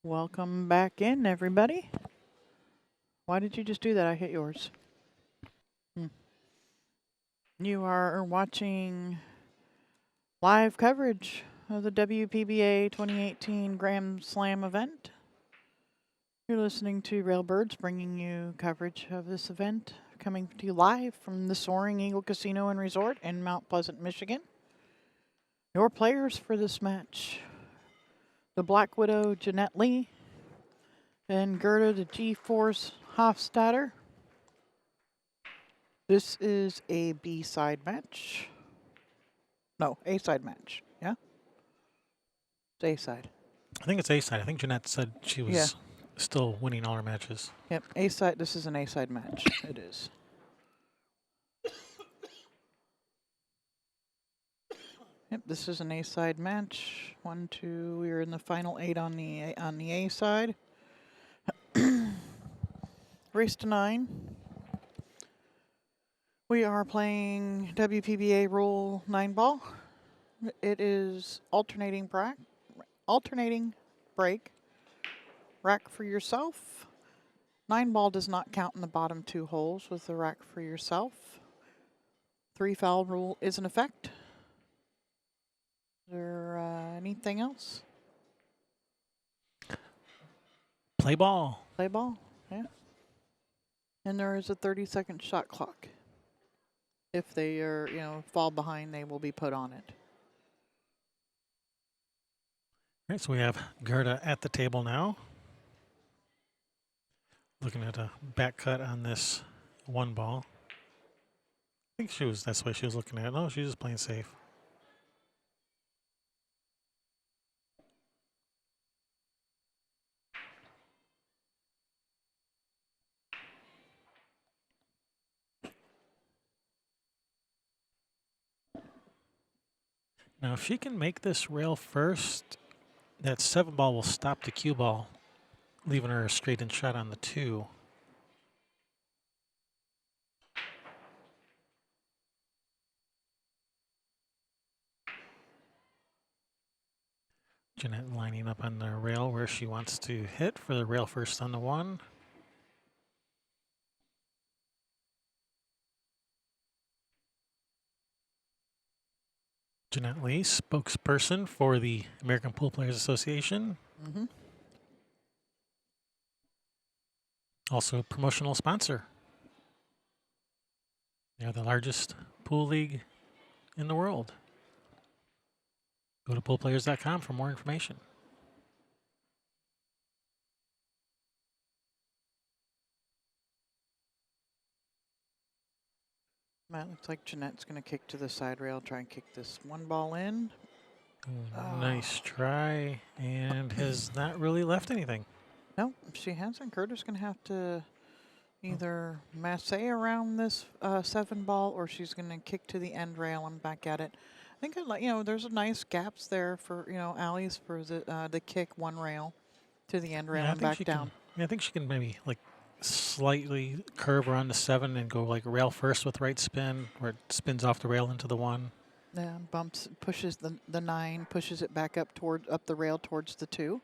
Welcome back in, everybody. Why did you just do that? I hit yours. Hmm. You are watching live coverage of the WPBA 2018 Grand Slam event. You're listening to Railbirds bringing you coverage of this event, coming to you live from the Soaring Eagle Casino and Resort in Mount Pleasant, Michigan. Your players for this match: the Black Widow, Jeanette Lee, and Gerda, the G-Force Hofstatter. This is a B-side match. No, A-side match. Yeah? It's A-side. I think it's A-side. I think Jeanette said she was Yeah. still winning all her matches. Yep, A-side. This is an A-side match. It is. Yep, this is an A-side match. 1, 2. We are in the final 8 on the A side. Race to 9. We are playing WPBA Rule 9 ball. It is alternating break, rack for yourself. 9 ball does not count in the bottom 2 holes with the rack for yourself. 3 foul rule is in effect. Is there anything else? Play ball. Play ball, yeah. And there is a 30-second shot clock. If they are, fall behind, they will be put on it. All right, so we have Gerda at the table now. Looking at a back cut on this 1 ball. I think that's the way she was looking at it. No, she's just playing safe. Now, if she can make this rail first, that 7 ball will stop the cue ball, leaving her a straightened shot on the 2. Jeanette lining up on the rail where she wants to hit for the rail first on the 1. Jeanette Lee, spokesperson for the American Pool Players Association. Mm-hmm. Also a promotional sponsor. They're the largest pool league in the world. Go to poolplayers.com for more information. That looks like Jeanette's going to kick to the side rail, try and kick this 1 ball in. Nice try, and has not really left anything. No, she hasn't. Gerda's going to have to either masse around this 7 ball, or she's going to kick to the end rail and back at it. I think there's a nice gaps there for alleys for the kick 1 rail to the end rail and back down. I think she can maybe slightly curve around the 7 and go rail first with right spin, where it spins off the rail into the 1. Yeah, pushes the 9, pushes it back up the rail towards the 2.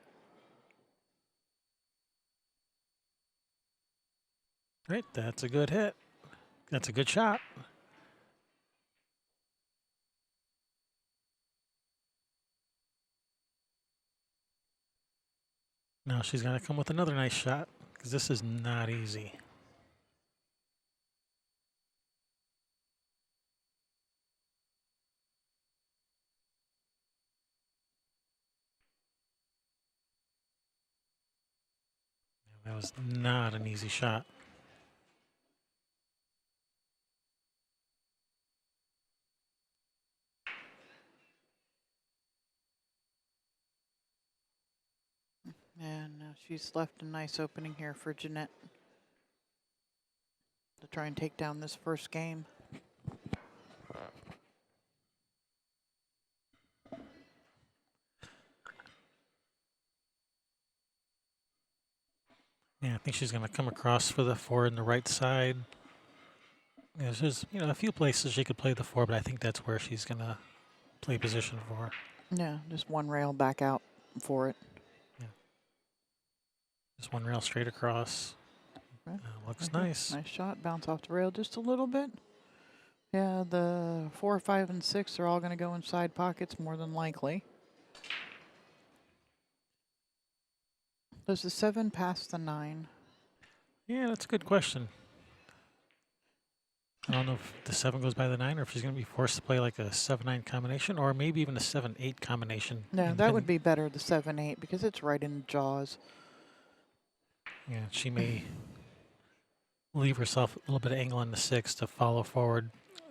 Right, that's a good hit. That's a good shot. Now she's going to come with another nice shot, because this is not easy. That was not an easy shot. And now she's left a nice opening here for Jeanette to try and take down this first game. Yeah, I think she's going to come across for the 4 on the right side. There's just, a few places she could play the 4, but I think that's where she's going to play position for. Yeah, just 1 rail back out for it. Yeah. Just one rail straight across. Okay. Looks Okay. nice. Nice shot. Bounce off the rail just a little bit. Yeah, the 4, 5, and 6 are all going to go in side pockets more than likely. Does the 7 pass the 9? Yeah, that's a good question. I don't know if the 7 goes by the 9 or if she's going to be forced to play like a 7-9 combination or maybe even a 7-8 combination. No, that would be better, the 7, 8, because it's right in the jaws. Yeah, she may leave herself a little bit of angle on the 6 to follow forward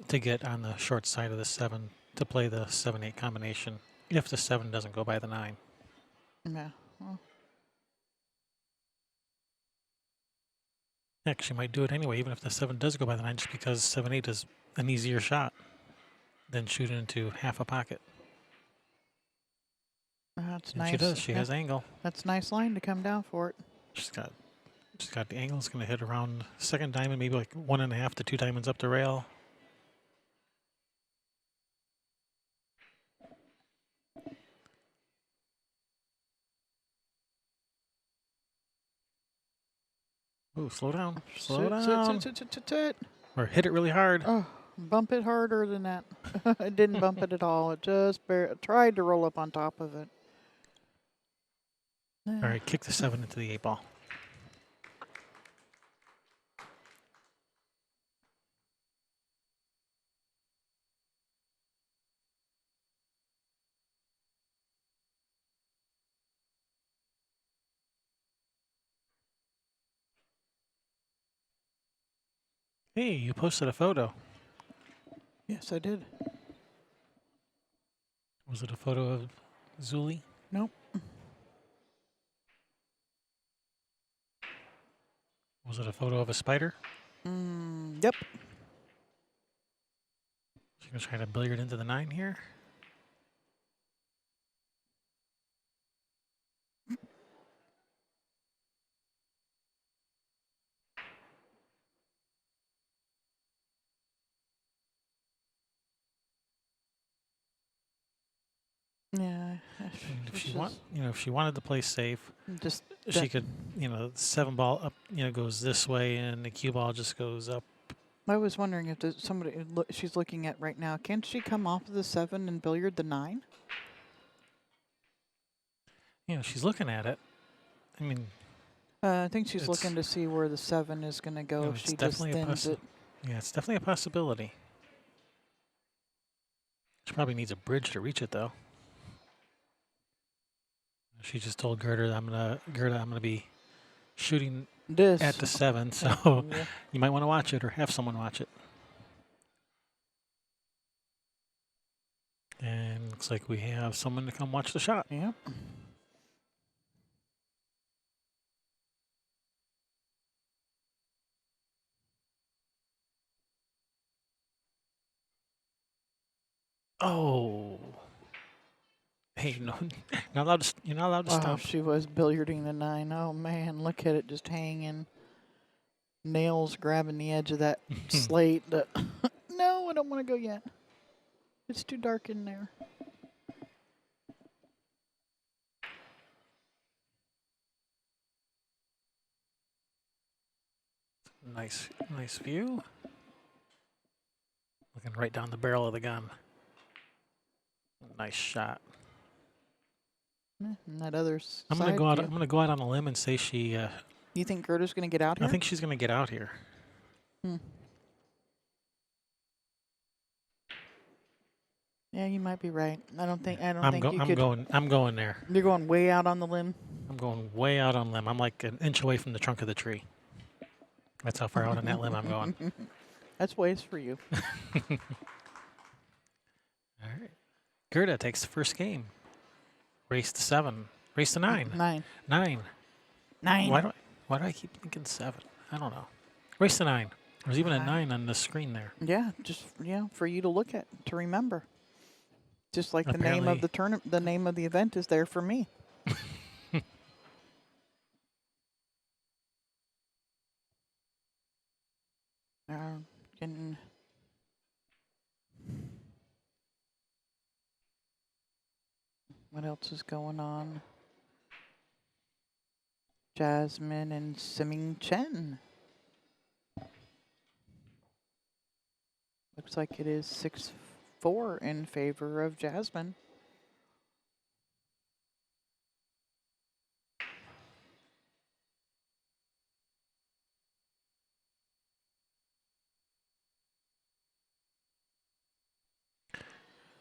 to get on the short side of the 7 to play the 7-8 combination if the 7 doesn't go by the 9. Yeah. Well, Heck, she might do it anyway, even if the 7 does go by the 9, just because 7-8 is an easier shot than shooting into half a pocket. that's And nice. she does. She Yeah, has angle. that's a nice line to come down for it. She's got the angle. It's going to hit around second diamond, maybe like 1.5 to 2 diamonds up the rail. Ooh, slow down. Slow down. Sit. Or hit it really hard. Oh, bump it harder than that. It didn't bump it at all. It just tried to roll up on top of it. All right, kick the 7 into the 8 ball. Hey, you posted a photo. Yes, I did. Was it a photo of Zuli? Nope. Was it a photo of a spider? Yep. She's going to try to billiard into the 9 here. Yeah. And if she wanted to play safe, Just she could, the 7 ball up, goes this way, and the cue ball just goes up. I was wondering if there's somebody she's looking at right now. Can't she come off of the 7 and billiard the 9? She's looking at it. I mean, I think she's looking to see where the 7 is going to go if she just thins it. Yeah, it's definitely a possibility. She probably needs a bridge to reach it, though. She just told Gerda, I'm gonna be shooting This at the 7, so you might want to watch it or have someone watch it. And looks like we have someone to come watch the shot. Yep. Oh. Hey, no, you're not allowed to Oh, stop. she was billiarding the 9. Oh man, look at it just hanging. Nails grabbing the edge of that slate. No, I don't want to go yet. It's too dark in there. Nice view. Looking right down the barrel of the gun. Nice shot. And that other side. I'm gonna go out on a limb and say she. You think Gerda's going to get out here? I think she's gonna get out here. Yeah, you might be right. I don't think you could. I'm going there. You're going way out on the limb. I'm going way out on limb. I'm like an inch away from the trunk of the tree. That's how far out on that limb I'm going. That's ways for you. All right. Gerda takes the first game. Race to 7. Race to 9. 9. 9. 9. Why do I keep thinking 7? I don't know. Race to 9. There's even a 9 on the screen there. Yeah, just for you to look at, to remember. Just like the name of the tournament, the name of the event is there for me. What else is going on? Jasmine and Siming Chen. Looks like it is 6-4 in favor of Jasmine.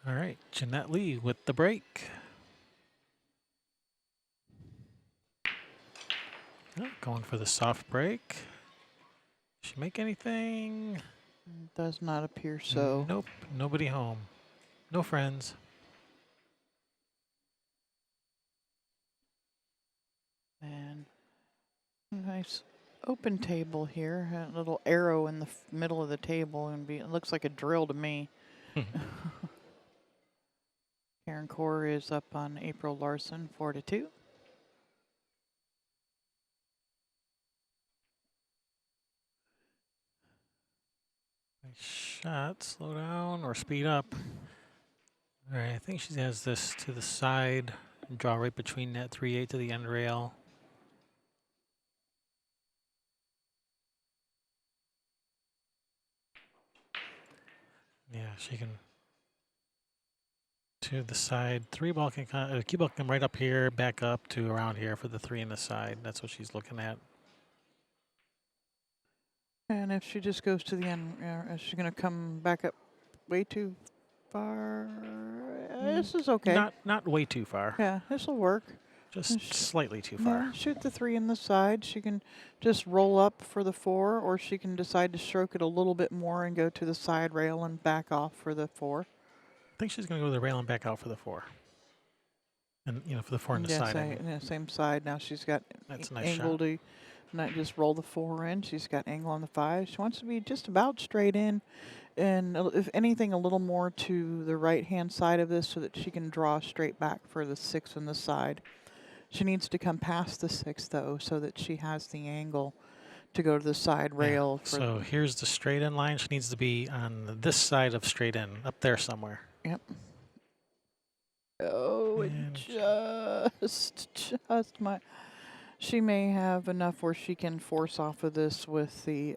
All right, Jeanette Lee with the break. Oh, going for the soft break. She make anything? Does not appear so. Nope, nobody home. No friends. And nice open table here. A little arrow in the middle of the table, and it looks like a drill to me. Karen Core is up on April Larson, 4-2. Nice shot. Slow down or speed up. All right, I think she has this to the side. Draw right between net 3-8 to the end rail. Yeah, she can. To the side. Cue ball can come right up here, back up to around here for the 3 in the side. That's what she's looking at. And if she just goes to the end, is she going to come back up way too far? This is okay. Not way too far. Yeah, this will work. Just slightly too far. Yeah, shoot the 3 in the side. She can just roll up for the 4, or she can decide to stroke it a little bit more and go to the side rail and back off for the 4. I think she's going to go to the rail and back out for the 4. And, for the 4 in the side. Same side. Now she's got That's a nice angle shot. to not just roll the 4 in. She's got angle on the 5. She wants to be just about straight in, and if anything, a little more to the right-hand side of this so that she can draw straight back for the 6 on the side. She needs to come past the 6, though, so that she has the angle to go to the side rail. Yeah. So here's the straight in line. She needs to be on this side of straight in, up there somewhere. Yep. Oh, And just my. She may have enough where she can force off of this with the.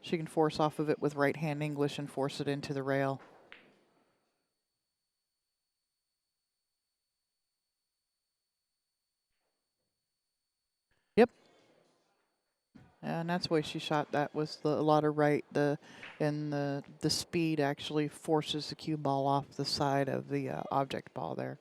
She can force off of it with right hand English and force it into the rail. Yep. And that's why she shot that was a lot of right. And the speed actually forces the cue ball off the side of the object ball there.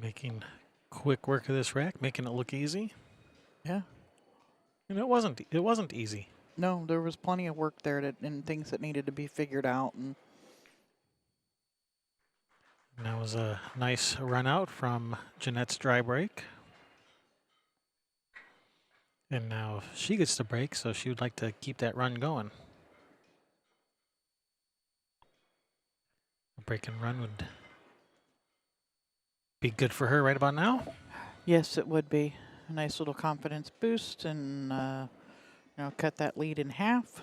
making quick work of this rack, making it look easy. Yeah. And it wasn't easy. No, there was plenty of work there and things that needed to be figured out. And that was a nice run out from Jeanette's dry break. And now she gets the break, so she would like to keep that run going. A break and run would be good for her right about now. yes, it would be a nice little confidence boost and cut that lead in half.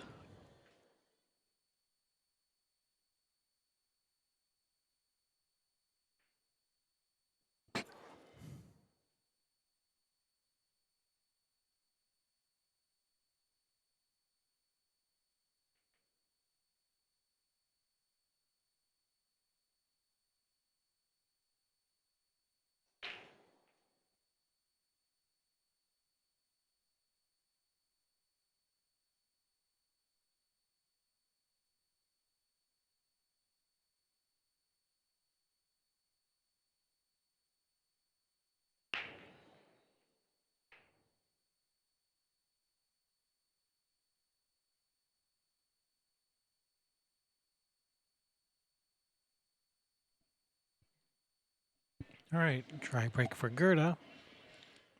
All right, dry break for Gerda.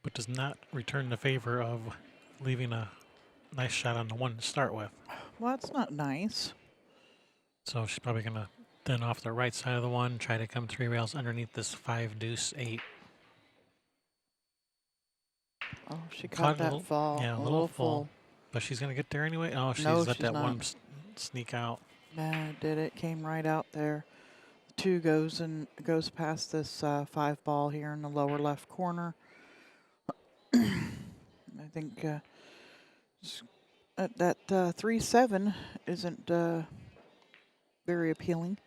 but does not return the favor of leaving a nice shot on the one to start with. Well, that's not nice. So she's probably going to thin off the right side of the one, try to come 3 rails underneath this 5 deuce 8. Oh, she Caught caught a that little, fall. yeah, a A little little full. full. But she's going to get there anyway. Oh, she's No, let she's that not. one sneak out. Nah, it did. It came right out there. 2 goes past this 5 ball here in the lower left corner. I think that 3-7 isn't very appealing.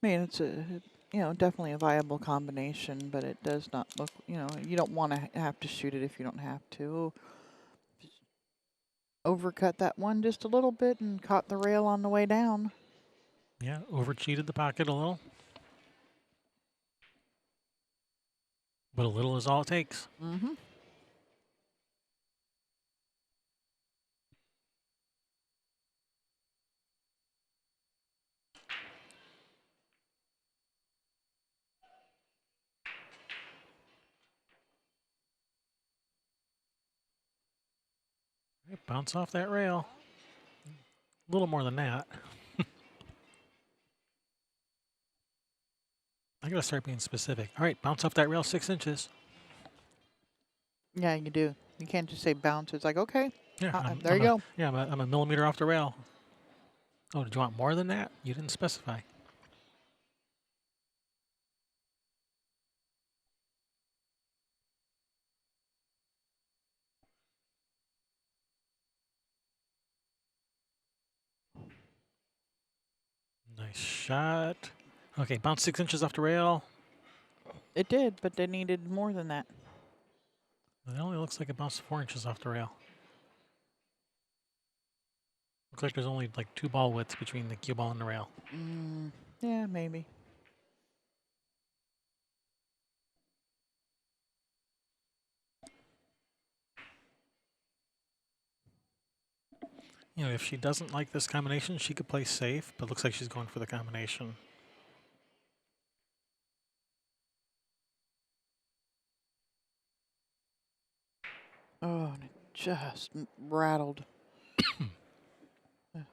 I mean, it's definitely a viable combination, but it does not look, you don't want to have to shoot it if you don't have to. Overcut that one just a little bit and caught the rail on the way down. Yeah, over cheated the pocket a little. But a little is all it takes. Mm-hmm. Bounce off that rail. A little more than that. I gotta start being specific. All right, bounce off that rail 6 inches. Yeah, you do. You can't just say bounce. It's like, okay, Yeah, there you go. Yeah, I'm a millimeter off the rail. Oh, did you want more than that? You didn't specify. Nice shot. Okay, bounce 6 inches off the rail. It did, but they needed more than that. It only looks like it bounced 4 inches off the rail. Looks like there's only like 2 ball widths between the cue ball and the rail. Yeah, maybe. You know, if she doesn't like this combination, she could play safe, but looks like she's going for the combination. Oh, and it just rattled.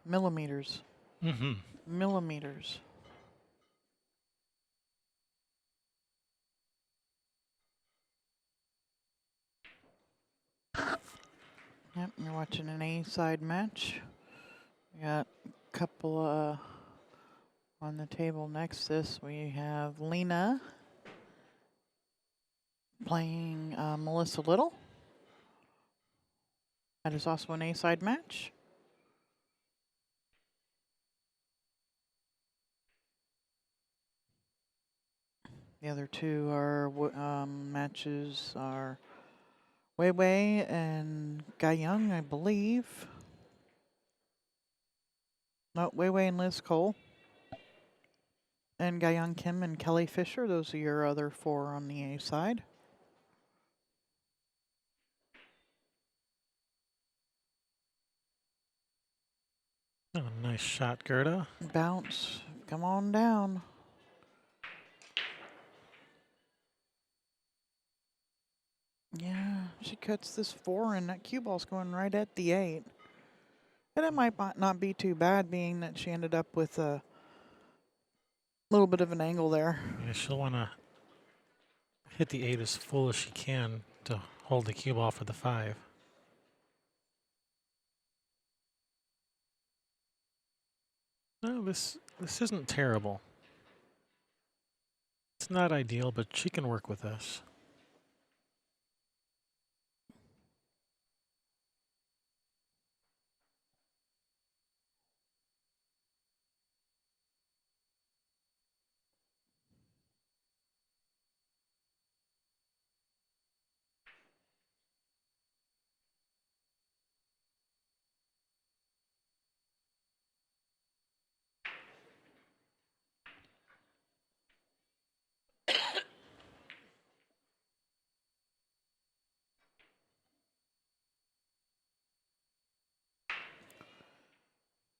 Millimeters. Mm-hmm. Millimeters. Yep, you're watching an A-side match. We got a couple on the table next to this. We have Lena playing Melissa Little. That is also an A-side match. The other two are matches are Wei Wei and Gai Young, I believe. No, Wei Wei and Liz Cole. And Gai Young Kim and Kelly Fisher. Those are your other 4 on the A side. Oh, nice shot, Gerda. Bounce. Come on down. Yeah, she cuts this 4 and that cue ball's going right at the 8. And it might not be too bad being that she ended up with a little bit of an angle there. Yeah, she'll want to hit the 8 as full as she can to hold the cue ball for the 5. No, this isn't terrible. It's not ideal, but she can work with this.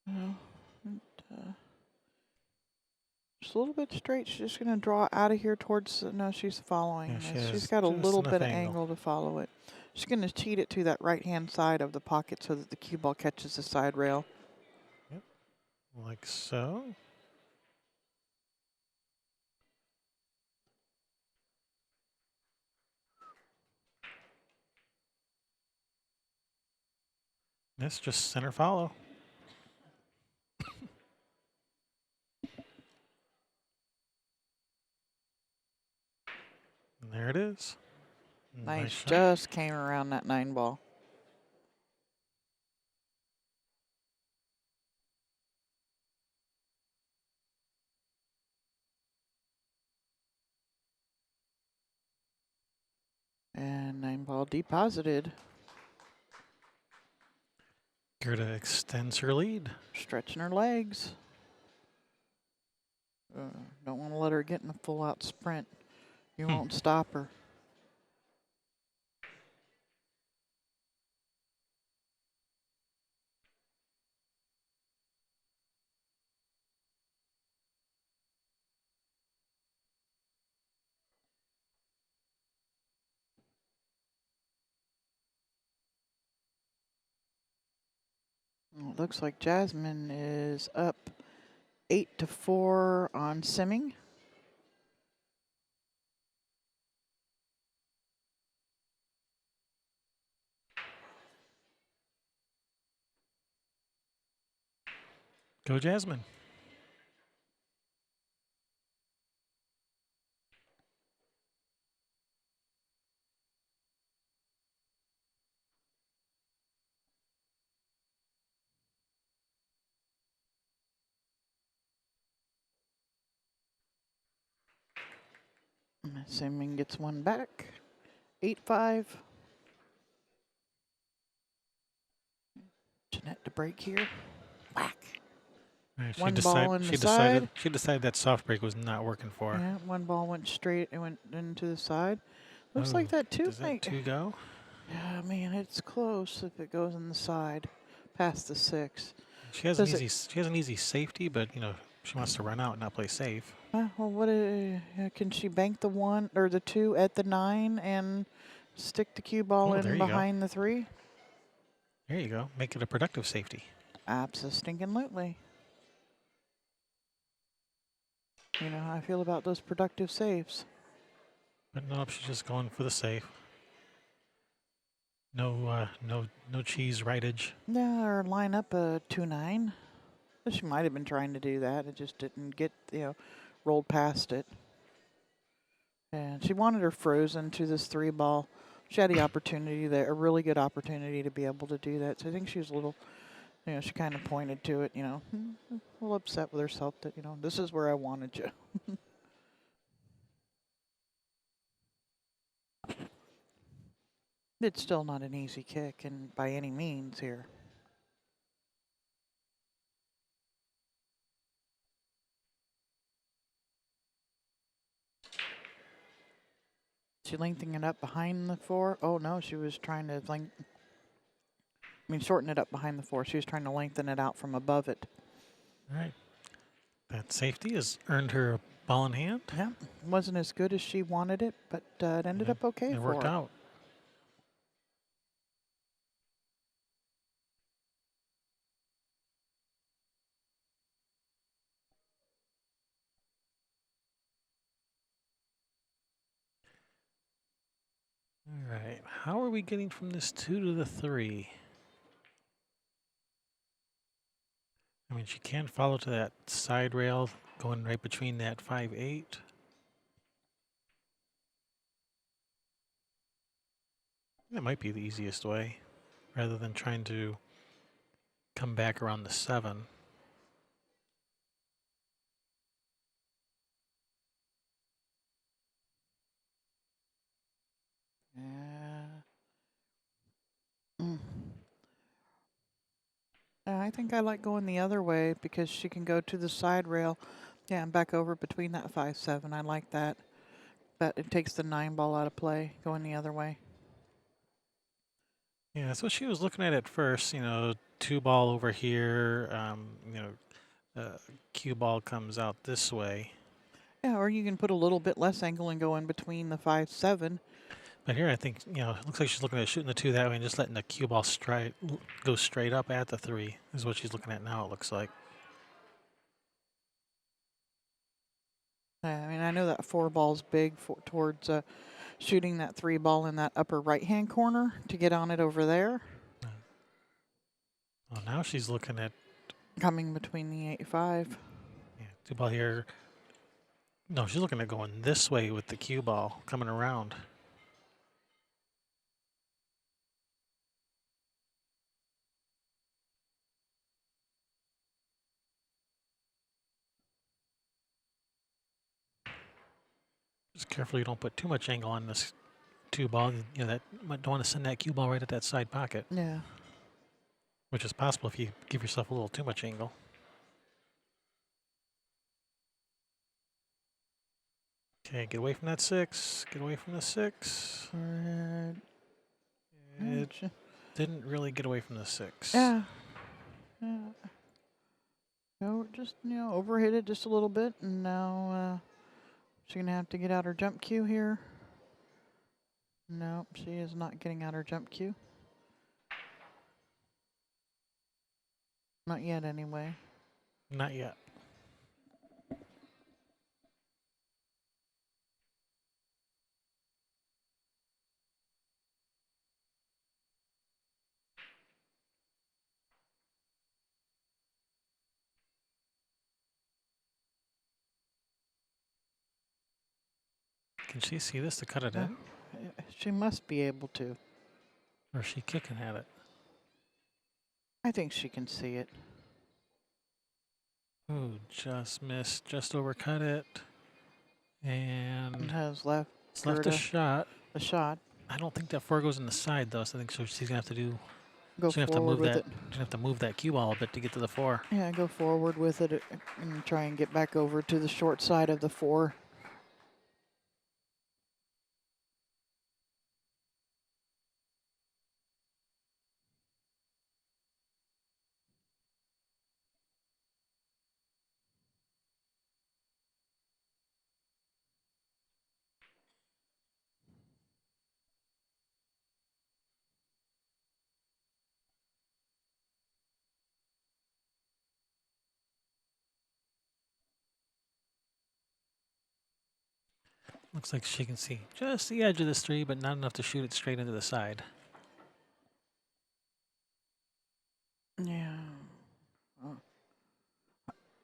Well, Just a little bit straight. She's just going to draw out of here towards, no, she's following Yeah, she this. She's has got a just little enough bit of angle. angle to follow it. She's going to cheat it to that right-hand side of the pocket so that the cue ball catches the side rail. Like so. That's just center follow. And there it is. Nice, shot. just came around that 9 ball. And 9 ball deposited. Gerda extends her lead. Stretching her legs. Don't want to let her get in a full-out sprint. You won't stop her. Well, it looks like Jasmine is up 8-4 on simming. Go Jasmine. Simming gets one back. 8-5. Jeanette to break here. Whack. She One ball in the side. She decided that soft break was not working for her. Yeah, one ball went straight. It went into the side. Looks like that two Does that 2 go? Yeah, man, it's close if it goes in the side, past the 6. She has an easy safety, but she wants to run out and not play safe. Well, what can she bank the 1 or the 2 at the 9 and stick the cue ball in behind the 3? There you go. Make it a productive safety. Abso-stinking-lutely. You know how I feel about those productive saves. But nope, she's just going for the safe. No cheese rightage. No, or line up a 2-9. She might have been trying to do that. It just didn't get, rolled past it. And she wanted her frozen to this 3 ball. She had the opportunity there, a really good opportunity to be able to do that. So I think she was a little, she kind of pointed to it, a little upset with herself that, this is where I wanted you. It's still not an easy kick, and by any means here. She lengthening it up behind the 4. Oh no, she was trying to shorten it up behind the 4. She was trying to lengthen it out from above it. All right. That safety has earned her a ball in hand. Yeah, wasn't as good as she wanted it, but it ended up okay for her. It worked out. All right. How are we getting from this 2 to the 3? She can follow to that side rail going right between that 5-8. That might be the easiest way, rather than trying to come back around the 7. I think I like going the other way because she can go to the side rail, and back over between that 5-7. I like that. But it takes the 9 ball out of play going the other way. Yeah, that's what she was looking at first. 2 ball over here. cue ball comes out this way. Yeah, or you can put a little bit less angle and go in between the 5-7. But here, I think, it looks like she's looking at shooting the 2 that way and just letting the cue ball go straight up at the 3 is what she's looking at now, it looks like. I mean, I know that 4 ball's big towards shooting that 3 ball in that upper right-hand corner to get on it over there. Well, now she's looking at Coming between the 8-5. 2 ball here. No, she's looking at going this way with the cue ball coming around. Just careful you don't put too much angle on this 2 ball. That might don't want to send that cue ball right at that side pocket. Yeah. Which is possible if you give yourself a little too much angle. Okay, get away from that 6. Get away from the 6. It didn't really get away from the 6. Yeah. Yeah. No, just, overhit it just a little bit, and now she's going to have to get out her jump cue here. Nope, she is not getting out her jump cue. Not yet, anyway. Not yet. Can she see this to cut it in? She must be able to. Or is she kicking at it? I think she can see it. Ooh, just missed. Just overcut it. And Has left. it's left a shot. A shot. I don't think that 4 goes in the side, though, so I think she's going to have to do... Go forward with it. She's going to have to move that cue ball a bit to get to the 4. Yeah, go forward with it and try and get back over to the short side of the 4. Looks like she can see just the edge of this 3, but not enough to shoot it straight into the side. Yeah. Oh.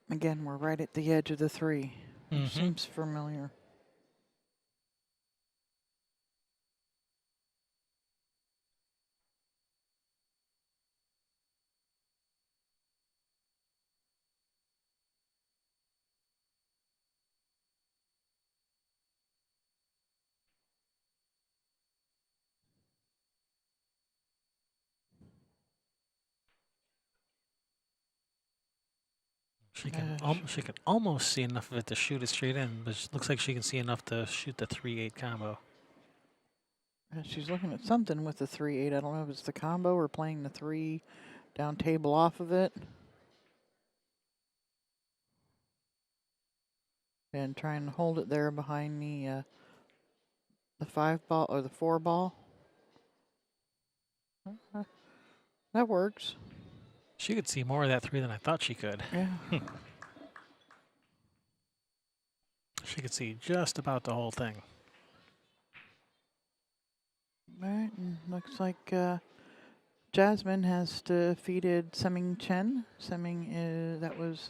Again, we're right at the edge of the 3. Seems familiar. She can almost see enough of it to shoot it straight in, but it looks like she can see enough to shoot the 3-8 combo. She's looking at something with the 3-8. I don't know if it's the combo or playing the 3 down table off of it. And trying to hold it there behind the 5 ball or the 4 ball. That works. She could see more of that 3 than I thought she could. Yeah. She could see just about the whole thing. All right, and looks like Jasmine has defeated Semming Chen. Semming that was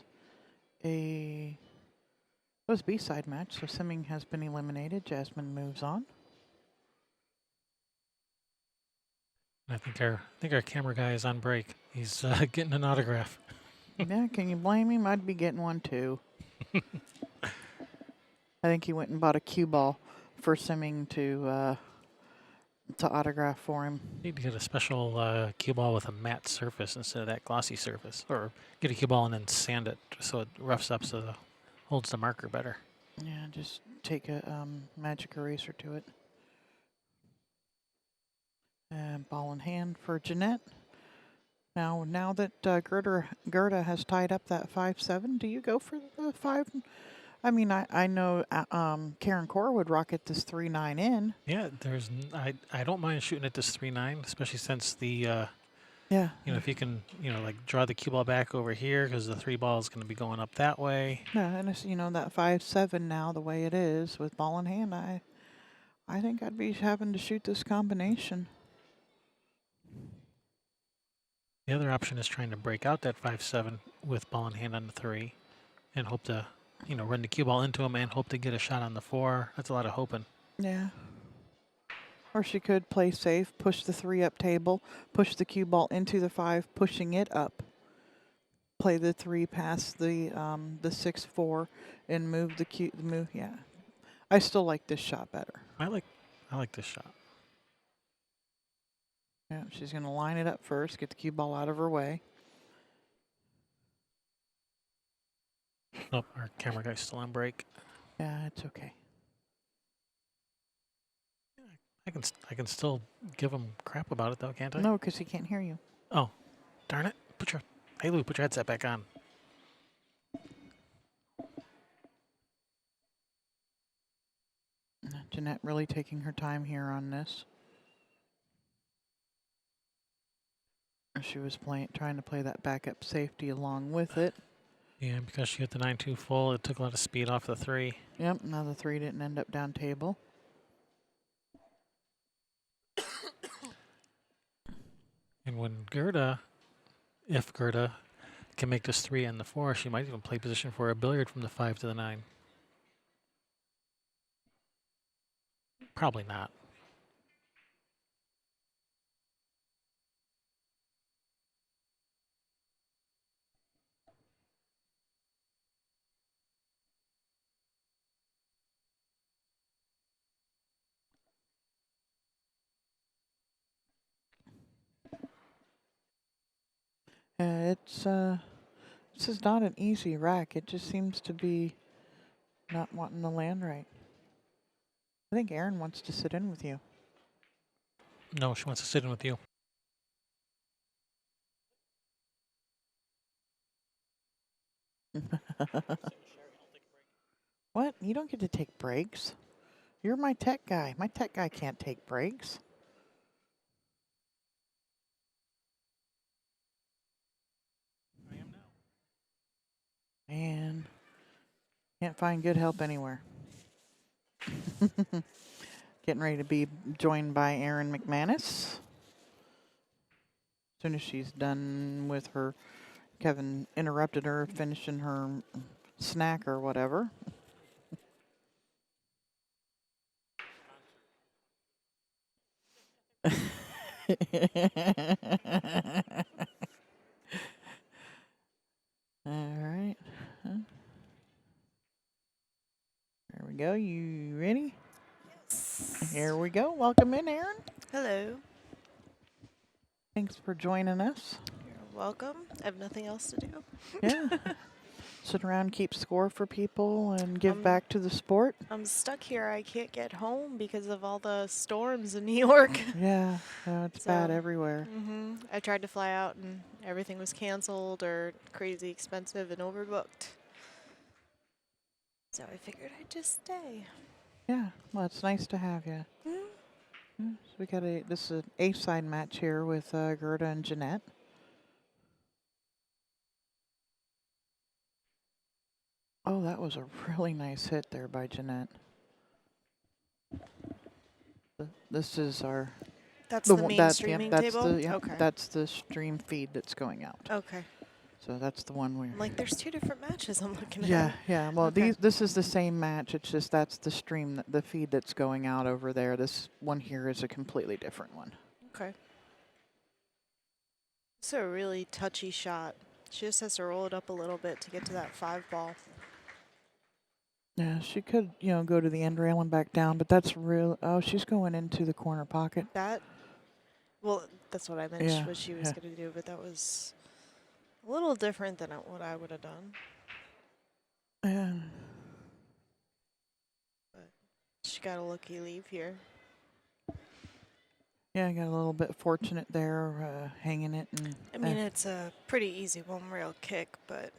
a B-side match, so Semming has been eliminated. Jasmine moves on. I think our camera guy is on break. He's getting an autograph. Yeah, can you blame him? I'd be getting one too. I think he went and bought a cue ball for Semming to autograph for him. Need to get a special cue ball with a matte surface instead of that glossy surface, or get a cue ball and then sand it so it roughs up so it holds the marker better. Yeah, just take a magic eraser to it. And ball in hand for Jeanette. Now that Gerda has tied up that 5-7, do you go for the 5? I mean, I know Karen Core would rocket this 3-9 in. Yeah, I don't mind shooting at this 3-9, especially since the Yeah. if you can like draw the cue ball back over here because the 3 ball is going to be going up that way. Yeah, and it's, that 5-7 now, the way it is with ball in hand, I think I'd be having to shoot this combination. The other option is trying to break out that 5-7 with ball in hand on the 3 and hope to, run the cue ball into him and hope to get a shot on the 4. That's a lot of hoping. Yeah. Or she could play safe, push the 3 up table, push the cue ball into the 5, pushing it up. Play the 3 past the 6-4 and move the cue. Yeah. I still like this shot better. I like this shot. Yeah, she's going to line it up first, get the cue ball out of her way. Nope, our camera guy's still on break. Yeah, it's okay. I can still give him crap about it though, can't I? No, because he can't hear you. Oh, darn it! Hey Lou, put your headset back on. Jeanette really taking her time here on this. She was trying to play that backup safety along with it. Yeah, because she hit the 9-2 full, it took a lot of speed off the 3. Yep, now the 3 didn't end up down table. And when if Gerda can make this 3 and the 4, she might even play position for a billiard from the 5 to the 9. Probably not. This is not an easy rack. It just seems to be not wanting to land right. I think Erin wants to sit in with you. No, she wants to sit in with you. What? You don't get to take breaks. You're my tech guy. My tech guy can't take breaks. I am now. Man, can't find good help anywhere. Getting ready to be joined by Erin McManus. As soon as she's done with her, Kevin interrupted her finishing her snack or whatever. All right. There we go. You ready? Yes. Here we go. Welcome in, Erin. Hello. Thanks for joining us. You're welcome. I have nothing else to do. Yeah. Sit around, keep score for people, and give back to the sport. I'm stuck here. I can't get home because of all the storms in New York. Yeah, it's bad everywhere. I tried to fly out and everything was canceled or crazy expensive and overbooked. So I figured I'd just stay. Yeah, well, it's nice to have you. So we got this is an A-side match here with Gerda and Jeanette. Oh, that was a really nice hit there by Jeanette. This is our... That's the main streaming table? Okay. That's the stream feed that's going out. Okay. So that's the one we're... I'm like, there's 2 different matches I'm looking Yeah, at. yeah. Well, Okay. this is the same match. It's just that's the stream, the feed that's going out over there. This one here is a completely different one. Okay. It's a really touchy shot. She just has to roll it up a little bit to get to that 5 ball. Yeah, she could, go to the end rail and back down, but that's real. Oh, she's going into the corner pocket. Well, that's what I meant what she was going to do, but that was a little different than what I would have done. Yeah. But she got a lucky leave here. Yeah, I got a little bit fortunate there, hanging it. And I mean, it's a pretty easy one rail kick, but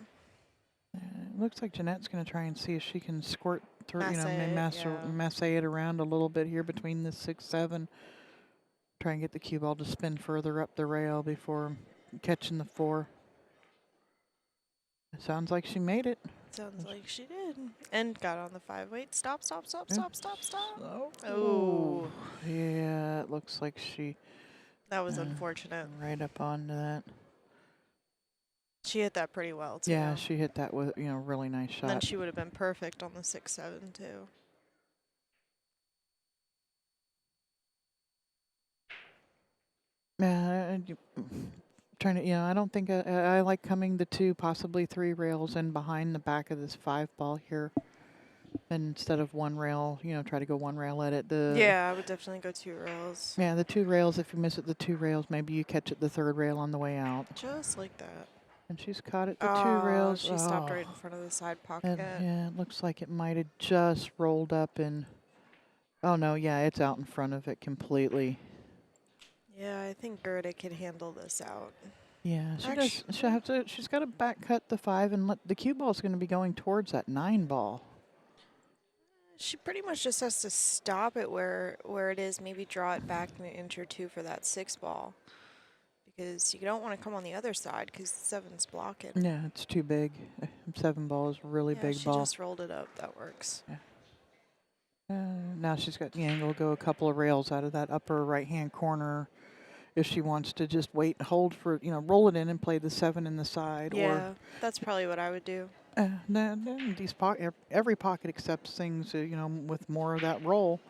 it looks like Jeanette's going to try and see if she can squirt through, masse maybe it, yeah. masse it around a little bit here between the 6-7. Try and get the cue ball to spin further up the rail before catching the 4. It sounds like she made it. Sounds like she did. And got on the 5. Wait, stop. Oh. Oh. Yeah, it looks like she That was unfortunate. right up onto that. She hit that pretty well, too. Yeah, she hit that with, really nice shot. And then she would have been perfect on the 6-7, too. Yeah, trying to, I don't think I like coming the 2, possibly 3 rails in behind the back of this 5 ball here. And instead of 1 rail, try to go 1 rail at it. Yeah, I would definitely go 2 rails. Yeah, the 2 rails. If you miss it, the 2 rails, maybe you catch it the 3rd rail on the way out. Just like that. And she's caught it the 2 rails. She stopped right in front of the side pocket. Yeah, it looks like it might have just rolled up and. Oh no, yeah, it's out in front of it completely. Yeah, I think Gerda could handle this out. Yeah, she does. She's got to back cut the 5 and let the cue ball's going to be going towards that 9 ball. She pretty much just has to stop it where it is, maybe draw it back an inch or 2 for that 6 ball. Because you don't want to come on the other side because the 7's blocking. Yeah, it's too big. 7 ball is really big ball. She just rolled it up. That works. Yeah. Now she's got the angle to go a couple of rails out of that upper right-hand corner if she wants to just wait, hold for, roll it in and play the 7 in the side. Yeah, that's probably what I would do. Every pocket accepts things, with more of that roll.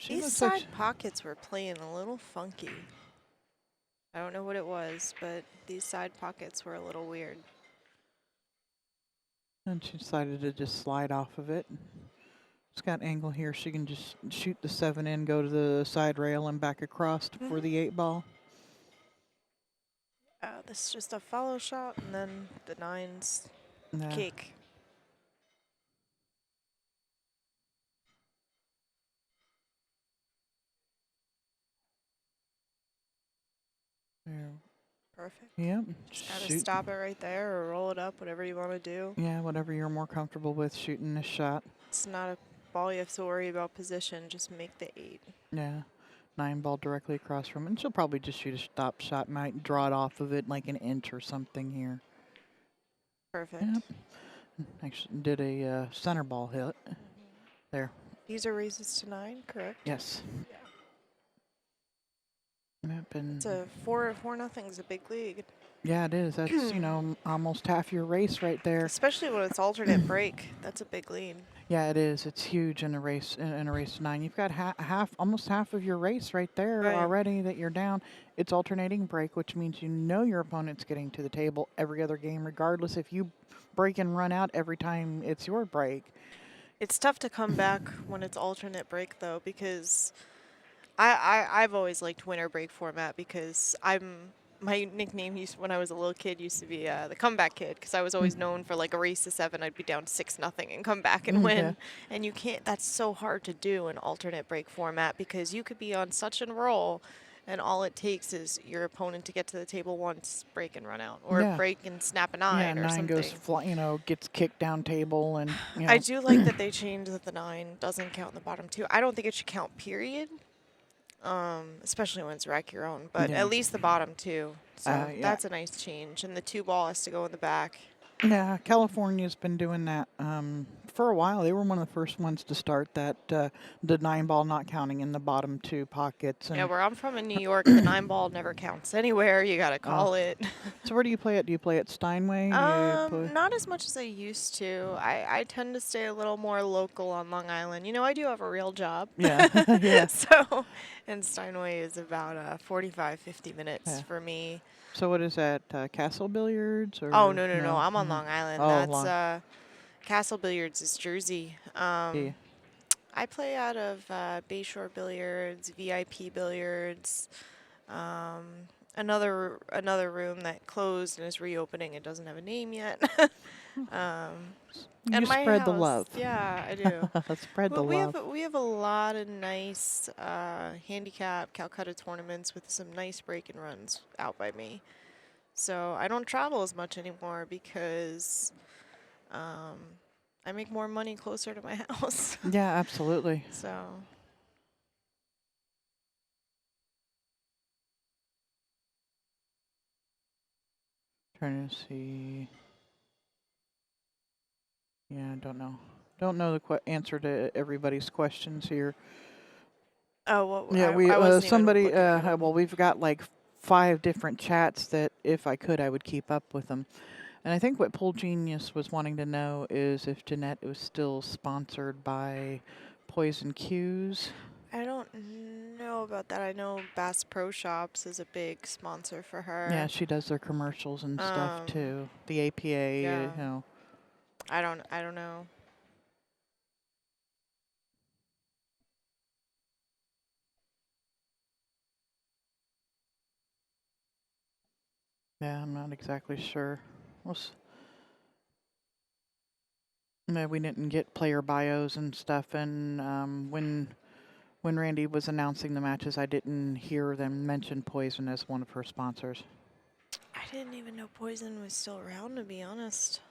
These side pockets were playing a little funky. I don't know what it was, but these side pockets were a little weird. And she decided to just slide off of it. It's got angle here. She can just shoot the 7 in, go to the side rail, and back across for the 8 ball. This is just a follow shot, and then the 9's kick. Yeah. Perfect. Yep. Just gotta stop it right there or roll it up, whatever you want to do. Yeah, whatever you're more comfortable with shooting this shot. It's not a ball you have to worry about position. Just make the 8. Yeah. 9 ball directly across from it. And she'll probably just shoot a stop shot. Might draw it off of it like an inch or something here. Perfect. Yep. Actually did a center ball hit. There. These are raises to 9, correct? Yes. Yeah. Yep, and It's a 4-0 is a big league. yeah, it is. That's, almost half your race right there. Especially when it's alternate break. That's a big lead. Yeah, it is. It's huge in a race in a race to 9. You've got almost half of your race right there already that you're down. It's alternating break, which means your opponent's getting to the table every other game, regardless if you break and run out every time it's your break. It's tough to come back when it's alternate break, though, because I've always liked winter break format because my nickname when I was a little kid used to be the comeback kid because I was always known for like a race to 7. I'd be down 6-0 and come back and win. Yeah. And you can't. That's so hard to do in alternate break format because you could be on such a roll, and all it takes is your opponent to get to the table once, break and run out, or break and snap a 9 or 9 something. goes gets kicked down table and. I do like that they changed that the 9 doesn't count in the bottom 2. I don't think it should count. Period. Especially when it's rack your own, but at least the bottom 2. So that's a nice change. And the 2 ball has to go in the back. Yeah, California's been doing that for a while. They were one of the first ones to start that, the 9 ball not counting in the bottom 2 pockets. And yeah, where I'm from in New York, the 9 ball never counts anywhere. You got to call it. So where do you play it? Do you play at Steinway? Not as much as I used to. I tend to stay a little more local on Long Island. I do have a real job. Yeah. Yeah. So, and Steinway is about 45, 50 minutes for me. So what is that, Castle Billiards? Or Oh, no. I'm on Long Island. Oh, That's Castle Billiards is Jersey. I play out of Bayshore Billiards, VIP Billiards. another room that closed and is reopening. It doesn't have a name yet. um, You and my spread the house, love. yeah, I do. Spread the love. We have a lot of nice handicap Calcutta tournaments with some nice break and runs out by me. So I don't travel as much anymore because I make more money closer to my house. Yeah, absolutely. So Trying to see. Yeah, I don't know. Don't know the answer to everybody's questions here. Yeah, we I wasn't even somebody. looking at 'em. Well, we've got like 5 different chats that, if I could, I would keep up with them. And I think what Pool Genius was wanting to know is if Jeanette was still sponsored by Poison Cues. I don't know about that. I know Bass Pro Shops is a big sponsor for her. Yeah, she does their commercials and stuff too. The APA, yeah. you know. I don't know. Yeah, I'm not exactly sure. No, we didn't get player bios and stuff, and when Randy was announcing the matches, I didn't hear them mention Poison as one of her sponsors. I didn't even know Poison was still around, to be honest.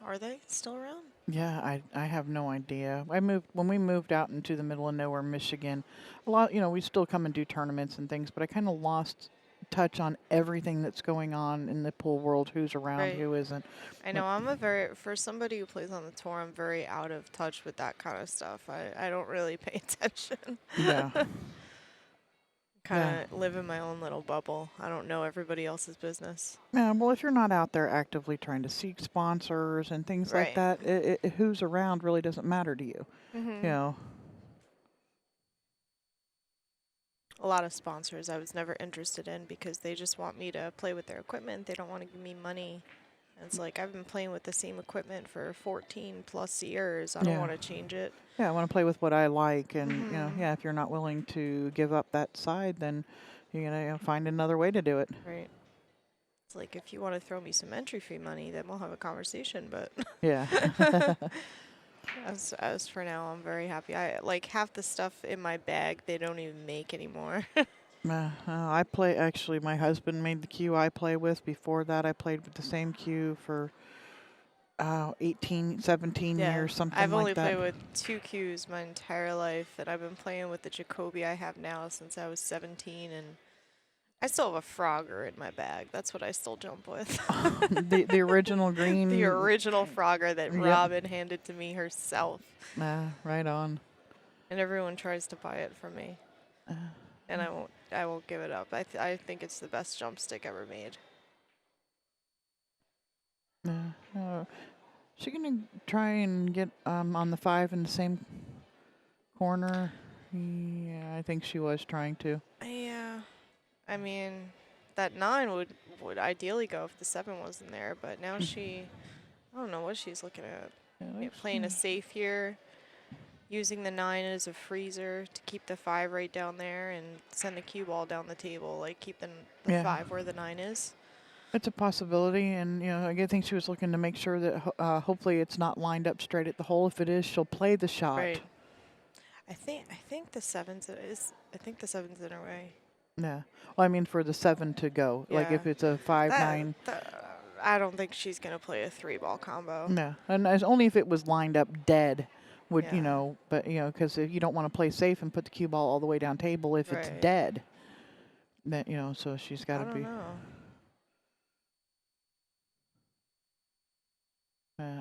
Are they still around? Yeah, I have no idea. When we moved out into the middle of nowhere, Michigan. A lot, we still come and do tournaments and things, but I kind of lost touch on everything that's going on in the pool world. Who's around, Right. who isn't. I know for somebody who plays on the tour, I'm very out of touch with that kind of stuff. I don't really pay attention. Yeah. Kind of live in my own little bubble. I don't know everybody else's business. Yeah, well, if you're not out there actively trying to seek sponsors and things like Right. that, who's around really doesn't matter to you. Mm-hmm. You know. A lot of sponsors I was never interested in because they just want me to play with their equipment. They don't want to give me money. And it's like, I've been playing with the same equipment for 14 plus years. I don't want to change it. Yeah, I want to play with what I like, and if you're not willing to give up that side, then you're gonna find another way to do it. Right. It's like, if you want to throw me some entry fee money, then we'll have a conversation. But Yeah. as for now, I'm very happy. I like half the stuff in my bag they don't even make anymore. I play. Actually, my husband made the cue I play with. Before that, I played with the same cue for 18, 17 years, something I've like only that. played with 2 cues my entire life, and I've been playing with the Jacoby I have now since I was 17, and I still have a Frogger in my bag. That's what I still jump with. the original green. The original Frogger that Yep. Robin handed to me herself. Right on. And everyone tries to buy it from me. And I won't give it up. I think it's the best jump stick ever made. She gonna try and get on the 5 in the same corner? Yeah, I think she was trying to. Yeah. I mean, that 9 would ideally go if the 7 wasn't there, but now I don't know what she's looking at. Playing a safe here, using the 9 as a freezer to keep the 5 right down there and send the cue ball down the table, like keep the 5 where the 9 is. It's a possibility, and I think she was looking to make sure that hopefully it's not lined up straight at the hole. If it is, she'll play the shot. Right. I think the 7's in her way. Yeah. Well, I mean for the 7 to go. Like if it's a 5-9. I don't think she's gonna play a 3-ball combo. No, and as only if it was lined up dead. Would Yeah. But because you don't want to play safe and put the cue ball all the way down table if it's Right. dead. That so she's got to be. I don't know.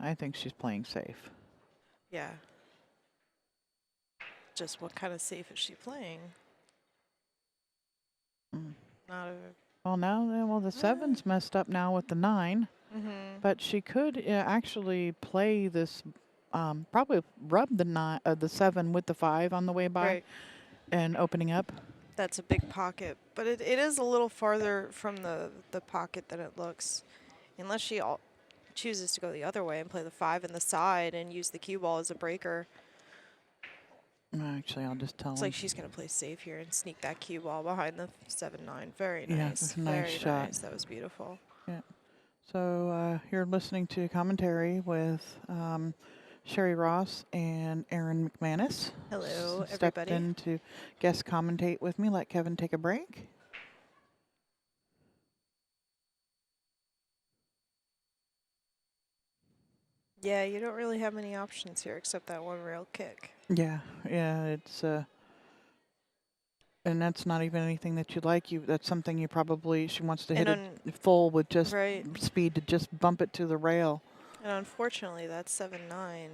I think she's playing safe. Yeah. Just what kind of safe is she playing? Not a. Well, the 7's messed up now with the 9, but she could actually play this. Probably rub the 7 with the 5 on the way by, Right. and opening up. That's a big pocket, but it is a little farther from the pocket than it looks, unless she chooses to go the other way and play the 5 in the side and use the cue ball as a breaker. Actually, I'll just tell It's him. like she's going to play safe here and sneak that cue ball behind the 7-9. Very Yeah, nice. it's a nice Very shot. nice. That was beautiful. Yeah. So you're listening to commentary with Sherry Ross and Aaron McManus. Hello, Stepped everybody. in to guest commentate with me. Let Kevin take a break. Yeah, you don't really have many options here except that one rail kick. Yeah, it's and that's not even anything that you like. That's something you probably she wants to hit it full with just right. speed to just bump it to the rail. And unfortunately, that 7-9,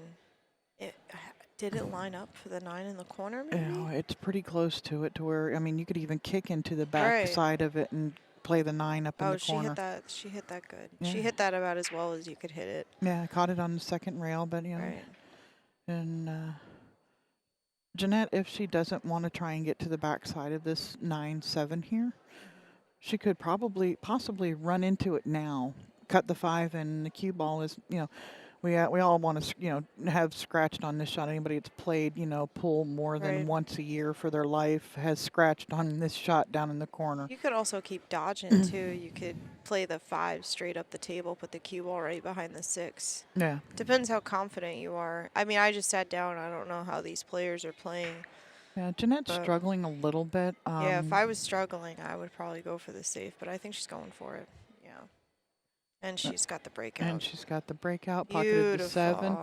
did it line up for the 9 in the corner? Maybe. Yeah, it's pretty close to it to where I mean you could even kick into the back side of it and play the 9 up in the corner. Oh, she hit that good. Yeah. She hit that about as well as you could hit it. Yeah, I caught it on the second rail, but you know. Right. And Jeanette, if she doesn't want to try and get to the back side of this 9-7 here, she could possibly run into it now, cut the 5, and the cue ball is, you know, we all want to, you know, have scratched on this shot. Anybody that's played, you know, pool more than once a year for their life has scratched on this shot down in the corner. You could also keep dodging too. You could play the 5 straight up the table, put the cue ball right behind the 6. Yeah. Depends how confident you are. I mean, I just sat down. I don't know how these players are playing. Yeah, Jeanette's struggling a little bit. Yeah, if I was struggling, I would probably go for the safe, but I think she's going for it. Yeah. And she's got the breakout. And she's got the breakout, pocketed the 7.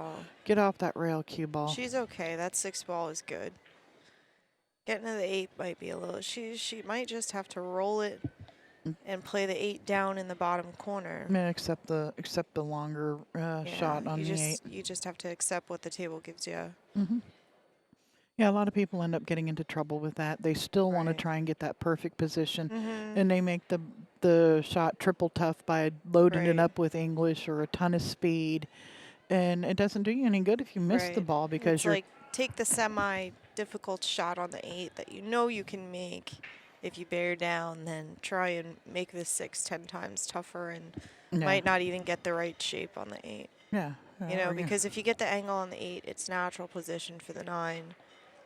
Get off that rail, cue ball. She's okay. That 6 ball is good. Getting to the 8 might be a little. She might just have to roll it and play the 8 down in the bottom corner. Yeah, except the longer shot on the 8. You just have to accept what the table gives you. Mm-hmm. Yeah, a lot of people end up getting into trouble with that. They still want to try and get that perfect position, and they make the shot triple tough by loading it up with English or a ton of speed, and it doesn't do you any good if you miss the ball because it's like take the semi-difficult shot on the 8 that you know you can make if you bear down, then try and make the 6 10 times tougher and might not even get the right shape on the 8. Yeah. You know, because if you get the angle on the 8, it's natural position for the 9.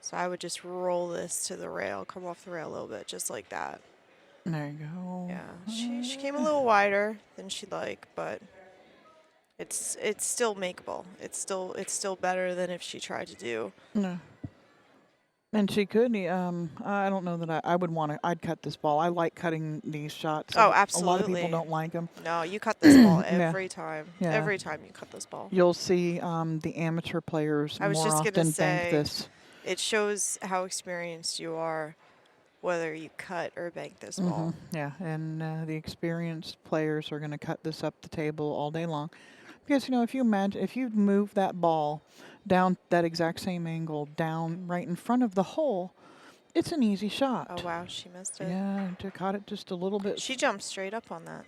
So I would just roll this to the rail, come off the rail a little bit, just like that. There you go. Yeah, she came a little wider than she'd like, but it's still makeable. It's still better than if she tried to do. No. And she could. I don't know that I would want to. I'd cut this ball. I like cutting these shots. Oh, absolutely. A lot of people don't like them. No, you cut this ball every time. Yeah. Every time you cut this ball. You'll see the amateur players more often bank this. It shows how experienced you are, whether you cut or bank this ball. Yeah, and the experienced players are going to cut this up the table all day long. Because, you know, if you move that ball down that exact same angle, down right in front of the hole, it's an easy shot. Oh, wow, she missed it. Yeah, she caught it just a little bit. She jumped straight up on that.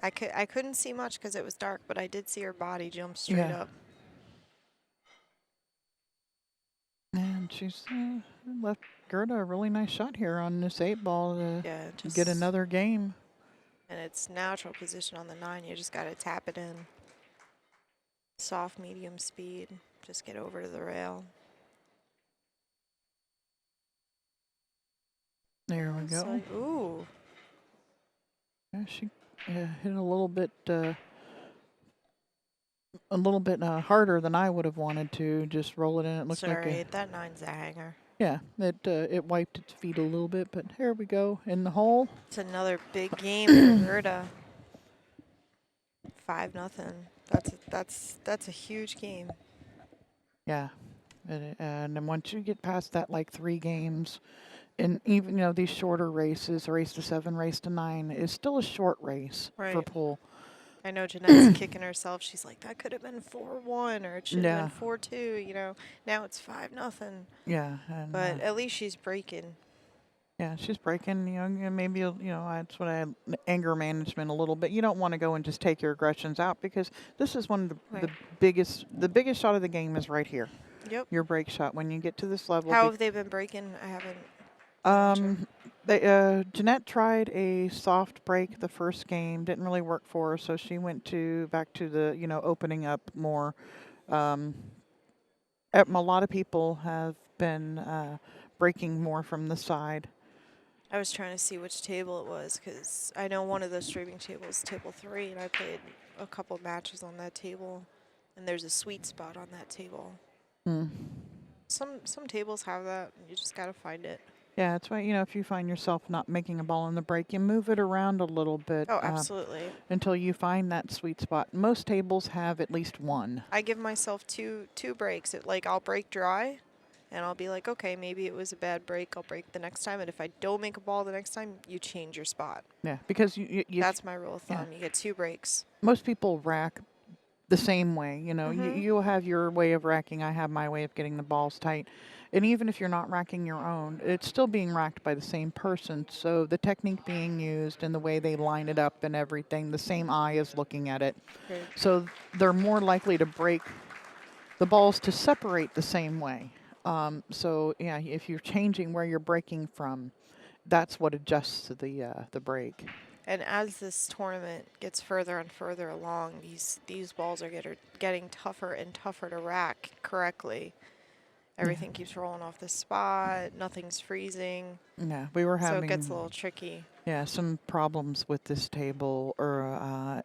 I couldn't see much because it was dark, but I did see her body jump straight up. And she's left Gerda a really nice shot here on this 8 ball to get another game. And it's natural position on the 9. You just got to tap it in. Soft, medium speed. Just get over to the rail. There we go. Ooh. Yeah, she hit a little bit harder than I would have wanted to. Just roll it in. It looks like that 9's a hanger. Yeah, it wiped its feet a little bit, but here we go in the hole. It's another big game for Gerda. 5-0. That's a huge game. Yeah, and then once you get past that, like 3 games, and even these shorter races, race to 7, race to 9, is still a short race for pool. I know Jeanette's kicking herself. She's like, that could have been 4-1 or it should have been 4-2. Now it's 5-0. Yeah, and, but at least she's breaking. Yeah, she's breaking. Maybe that's what anger management a little bit. You don't want to go and just take your aggressions out because this is one of the biggest shot of the game is right here. Yep. Your break shot when you get to this level. How have they been breaking? I haven't. Jeanette tried a soft break the first game, didn't really work for her, so she went back to the opening up more A lot of people have been breaking more from the side. I was trying to see which table it was because I know one of the streaming tables is table 3, and I played a couple matches on that table, and there's a sweet spot on that table. Mm. Some tables have that, and you just gotta find it. Yeah, that's why, if you find yourself not making a ball in the break, you move it around a little bit Oh, absolutely. until you find that sweet spot. Most tables have at least one. I give myself two breaks. Like I'll break dry, and I'll be like, okay, maybe it was a bad break. I'll break the next time, and if I don't make a ball the next time, you change your spot. Yeah, because That's my rule of thumb. You get 2 breaks. most people rack the same way. You'll have your way of racking. I have my way of getting the balls tight. And even if you're not racking your own, it's still being racked by the same person. So the technique being used and the way they line it up and everything, the same eye is looking at it. Okay. So they're more likely to break the balls to separate the same way. So yeah, if you're changing where you're breaking from, that's what adjusts the break. And as this tournament gets further and further along, these balls are getting tougher and tougher to rack correctly. Everything keeps rolling off the spot. Nothing's freezing. Yeah, we were having. So it gets a little tricky. Yeah, some problems with this table, or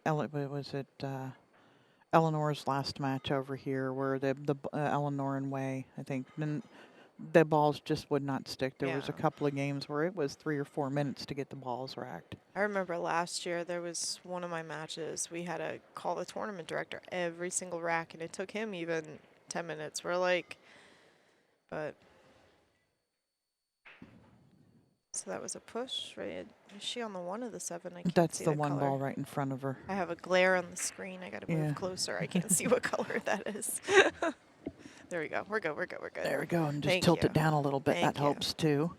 Eleanor's last match over here, where the Eleanor and Way, I think, then the balls just would not stick. There was a couple of games where it was 3 or 4 minutes to get the balls racked. I remember last year there was one of my matches. We had to call the tournament director every single rack, and it took him even 10 minutes. We're like, but. So that was a push, right? Is she on the 1 or the 7? I can't That's see the one color. ball right in front of her. I have a glare on the screen. I got to move closer. I can't see what color that is. There we go. We're good. We're good. We're good. There we go. And just Thank tilt you. it down a little bit. Thank That you. helps too.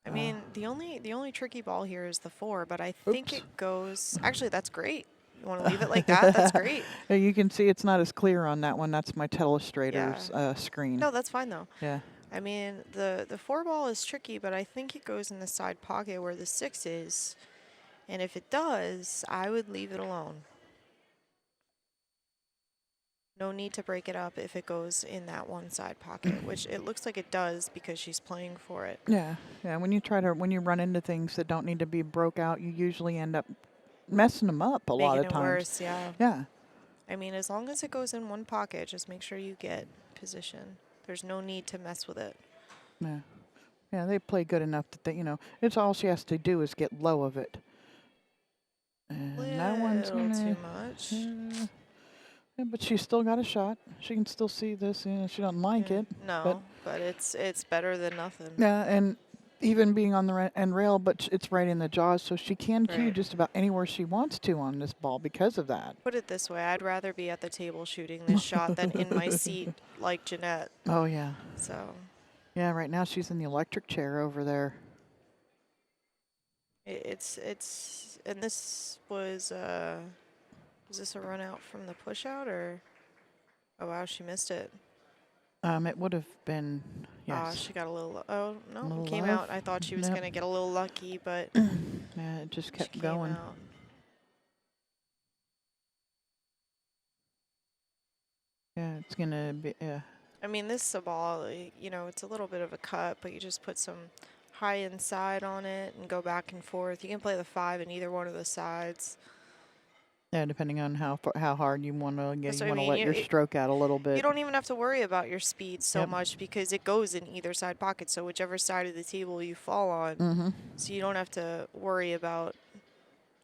I mean, the only tricky ball here is the 4, but I think it goes. Actually, that's great. You want to leave it like that? That's great. Yeah, you can see it's not as clear on that one. That's my telestrator's screen. No, that's fine though. Yeah. I mean, the 4 ball is tricky, but I think it goes in the side pocket where the 6 is. And if it does, I would leave it alone. No need to break it up if it goes in that one side pocket, which it looks like it does because she's playing for it. Yeah. Yeah. When you run into things that don't need to be broke out, you usually end up messing them up a lot of times. Making it worse, yeah. Yeah. I mean, as long as it goes in one pocket, just make sure you get position. There's no need to mess with it. Yeah. Yeah, they play good enough that they, it's all she has to do is get low of it. And that one's gonna, too much. Yeah, but she's still got a shot. She can still see this. She doesn't like it. No, but it's better than nothing. Yeah, and even being on the end rail, but it's right in the jaws, so she can cue just about anywhere she wants to on this ball because of that. Put it this way, I'd rather be at the table shooting this shot than in my seat like Jeanette. Oh, yeah. So. Yeah, right now she's in the electric chair over there. It's and this was this a run out from the push out or? Oh wow, she missed it. It would have been, yes. She got a little. Oh no, it came love. out. I thought she was gonna get a little lucky, but yeah, it just kept going. Out. Yeah, it's gonna be. I mean, this is a ball. It's a little bit of a cut, but you just put some high inside on it and go back and forth. You can play the 5 in either one of the sides. Yeah, depending on how hard you want to get, That's you what I want to let mean. your stroke out a little bit. You don't even have to worry about your speed so much because it goes in either side pocket. So whichever side of the table you fall on, so you don't have to worry about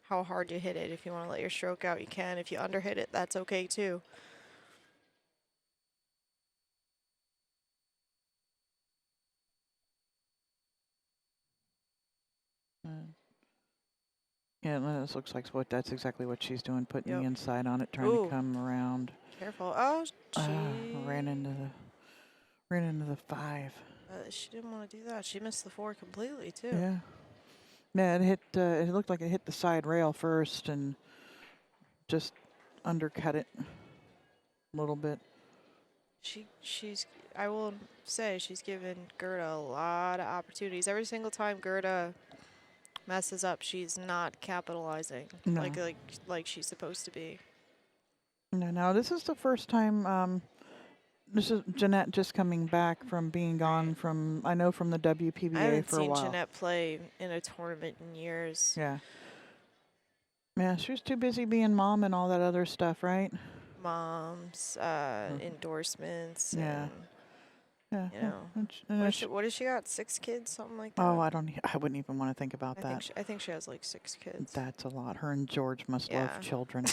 how hard you hit it. If you want to let your stroke out, you can. If you underhit it, that's okay too. Yeah, this looks like that's exactly what she's doing, putting the inside on it, trying to come around. Careful! Oh, she ran into the 5. She didn't want to do that. She missed the 4 completely too. Yeah. Yeah, it hit. It looked like it hit the side rail first and just undercut it a little bit. She's. I will say she's given Gerda a lot of opportunities. Every single time Gerda messes up, she's not capitalizing like she's supposed to be. No, this is the first time This is Jeanette just coming back from being gone from, I know, from the I WPBA haven't for a seen while. Jeanette play in a tournament in years. Yeah. Yeah, she was too busy being mom and all that other stuff, right? Moms, endorsements, Yeah. and Yeah. you know, what does she got? 6 kids, something like that. Oh, I wouldn't even want to think about that. I think she has like 6 kids. That's a lot. Her and George must Yeah. love children.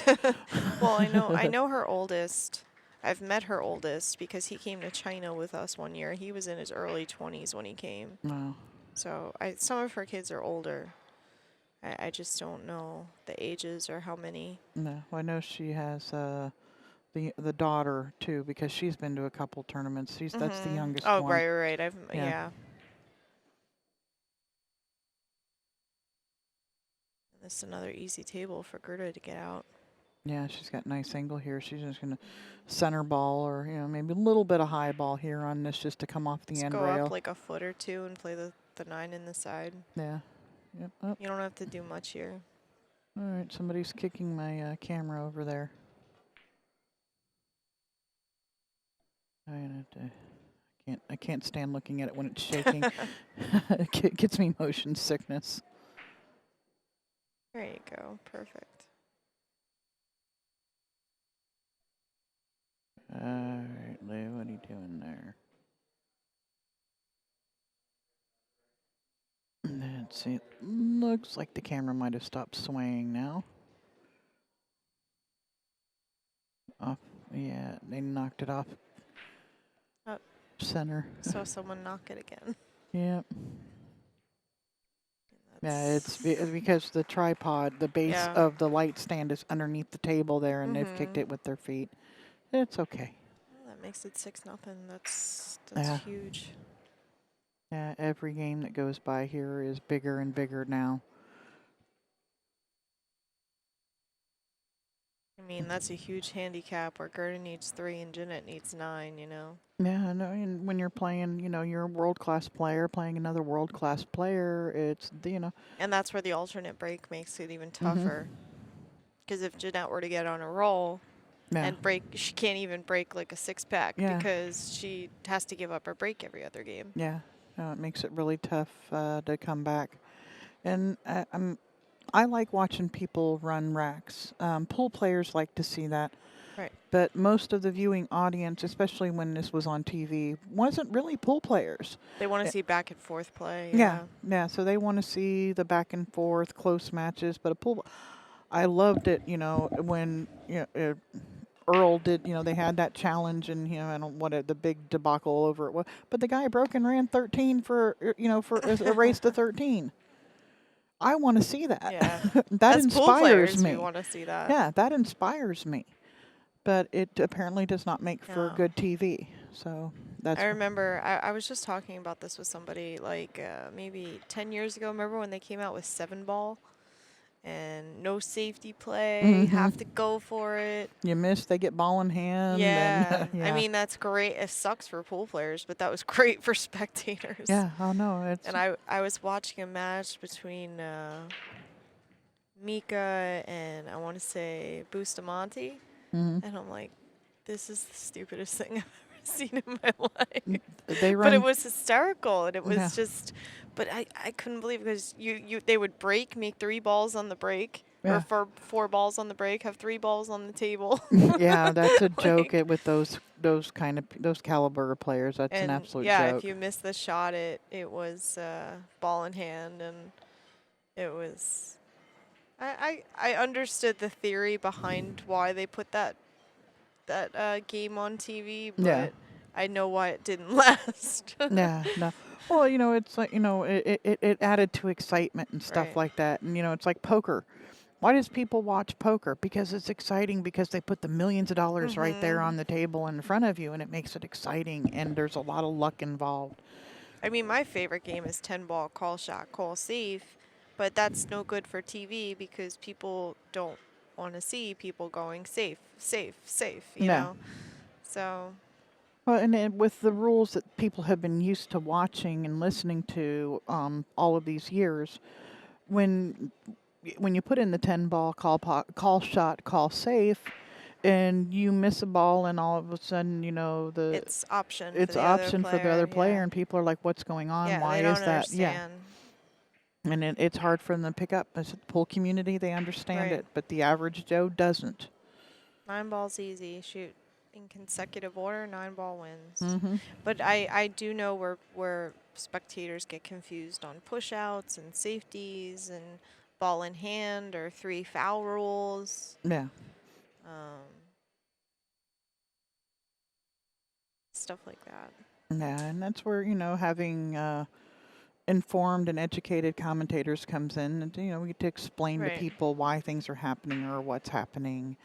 Well, I know her oldest. I've met her oldest because he came to China with us one year. He was in his early 20s when he came. Wow. So some of her kids are older. I just don't know the ages or how many. No, I know she has the daughter too because she's been to a couple tournaments. That's the youngest Oh, one. right. Yeah. Yeah. This is another easy table for Gerda to get out. Yeah, she's got nice angle here. She's just gonna center ball or maybe a little bit of high ball here on this just to come off the Just end go rail. up like a foot or two and play the 9 in the side. Yeah. Yep. Oh. You don't have to do much here. All right, somebody's kicking my camera over there. I can't stand looking at it when it's shaking. It gets me motion sickness. There you go. Perfect. All right, Lou, what are you doing there? Let's see. Looks like the camera might have stopped swaying now. Off. Yeah, they knocked it off. Up. Center. So someone knock it again. Yep. Yeah, it's because the tripod, the base of the light stand is underneath the table there, and they've kicked it with their feet. It's okay. Well, that makes it 6-0. That's huge. Yeah, every game that goes by here is bigger and bigger now. I mean, that's a huge handicap where Gerda needs 3 and Jeanette needs 9, Yeah, no, and when you're playing, you're a world-class player, playing another world-class player, it's, And that's where the alternate break makes it even tougher. Because if Jeanette were to get on a roll and break, she can't even break like a 6-pack because she has to give up her break every other game. Yeah, no, it makes it really tough to come back. And I like watching people run racks. Pool players like to see that. Right. But most of the viewing audience, especially when this was on TV, wasn't really pool players. They want to see back and forth play. Yeah. So they want to see the back and forth, close matches. But I loved it, when Earl did, they had that challenge and, the big debacle over it was. But the guy broke and ran 13 for a race to 13. I want to see that. Yeah. That As inspires pool players, me. we want to see that. Yeah, that inspires me. But it apparently does not make for good TV. So that's. I remember I was just talking about this with somebody like maybe 10 years ago. Remember when they came out with 7-ball and no safety play, have to go for it. You miss, they get ball in hand. Yeah. And, I mean, that's great. It sucks for pool players, but that was great for spectators. Yeah, oh no. And I was watching a match between Mika and I want to say Bustamante. And I'm like, this is the stupidest thing I've ever seen in my life. But it was hysterical, and it was just. But I couldn't believe it because they would break, make 3 balls on the break, or for 4 balls on the break, have 3 balls on the table. Yeah, that's a joke with those caliber of players. That's an absolute joke. Yeah, if you missed the shot, it was ball in hand, and it was. I understood the theory behind why they put that game on TV, but I know why it didn't last. Yeah, no. Well, it's like, it added to excitement and stuff like that. And, it's like poker. Why does people watch poker? Because it's exciting, because they put the millions of dollars right there on the table in front of you, and it makes it exciting, and there's a lot of luck involved. I mean, my favorite game is 10-ball, call shot, call safe. But that's no good for TV because people don't want to see people going safe, you know? So. Well, and with the rules that people have been used to watching and listening to all of these years, when you put in the 10-ball, call shot, call safe, and you miss a ball, and all of a sudden, you know, It's option for it's the other option for the other player, Yeah, and people are like, "What's going on? yeah, Why they is don't that?" Yeah, understand. and it's hard for them to pick up. As the pool community, they understand Right. it, but the average Joe doesn't. 9 balls easy. Shoot in consecutive order, 9 ball wins. Mm-hmm. But I do know where spectators get confused on push outs and safeties and ball in hand or 3 foul rules. Yeah. Stuff like that. Yeah, and that's where, you know, having informed and educated commentators comes in, and you know, we get to explain to Right. people why things are happening or what's happening,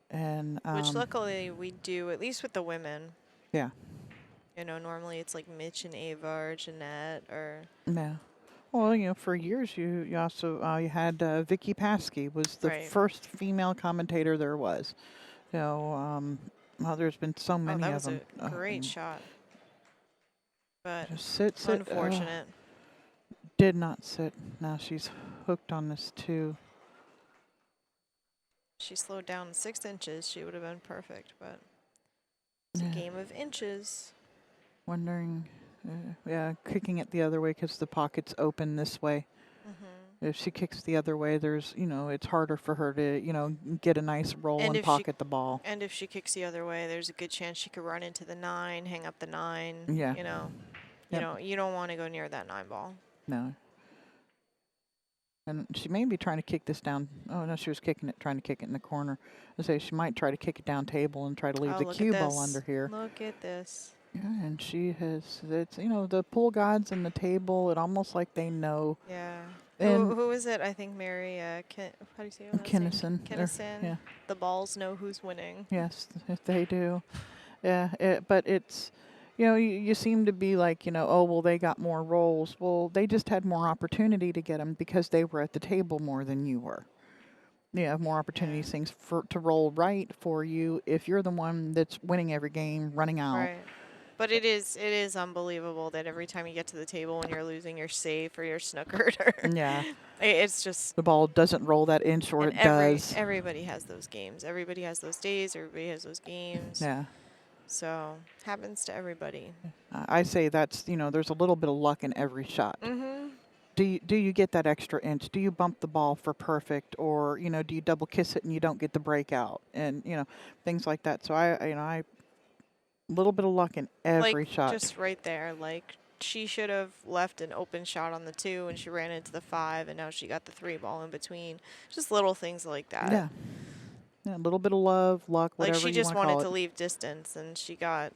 and Which luckily we do, at least with the women. yeah, You know, normally it's like Mitch and Ava or Jeanette or yeah. Well, you know, for years you also you had Vicky Paskey was the Right. first female commentator there was. You know, well, there's been so Oh, many that of was them. a great shot. But Just sit. unfortunate. Did not sit. Now she's hooked on this too. She slowed down 6 inches. She would have been perfect, but it's Yeah. a game of inches. Wondering, yeah, kicking it the other way because the pocket's open this way. If she kicks the other way, there's, you know, it's harder for her to, you know, get a nice roll And and if she- pocket the ball. And if she kicks the other way, there's a good chance she could run into the 9, hang up the 9. Yeah. You know, Yep. you don't want to go near that 9 ball. No. And she may be trying to kick this down. Oh, no, she was trying to kick it in the corner. I say she might try to kick it down table and try to leave Oh, the look cue at ball this. under here. Look at this. Yeah, and she has, it's, you know, the pool gods and the table, it almost like they know. Yeah. And Who is it? I think Mary, how do you say her last name? Kinnison. Kinnison. Yeah. The balls know who's winning. Yes, they do. Yeah, but it's, you know, you seem to be like, you know, oh, well, they got more rolls. Well, they just had more opportunity to get them because they were at the table more than you were. You have more opportunities, things to roll right for you if you're the one that's winning every game, running out. Right. But it is unbelievable that every time you get to the table when you're losing your safe or your snookered, or Yeah. it's just The ball doesn't roll that inch, or and it does. Everybody has those games. Everybody has those days. Everybody has those games. Yeah. So happens to everybody. I say that's, you know, there's a little bit of luck in every shot. Mm-hmm. Do you get that extra inch? Do you bump the ball for perfect, or you know, do you double kiss it and you don't get the breakout, and you know, things like that. So I little bit of luck in every shot. Just right there. Like she should have left an open shot on the 2 and she ran into the 5 and now she got the 3 ball in between. Just little things like that. Yeah. Yeah, a little bit of love, luck, whatever Like she you just wanna wanted call to it. leave distance and she got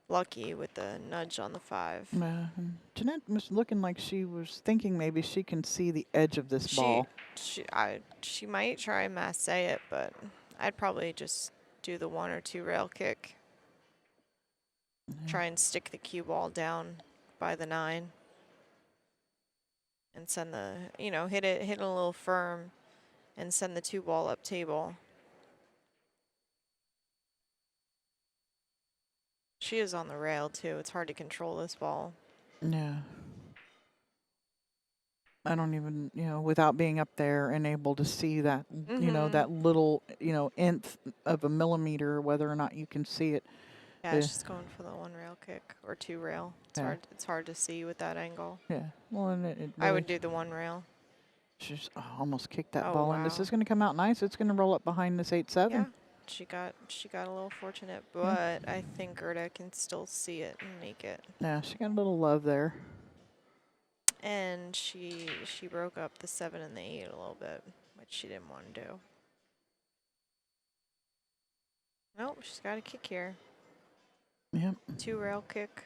lucky with the nudge on the 5. And Jeanette was looking like she was thinking maybe she can see the edge of this ball. She might try masse it, but I'd probably just do the 1 or 2 rail kick. Try and stick the cue ball down by the 9 and send the, you know, hit it a little firm and send the 2 ball up table. She is on the rail too. It's hard to control this ball. Yeah. I don't even, you know, without being up there and able to see that, you know, that little, you know, nth of a millimeter, whether or not you can see it. Yeah, she's going for the 1 rail kick or 2 rail. It's hard to see with that angle. Yeah. Well, and it really, I would do the 1 rail. She's almost kicked that Oh, ball in. This wow. is going to come out nice. It's going to roll up behind this 8-7. Yeah, she got a little fortunate, but I think Gerda can still see it and make it. Yeah, she got a little love there. And she broke up the 7 and the 8 a little bit, which she didn't want to do. Nope, she's got a kick here. Yep. 2 rail kick.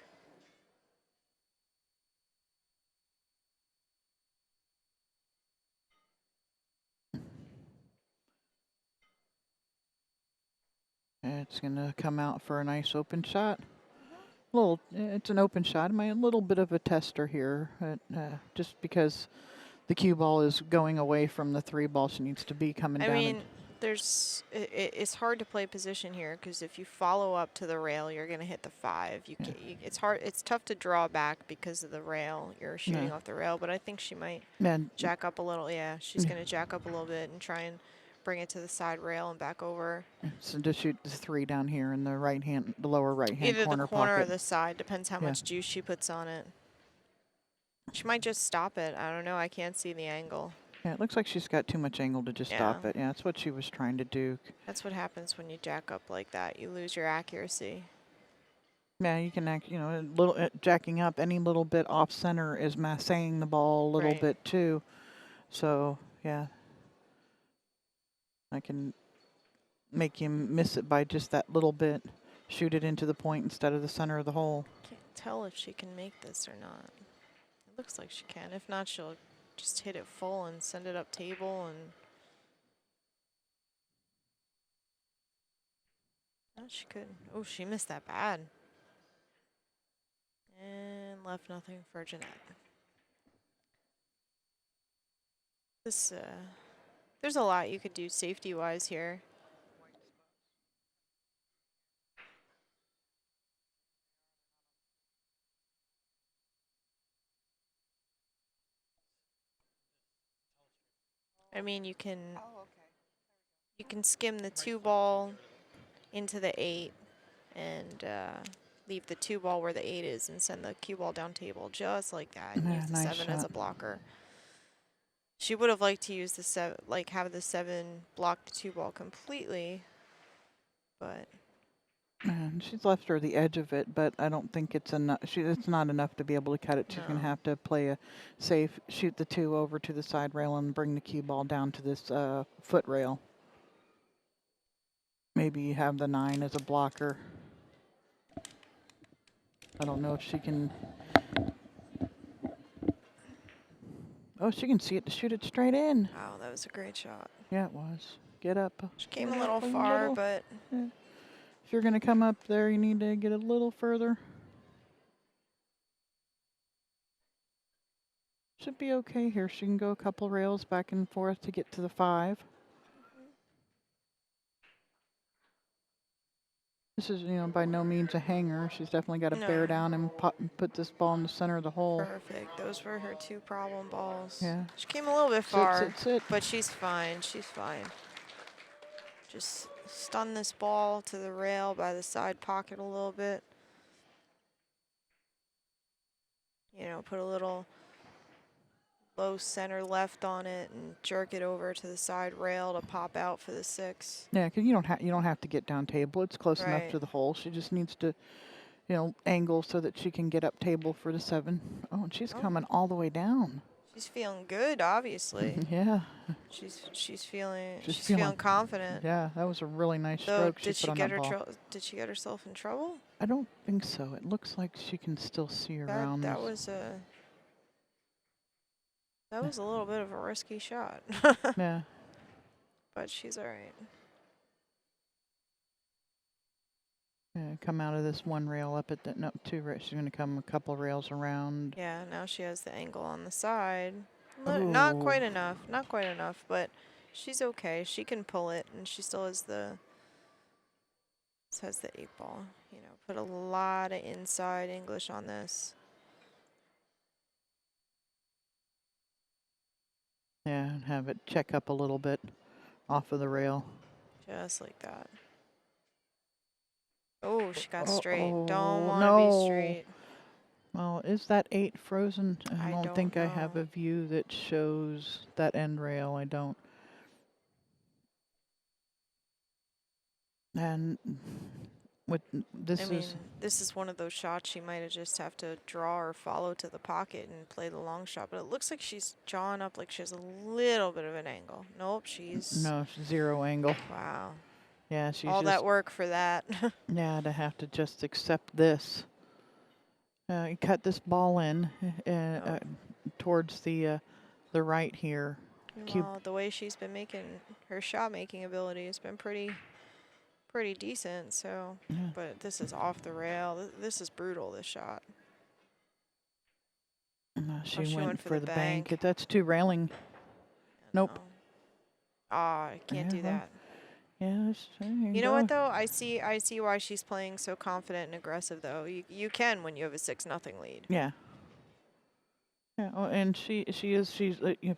It's going to come out for a nice open shot. It's an open shot. A little bit of a tester here, just because the cue ball is going away from the 3 ball. She needs to be coming down. I mean, it's hard to play position here because if you follow up to the rail, you're going to hit the 5. It's hard. It's tough to draw back because of the rail. You're shooting off the rail, but I think she might jack up a little. Yeah, she's going to jack up a little bit and try and bring it to the side rail and back over. So just shoot the 3 down here in the the lower right hand Either corner the corner or pocket. the side, depends how Yeah. much juice she puts on it. She might just stop it. I don't know. I can't see the angle. Yeah, it looks like she's got too much angle to just stop Yeah. it. Yeah, that's what she was trying to do. That's what happens when you jack up like that. You lose your accuracy. Yeah, you can act, a little jacking up any little bit off center is massaging the ball a little Right. bit too. So yeah, I can make you miss it by just that little bit. Shoot it into the point instead of the center of the hole. Can't tell if she can make this or not. It looks like she can. If not, she'll just hit it full and send it up table and. Oh, she could. Oh, she missed that bad. And left nothing for Jeanette. This, there's a lot you could do safety-wise here. I mean, you can skim the 2 ball into the 8 and leave the 2 ball where the 8 is and send the cue ball down table just like that and Yeah, use the nice 7 as a shot. blocker. She would have liked to use the 7, like have the 7 block the 2 ball completely, but And she's left her the edge of it, but I don't think it's enough. It's not enough to be able to cut it. She's No. going to have to play a safe, shoot the 2 over to the side rail and bring the cue ball down to this foot rail. Maybe you have the 9 as a blocker. I don't know if she can. Oh, she can see it to shoot it straight in. wow, that was a great shot. Yeah, it was. Get up. She came a Get little up far, little. but If you're going to come up there, you need to get a little further. Should be okay here. She can go a couple rails back and forth to get to the 5. This is, by no means a hanger. She's definitely got to bear No. down and put this ball in the center of the hole. perfect. Those were her 2 problem balls. Yeah. She came a little bit far, Sit. but she's fine. She's fine. Just stun this ball to the rail by the side pocket a little bit. Put a little low center left on it and jerk it over to the side rail to pop out for the 6. Yeah, because you don't have to get down table. It's close enough Right. to the hole. She just needs to, angle so that she can get up table for the 7. Oh, and she's Oh. coming all the way down. She's feeling good, obviously. Yeah. she's feeling She's she's feeling- feeling confident. Yeah, that was a really nice Though, stroke did she she put on get that her ball. did she get herself in trouble? I don't think so. It looks like she can still see around. That this. was a little bit of a risky shot. Yeah. But she's all right. Yeah, come out of this 1 rail up at the 2 rails. She's going to come a couple rails around. Yeah, now she has the angle on the side. Not quite Ooh. enough. Not quite enough, but she's okay. She can pull it, and she still has the 8 ball. Put a lot of inside English on this. Yeah, and have it check up a little bit off of the rail. Just like that. Oh, she got Oh, straight. oh, Don't want to no. be straight. Well, is that 8 frozen? I I don't don't think I have know. a view that shows that end rail. I don't. And with this this is one of those shots she might just have to draw or follow to the pocket and play the long shot. But it looks like she's jawing up like she has a little bit of an angle. Nope, she's... no 0 angle. Wow. Yeah, she's All just, that work for that. yeah, to have to just accept this. Cut this ball in towards the right here. Well, the way she's been making her shot-making ability has been pretty decent. So, Yeah. but this is off the rail. This is brutal, this shot. She she went for the bank. bank. That's 2 railing. Nope. I can't do Yeah, well, that. Yes. You know what though? I see why she's playing so confident and aggressive though. You can when you have a 6-0 lead. Yeah. Yeah, oh, and she's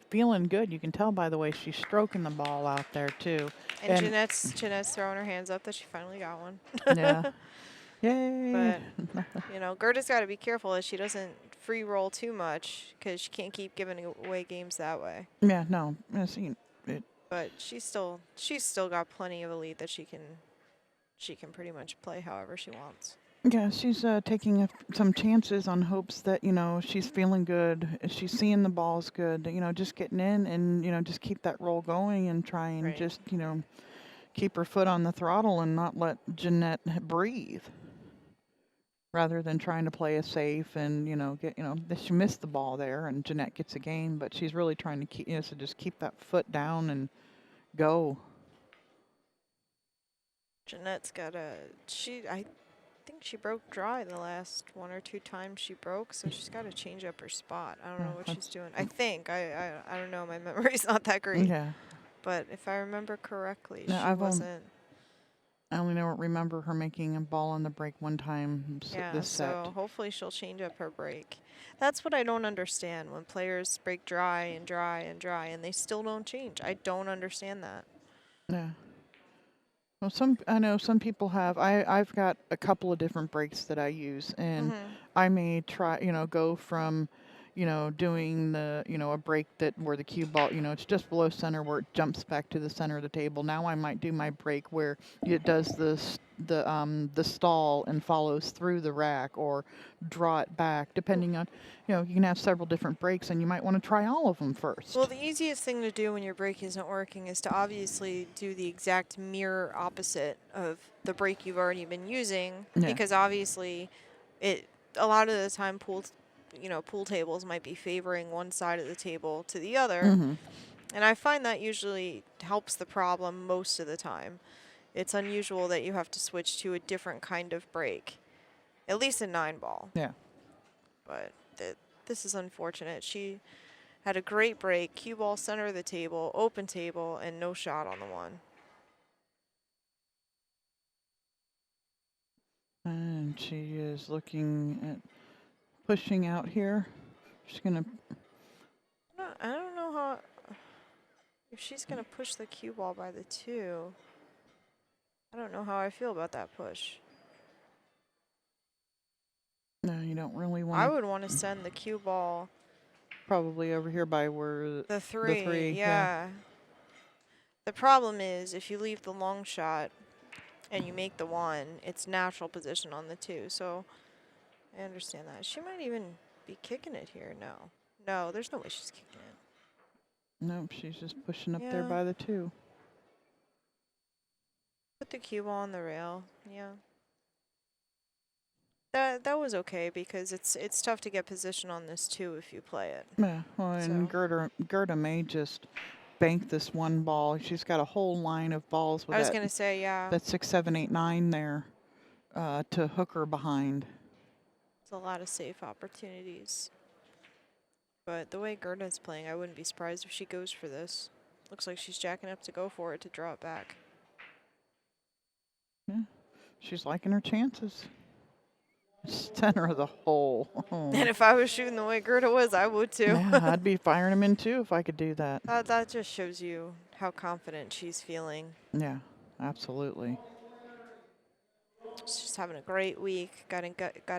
feeling good. You can tell by the way she's stroking the ball out there too. And And Jeanette's throwing her hands up that she finally got one. yeah, yay. But Gerda's got to be careful that she doesn't free roll too much because she can't keep giving away games that way. Yeah, no, I see it. But she's still got plenty of a lead that she can pretty much play however she wants. Yeah, she's taking some chances on hopes that she's feeling good. She's seeing the balls good. Just getting in and just keep that roll going and try and Right. just keep her foot on the throttle and not let Jeanette breathe. Rather than trying to play it safe and she missed the ball there and Jeanette gets a game, but she's really trying to keep so just keep that foot down and go. Jeanette's got I think she broke dry the last 1 or 2 times she broke, so she's got to change up her spot. I don't know what she's doing. I think I don't know. My memory's not that great. Yeah. But if I remember correctly, No, she wasn't. I only remember her making a ball on the break one time this set. So hopefully she'll change up her break. That's what I don't understand when players break dry and dry and dry and they still don't change. I don't understand that. Yeah. Well, I know some people have. I've got a couple of different breaks that I use, and I may try, go from, doing the, a break where the cue ball, it's just below center where it jumps back to the center of the table. Now I might do my break where it does the stall and follows through the rack or draw it back, depending on, you can have several different breaks and you might want to try all of them first. Well, the easiest thing to do when your break isn't working is to obviously do the exact mirror opposite of the break you've already been using, because obviously a lot of the time pool tables might be favoring one side of the table to the other. And I find that usually helps the problem most of the time. It's unusual that you have to switch to a different kind of break, at least in 9-ball. Yeah. But this is unfortunate. She had a great break, cue ball center of the table, open table, and no shot on the one. And she is looking at pushing out here. She's going to... I don't know how... If she's going to push the cue ball by the 2, I don't know how I feel about that push. No, you don't really want. I would want to send the cue ball probably over here by where the 3. The 3, yeah. The problem is if you leave the long shot and you make the 1, it's natural position on the 2. So I understand that. She might even be kicking it here. No, there's no way she's kicking it. Nope, she's just pushing up there by the 2. Put the cue ball on the rail. Yeah. That was okay because it's tough to get position on this 2 if you play it. Yeah, well, and Gerda may just bank this one ball. She's got a whole line of balls with I was gonna say, yeah. That 6, 7, 8, 9 there to hook her behind. It's a lot of safe opportunities. But the way Gerda's playing, I wouldn't be surprised if she goes for this. Looks like she's jacking up to go for it to draw it back. Yeah, she's liking her chances. Center of the hole. Oh. And if I was shooting the way Gerda was, I would too. Yeah, I'd be firing them in too if I could do that. That just shows you how confident she's feeling. Yeah, absolutely. She's having a great week. Got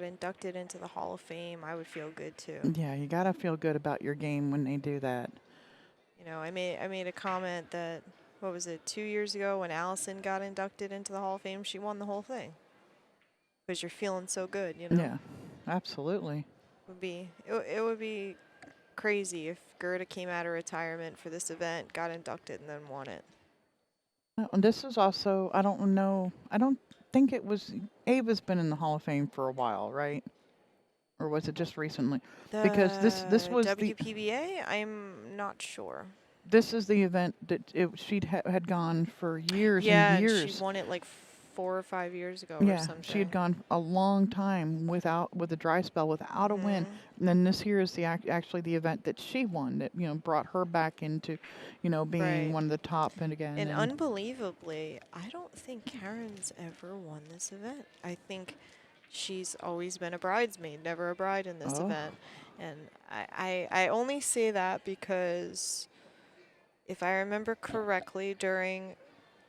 inducted into the Hall of Fame. I would feel good too. Yeah, you gotta feel good about your game when they do that. I made a comment that, what was it, 2 years ago when Allison got inducted into the Hall of Fame, she won the whole thing. Because you're feeling so good, Yeah, absolutely. It would be crazy if Gerda came out of retirement for this event, got inducted, and then won it. And this is also, I don't know, I don't think it was, Ava's been in the Hall of Fame for a while, right? Or was it just recently? Because this was WPBA, I'm not sure. This is the event that she'd had gone for years and years. Yeah, she won it like 4 or 5 years ago or something. She had gone a long time with a dry spell without a win. And then this here is actually the event that she won that brought her back into being one of the top and again. And unbelievably, I don't think Karen's ever won this event. I think she's always been a bridesmaid, never a bride in this event. And I only say that because if I remember correctly, during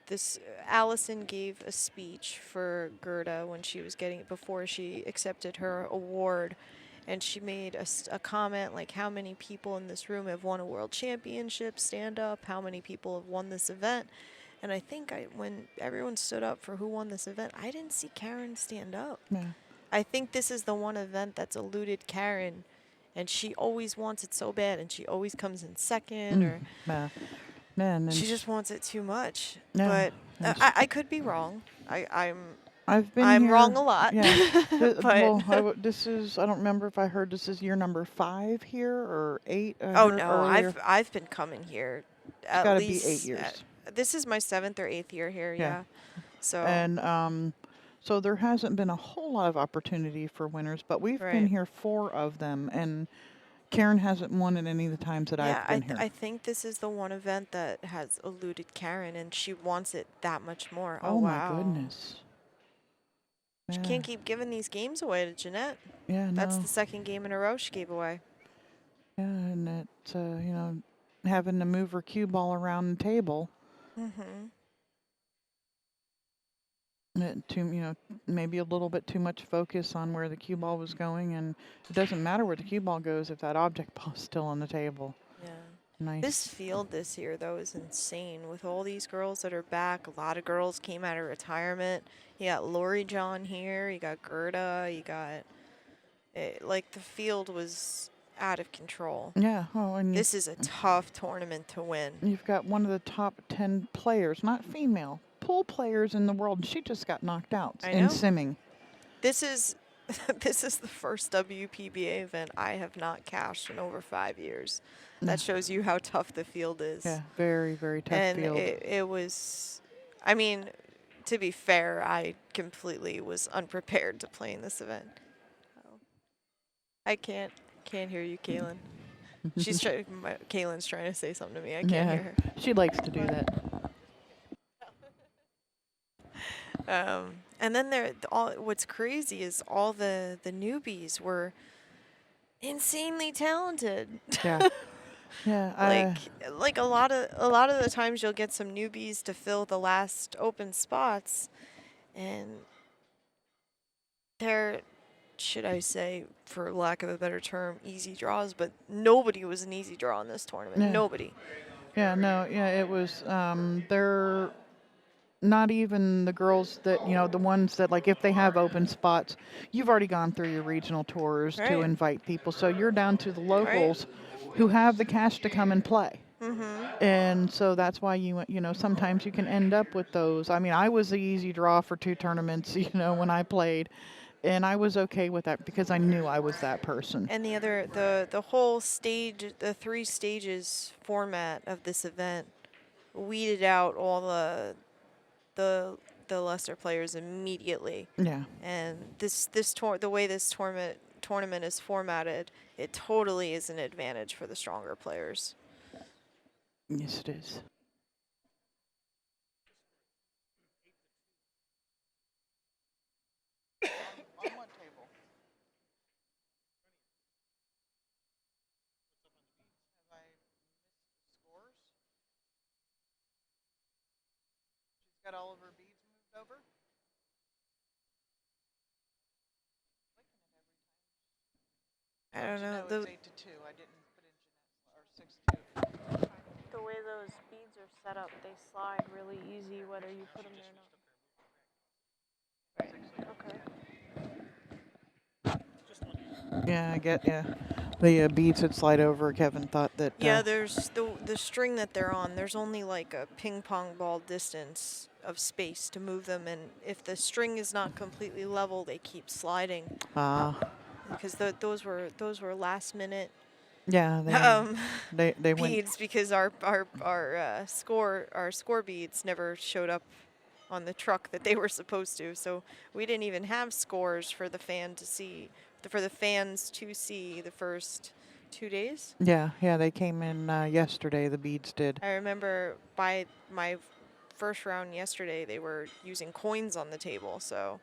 this, Allison gave a speech for Gerda when she was before she accepted her award. And she made a comment like, how many people in this room have won a world championship? Stand up. How many people have won this event? And I think when everyone stood up for who won this event, I didn't see Karen stand up. Yeah. I think this is the one event that's eluded Karen, and she always wants it so bad, and she always comes in second, or Yeah. Man, and she just wants it too much. Yeah, But and I could be wrong. I've been I'm here. wrong a lot. Yeah. But Well, this is. I don't remember if I heard this is year number 5 here or 8. I oh heard no, earlier. I've been coming here It's at got to least be 8 years. This is my 7th or 8th year here. Yeah. Yeah. So And so there hasn't been a whole lot of opportunity for winners, but we've been Right. here 4 of them, and Karen hasn't won at any of the times that yeah, I've been here. I think this is the one event that has eluded Karen, and she wants it that much more. Oh wow. my goodness. She Yeah. can't keep giving these games away to Jeanette. Yeah, That's no. the 2nd game in a row she gave away. Yeah, and it's having to move her cue ball around the table. Mm-hmm. Maybe a little bit too much focus on where the cue ball was going, and it doesn't matter where the cue ball goes if that object ball is still on the table. Yeah. Nice. This field this year, though, is insane. With all these girls that are back, a lot of girls came out of retirement. You got Lori John here. You got Gerda. You got... like, the field was out of control. Yeah. Oh, and This is a tough tournament to win. you've got one of the top 10 players, not female, pool players in the world, and she just got knocked out I in know. simming. This is this is the first WPBA event I have not cashed in over 5 years. That shows you how tough the field is. Yeah, very, very tough And field. it was, I mean, to be fair, I completely was unprepared to play in this event. I can't hear you, Kaylin. Kaylin's trying to say something to me. I can't hear her. She likes to do that. And then what's crazy is all the newbies were insanely talented. Yeah. Yeah. Like a lot of the times you'll get some newbies to fill the last open spots, and they're, should I say, for lack of a better term, easy draws, but nobody was an easy draw in this tournament. Yeah. Nobody. Yeah, no, yeah, it was, they're not even the girls that, the ones that, like, if they have open spots, you've already gone through your regional tours to Right. invite people. So you're down to the locals who have the cash to come and play. Mm-hmm. And so that's why sometimes you can end up with those. I mean, I was the easy draw for 2 tournaments, when I played. And I was okay with that because I knew I was that person. And the whole stage, the 3 stages format of this event weeded out all the lesser players immediately. Yeah. And the way this tournament is formatted, it totally is an advantage for the stronger players. Yes, it is. On what table? Have I missed scores? She's got all of her beads moved over? I don't know. No, it's 8-2. I didn't put in Jeanette's or 6-2. The way those beads are set up, they slide really easy whether you put them there or not. Okay. Yeah, the beads that slide over. Kevin thought that. Yeah, there's the string that they're on. There's only like a ping pong ball distance of space to move them, and if the string is not completely level, they keep sliding. Because those were last minute. Yeah, they went. Beads, because our score beads never showed up on the truck that they were supposed to, so we didn't even have scores for the fans to see the first 2 days. Yeah, they came in yesterday. The beads did. I remember by my first round yesterday, they were using coins on the table, so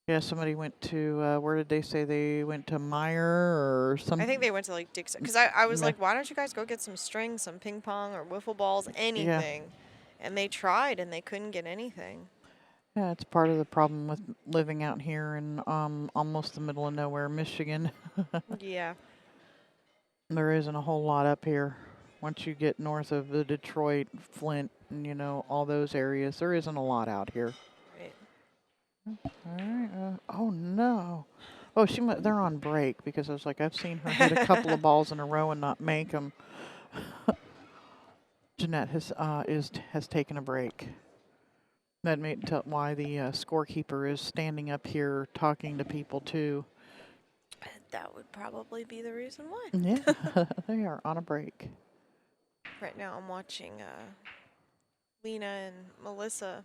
Yeah, somebody went to, where did they say they went to Meyer or some? I think they went to like Dixon. Because I was Yeah. like, why don't you guys go get some string, some ping pong or wiffle balls, Yeah. anything? And they tried and they couldn't get anything. Yeah, it's part of the problem with living out here in almost the middle of nowhere, Michigan. Yeah. There isn't a whole lot up here. Once you get north of the Detroit, Flint, and all those areas, there isn't a lot out here. Right. All right. Oh no. Oh, they're on break because I was like, I've seen her hit a couple of balls in a row and not make them. Jeanette has taken a break. That may tell why the scorekeeper is standing up here talking to people too. That would probably be the reason why. Yeah, they are on a break. Right now I'm watching Lena and Melissa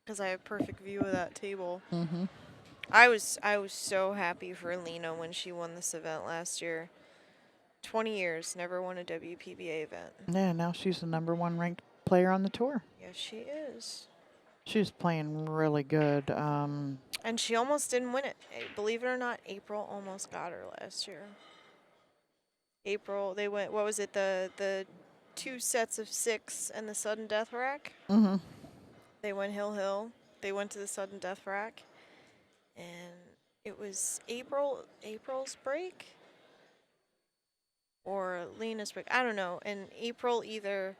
because I have perfect view of that table. Mm-hmm. I was so happy for Lena when she won this event last year. 20 years, never won a WPBA event. Yeah, now she's the #1 ranked player on the tour. Yes, she is. She's playing really good. And she almost didn't win it. Believe it or not, April almost got her last year. April, they went, what was it, the 2 sets of 6 and the sudden death rack? Mm-hmm. They went hill. They went to the sudden death rack. And it was April's break? Or Lena's break. I don't know. And April either,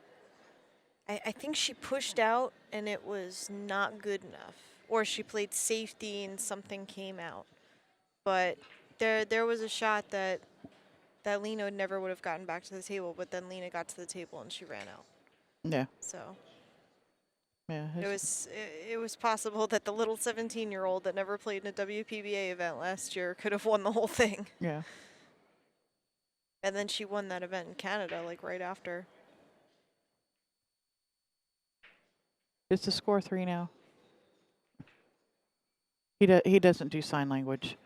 I think she pushed out and it was not good enough. Or she played safety and something came out. But there was a shot that Lena never would have gotten back to the table, but then Lena got to the table and she ran out. Yeah. So Yeah. it was possible that the little 17-year-old that never played in a WPBA event last year could have won the whole thing. Yeah. And then she won that event in Canada, like right after. It's the score 3 now. He doesn't do sign language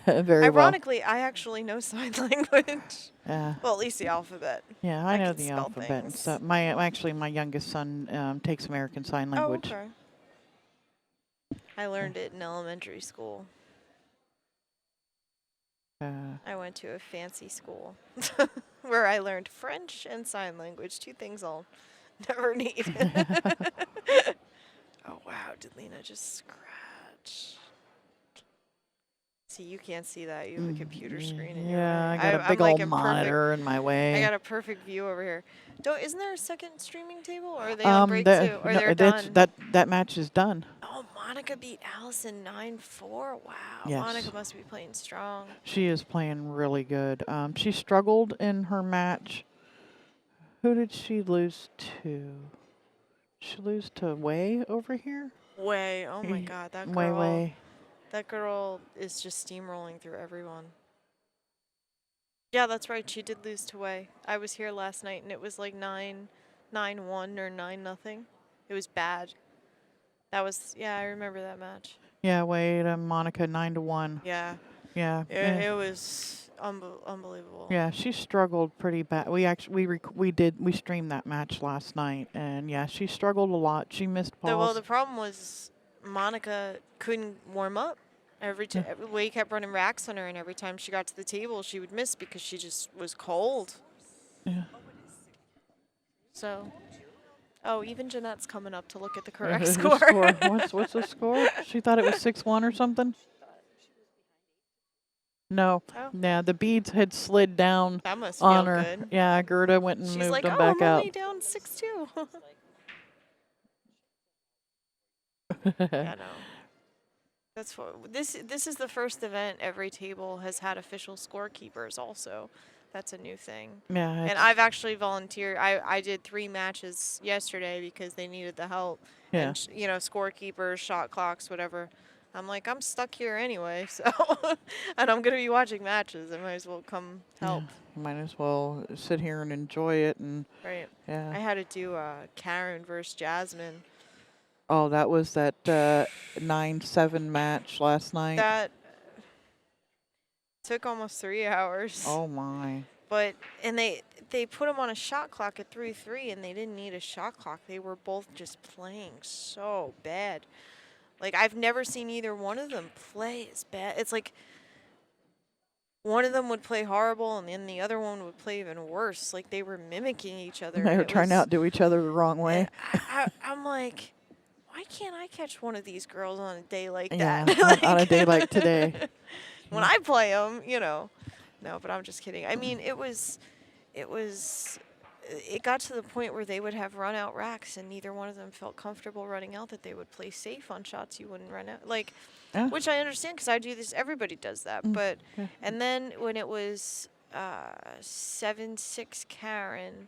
very Ironically, I actually know sign language. well. Well, at least the alphabet. Yeah, I know can the spell alphabet and things. stuff. My youngest son takes American Sign Language. Oh, okay. I learned it in elementary school. I went to a fancy school where I learned French and sign language, 2 things I'll never need. Oh, wow. Did Lena just scratch? See, you can't see that. You have a computer screen in your Yeah, I way. got a I'm big like old in monitor in my way. I got a perfect view over here. Isn't there a second streaming table, or are they on break too? Or they're done? That match is done. Oh, Monica beat Allison 9-4. Wow. Yes. Monica must be playing strong. She is playing really good. She struggled in her match. Who did she lose to? She lose to Way over here? Way. Oh my God, that girl. Way. That girl is just steamrolling through everyone. Yeah, that's right. She did lose to Way. I was here last night and it was like 9-1 or 9-0. It was bad. That was, yeah, I remember that match. Yeah, Way to Monica 9-1. Yeah. Yeah. It was unbelievable. Yeah, she struggled pretty bad. We streamed that match last night, and yeah, she struggled a lot. She missed balls. Well, the problem was Monica couldn't warm up. Way kept running racks on her, and every time she got to the table, she would miss because she just was cold. Yeah. So, even Jeanette's coming up to look at the correct The score. What's the score? She thought it was 6-1 or something. No. Oh. Yeah, the beads had slid down That must on feel her. good. Yeah, Gerda went and She's moved like, them oh, back I'm out. only down 6-2. Yeah, Yeah, no. That's what this is the first event every table has had official scorekeepers also. That's a new thing. Yeah. And I've actually volunteered. I did 3 matches yesterday because they needed the help. Yeah. And scorekeepers, shot clocks, whatever. I'm like, I'm stuck here anyway, so and I'm gonna be watching matches. I might as well come help. Yeah, might as well sit here and enjoy it and Right. yeah. I had to do Karen versus Jasmine. Oh, that was that 9-7 match last night. That took almost 3 hours. Oh my. But they put them on a shot clock at 3-3, and they didn't need a shot clock. They were both just playing so bad. Like, I've never seen either one of them play as bad. It's like one of them would play horrible, and then the other one would play even worse. Like, they were mimicking each other. They and were it trying to was, outdo each other the wrong way. I'm like, why can't I catch one of these girls on a day like Yeah, that? on a day like today. When I play them, you know. No, but I'm just kidding. I mean, it got to the point where they would have run out racks, and neither one of them felt comfortable running out, that they would play safe on shots you wouldn't run out. Like, Yeah. which I understand, because I do this. Everybody does that. But yeah. and then when it was 7-6 Karen,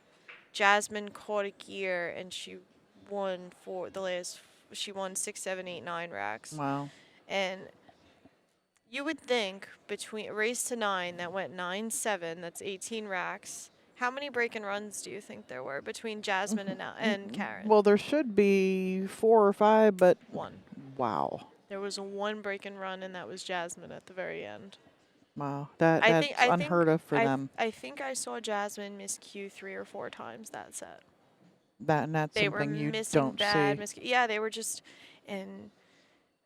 Jasmine caught a gear, and she won She won 6, 7, 8, 9 racks. Wow. And you would think between a race to 9 that went 9-7, that's 18 racks. How many break and runs do you think there were between Jasmine and Karen? Well, there should be 4 or 5, but 1. wow. There was a 1 break and run, and that was Jasmine at the very end. Wow. That's unheard of for them. I think I saw Jasmine miss Q 3 or 4 times that set. And that's They were something you missing don't bad see. yeah, they were just and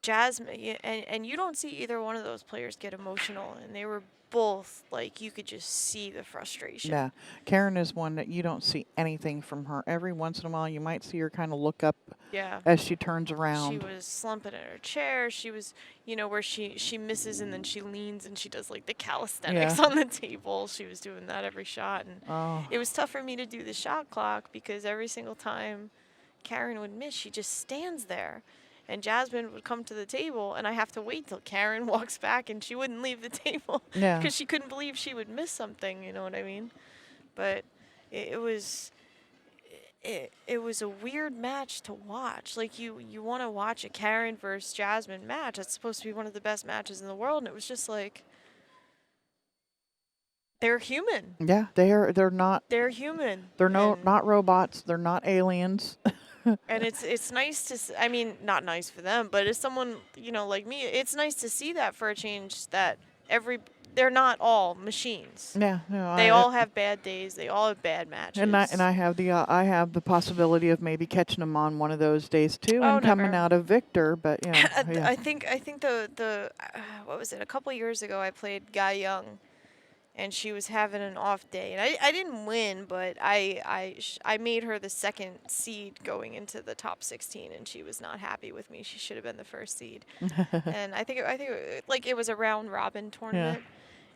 Jasmine and you don't see either one of those players get emotional, and they were both like, you could just see the frustration. Yeah. Karen is one that you don't see anything from her. Every once in a while, you might see her kind of look up Yeah. as she turns She around. was slumping in her chair. She was, where she misses and then she leans and she does like the calisthenics Yeah. on the table. She was doing that every shot, and Oh, it was tough for me to do the shot clock, because every single time Karen would miss, she just stands there. And Jasmine would come to the table, and I have to wait till Karen walks back, and she wouldn't leave the table yeah. because she couldn't believe she would miss something, you know what I mean? But it was a weird match to watch. Like, you want to watch a Karen versus Jasmine match. It's supposed to be one of the best matches in the world, and it was just like, they're human. Yeah, they're not. They're human. They're And- not robots. They're not aliens. And it's nice to I mean, not nice for them, but as someone, like me, it's nice to see that for a change, that they're not all machines. Yeah, no, They all have bad days. They all have bad matches. and I have the possibility of maybe catching them on one of those days too, Oh, and coming never. out of victor. But yeah, I think the what was it? A couple years ago, I played Guy Young, and she was having an off day, and I didn't win, but I made her the second seed going into the top 16, and she was not happy with me. She should have been the first seed. And I think it was a round robin tournament,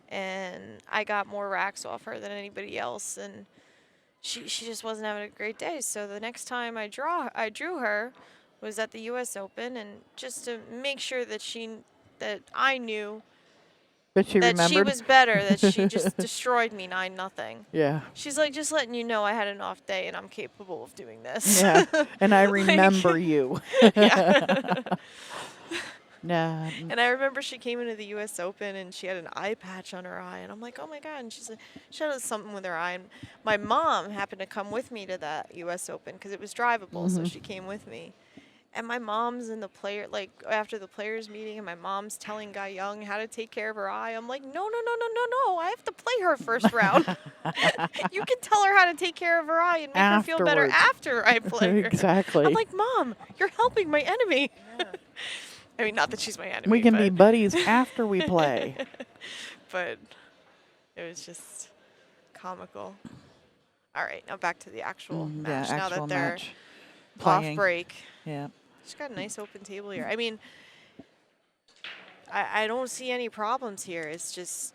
and I got more racks off her than anybody else, and she just wasn't having a great day. So the next time I drew her was at the U.S. Open, and just to make sure that I knew but she that remembered. she was better, that she just destroyed me 9-0. Yeah, She's like, just letting you know I had an off day and I'm capable of doing this. yeah, and I remember you. Yeah. Nah, And I remember she came into the U.S. Open and she had an eye patch on her eye, and I'm like, oh my God. And she's like, she had something with her eye. And my mom happened to come with me to that U.S. Open because it was drivable, so she came with me. And my mom's in the after the players meeting, and my mom's telling Guy Young how to take care of her eye. I'm like, no. I have to play her first round. You can tell her how to take care of her eye and make her feel better Afterwards. after I play her. exactly. I'm like, Mom, you're helping my enemy. I mean, not that she's my enemy. We can but be buddies after we play. But it was just comical. All right, now back to the actual match. Yeah, now actual that they're match. off Playing. break. Yeah. She's got a nice open table here. I mean, I don't see any problems here. It's just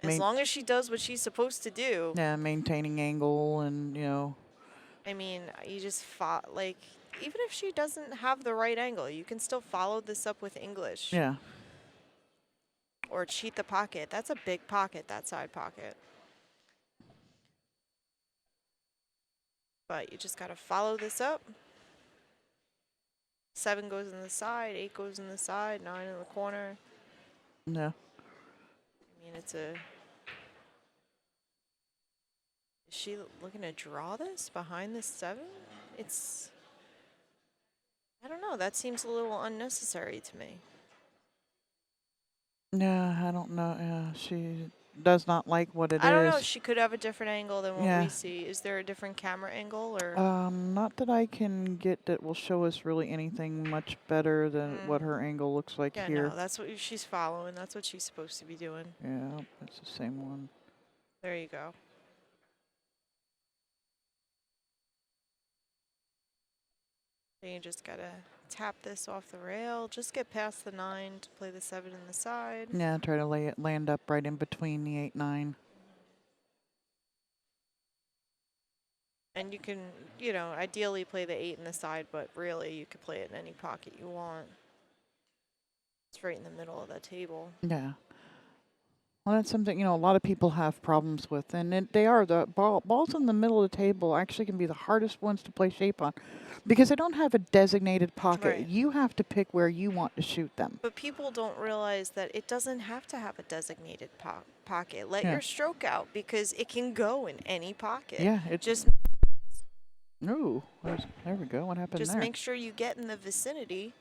as long as she does what she's supposed to do. Yeah, maintaining angle and I mean, you just even if she doesn't have the right angle, you can still follow this up with English. yeah. Or cheat the pocket. That's a big pocket, that side pocket. But you just got to follow this up. 7 goes in the side, 8 goes in the side, 9 in the corner. No. I mean, is she looking to draw this behind this 7? I don't know. That seems a little unnecessary to me. Yeah, I don't know. Yeah, does not like what it I don't know. is. She could have a different angle than what Yeah. we see. Is there a different camera angle or? Not that I can get that will show us really anything much better than what her angle looks like Yeah, here. no, that's what she's following. That's what she's supposed to be doing. Yeah, that's the same one. There you go. Then you just gotta tap this off the rail. Just get past the 9 to play the 7 in the side. Yeah, try to land up right in between the 8-9. And you can, you know, ideally play the 8 in the side, but really you could play it in any pocket you want. It's right in the middle of the table. Yeah. Well, that's something, you know, a lot of people have problems with, and they are. The balls in the middle of the table actually can be the hardest ones to play shape on because they don't have a designated pocket. Right. You have to pick where you want to shoot them. But people don't realize that it doesn't have to have a designated pocket. Let Yeah. your stroke out because it can go in any pocket. Yeah, it Just Ooh, there we go. What happened just there? make sure you get in the vicinity.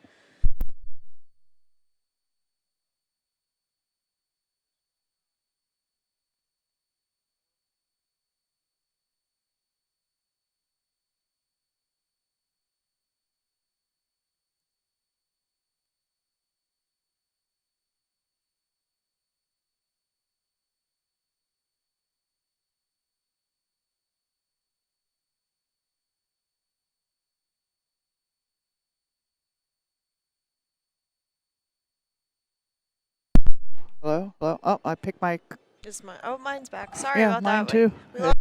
Hello? Hello? Oh, I picked my... Is my mine's back. Sorry Yeah, about mine that. too. We lost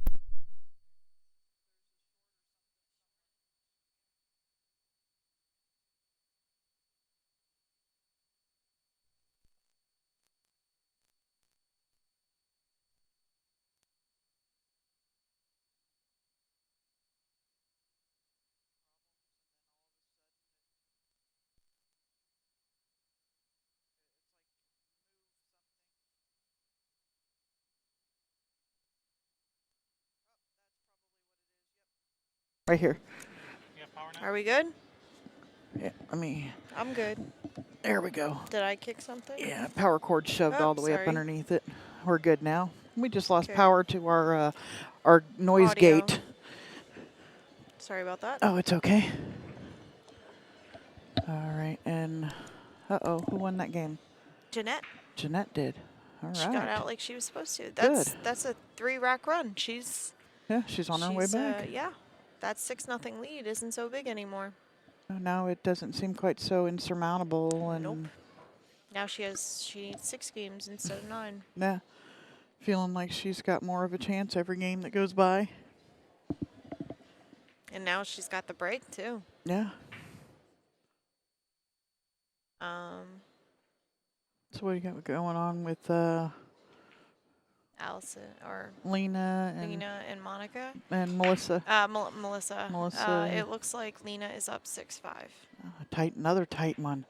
Right here. Are we good? Yeah, let me... I'm good. There we go. Did I kick something? Yeah, power cord shoved Oh, all the way up sorry. underneath it. We're good now. We just lost Okay. power to our noise Audio. gate. Sorry about that. Oh, it's okay. All right, and uh-oh, who won that game? Jeanette. Jeanette did. All right. She got out like she was supposed to. Good. That's a 3-rack run. She's Yeah, she's on her way back. yeah, that 6-0 lead isn't so big anymore. Now it doesn't seem quite so insurmountable. And Nope. Now she needs 6 games instead of 9. yeah, feeling like she's got more of a chance every game that goes by. And now she's got the break too. Yeah. So what do you got going on with Allison or Lena and Lena and Monica. Melissa? Melissa. Melissa. It looks like Lena is up 6-5. Another tight one.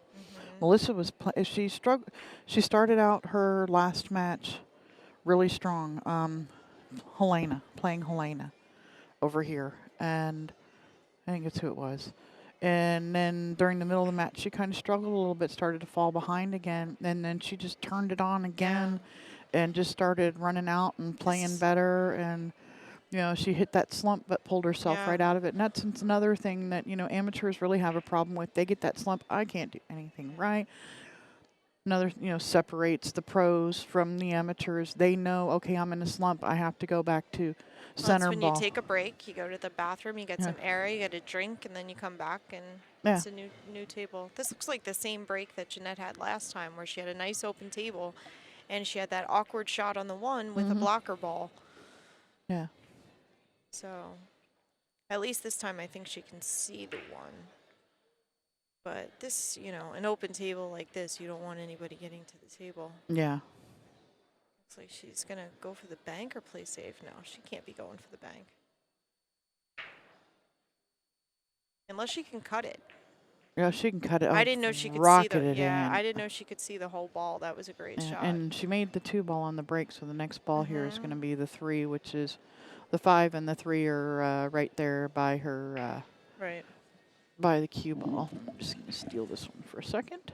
Melissa was she started out her last match really strong. Playing Helena over here, and I think it's who it was. And then during the middle of the match, she kind of struggled a little bit, started to fall behind again, and then she just turned it on again, and just started running out and playing better. And you know, she hit that slump but pulled herself right out of it. And that's another thing that, you know, amateurs really have a problem with. They get that slump. I can't do anything right. Another, you know, separates the pros from the amateurs. They know, okay, I'm in a slump. I have to go back to center That's when ball. you take a break, you go to the bathroom, you get some air, you get a drink, and then you come back and it's a new table. This looks like the same break that Jeanette had last time, where she had a nice open table, and she had that awkward shot on the 1 with a blocker ball. Yeah. So, at least this time I think she can see the 1. But this, you know, an open table like this, you don't want anybody getting to the table. Yeah. Looks like she's going to go for the bank or play safe. No, she can't be going for the bank. Unless she can cut it. Yeah, she can cut it. I didn't know she could see the I didn't know she could see the whole ball. That was a great shot. And she made the 2 ball on the break, so the next ball here is going to be the 3, which is the 5 and the 3 are right there by her. Right. By the cue ball. I'm just going to steal this one for a second.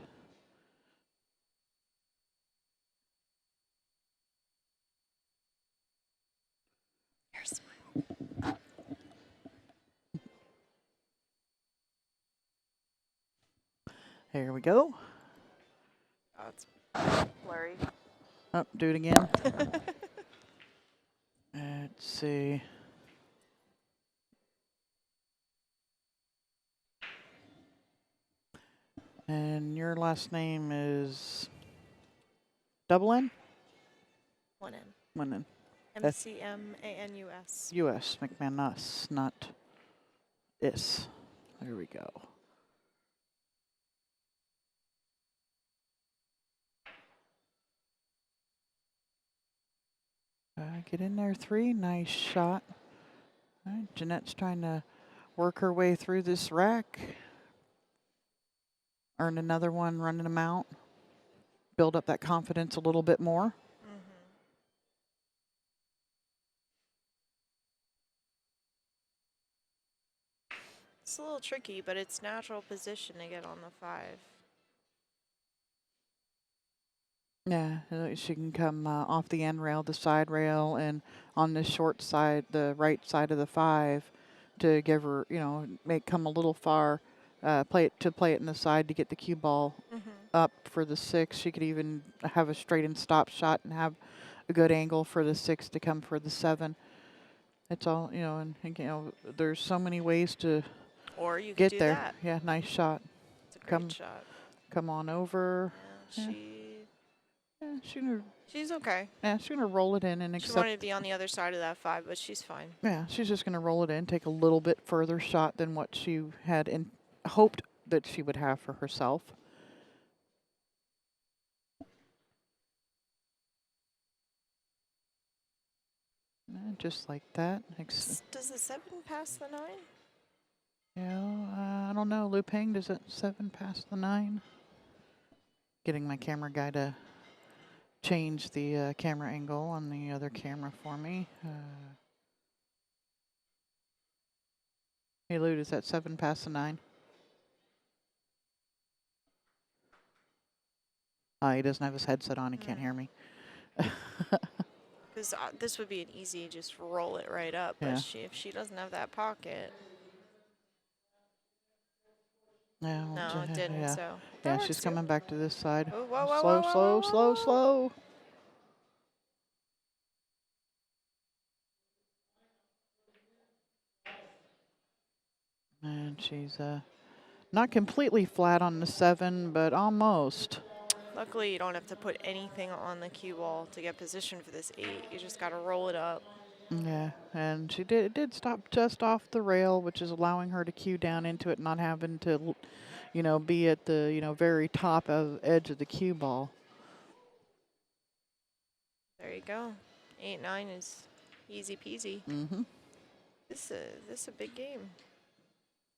Here we go. Oh, it's blurry. Oh, do it again. Let's see. And your last name is double N? One N. One N. MCMANUS. U.S. McManus, not is. There we go. Get in there, 3. Nice shot. All right, Jeanette's trying to work her way through this rack. Earn another one, running them out. Build up that confidence a little bit more. It's a little tricky, but it's natural position to get on the 5. Yeah, she can come off the end rail, the side rail, and on this short side, the right side of the 5, to give her, come a little far, play it in the side to get the cue ball up for the 6. She could even have a straight and stop shot and have a good angle for the 6 to come for the 7. It's all, and there's so many ways to Or you could get do there. that. Yeah, nice shot. It's a great shot. Come on over. Yeah, she's okay. Yeah, she's gonna roll it in and She accept. wanted to be on the other side of that 5, but she's fine. Yeah, she's just gonna roll it in, take a little bit further shot than what she had hoped that she would have for herself. Just like that. Does the 7 pass the 9? Yeah, I don't know. Lu Peng, does it 7 pass the 9? Getting my camera guy to change the camera angle on the other camera for me. Hey Lou, does that 7 pass the 9? He doesn't have his headset on. He can't hear me. Because this would be an easy just roll it right up. Yeah. But if she doesn't have that pocket. Yeah, No, it didn't. Yeah, So yeah, she's coming back to this side. Oh, whoa, whoa, Slow, whoa, slow, whoa, whoa, slow, whoa. slow. And she's not completely flat on the 7, but almost. Luckily, you don't have to put anything on the cue ball to get position for this 8. You just got to roll it up. Yeah, and she did stop just off the rail, which is allowing her to cue down into it, not having to, be at the, very top of edge of the cue ball. There you go. 8-9 is easy peasy. Mm-hmm. This is a big game.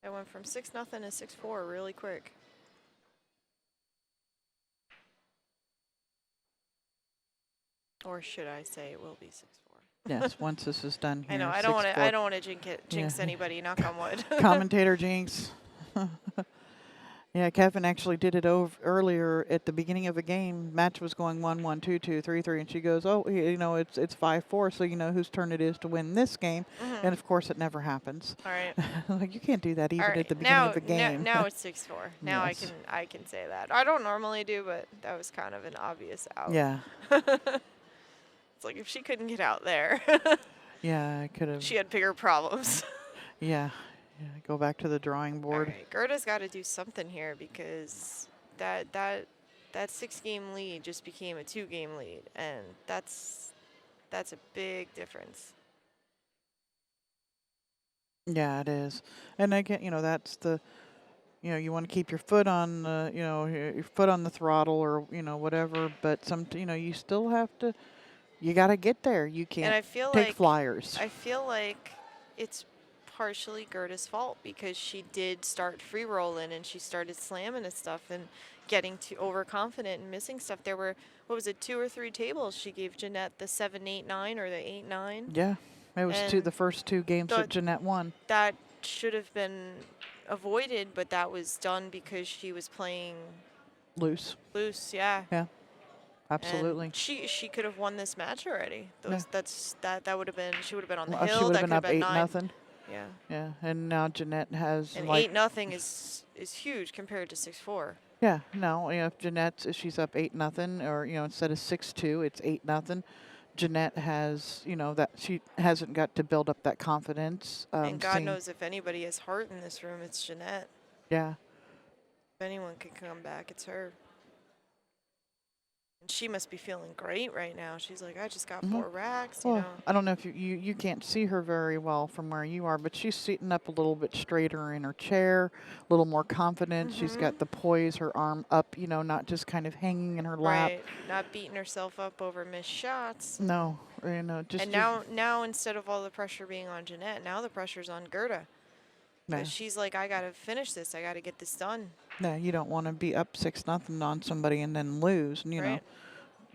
I went from 6-0 to 6-4 really quick. Or should I say it will be 6-4? Yes, once this is done here. I know. I don't want to jinx anybody. Knock on wood. Commentator jinx. Yeah, Kevin actually did it earlier at the beginning of a game. Match was going 1-1, 2-2, 3-3, and she goes, "Oh, it's 5-4, so you know whose turn it is to win this game." And of course, it never happens. All right. Like you can't do that even at the beginning of a game. Now it's 6-4. Now Yes. I can say that. I don't normally do, but that was kind of an obvious out. Yeah. It's like if she couldn't get out there, Yeah, I could have. she had bigger problems. Yeah. Yeah, go back to the drawing board. All right, Gerda's got to do something here because that 6-game lead just became a 2-game lead, and that's a big difference. Yeah, it is. And again, that's the, you want to keep your foot on the, your foot on the throttle or, whatever. But you still have to, you got to get there. You can't And I feel take like flyers. I feel like it's partially Gerda's fault because she did start free rolling and she started slamming and stuff and getting too overconfident and missing stuff. There were, 2 or 3 tables she gave Jeanette the 7-8-9 or the 8-9. Yeah, it was the first 2 games that Jeanette won. That should have been avoided, but that was done because she was playing Loose. Yeah. Yeah, absolutely. And she could have won this match already. Yeah. That would have been, she would have been on the Well, hill. she would That have been could up have been 8-0. Yeah. Yeah, and now Jeanette has And like 8-0 is huge compared to 6-4. Yeah, no, if Jeanette, she's up 8-0, or, instead of 6-2, it's 8-0. Jeanette has, that she hasn't got to build up that confidence. And God knows if anybody has heart in this room, it's Jeanette. Yeah. If anyone can come back, it's her. And she must be feeling great right now. She's like, I just got 4 racks, you Well, know. I don't know if you can't see her very well from where you are, but she's sitting up a little bit straighter in her chair, a little more confident. She's got the poise, her arm up, not just kind of hanging in her lap. Right. Not beating herself up over missed shots. No, just. And now instead of all the pressure being on Jeanette, now the pressure's on Gerda. No, Because she's like, I got to finish this. I got to get this done. no, you don't want to be up 6-0 on somebody and then lose, Right.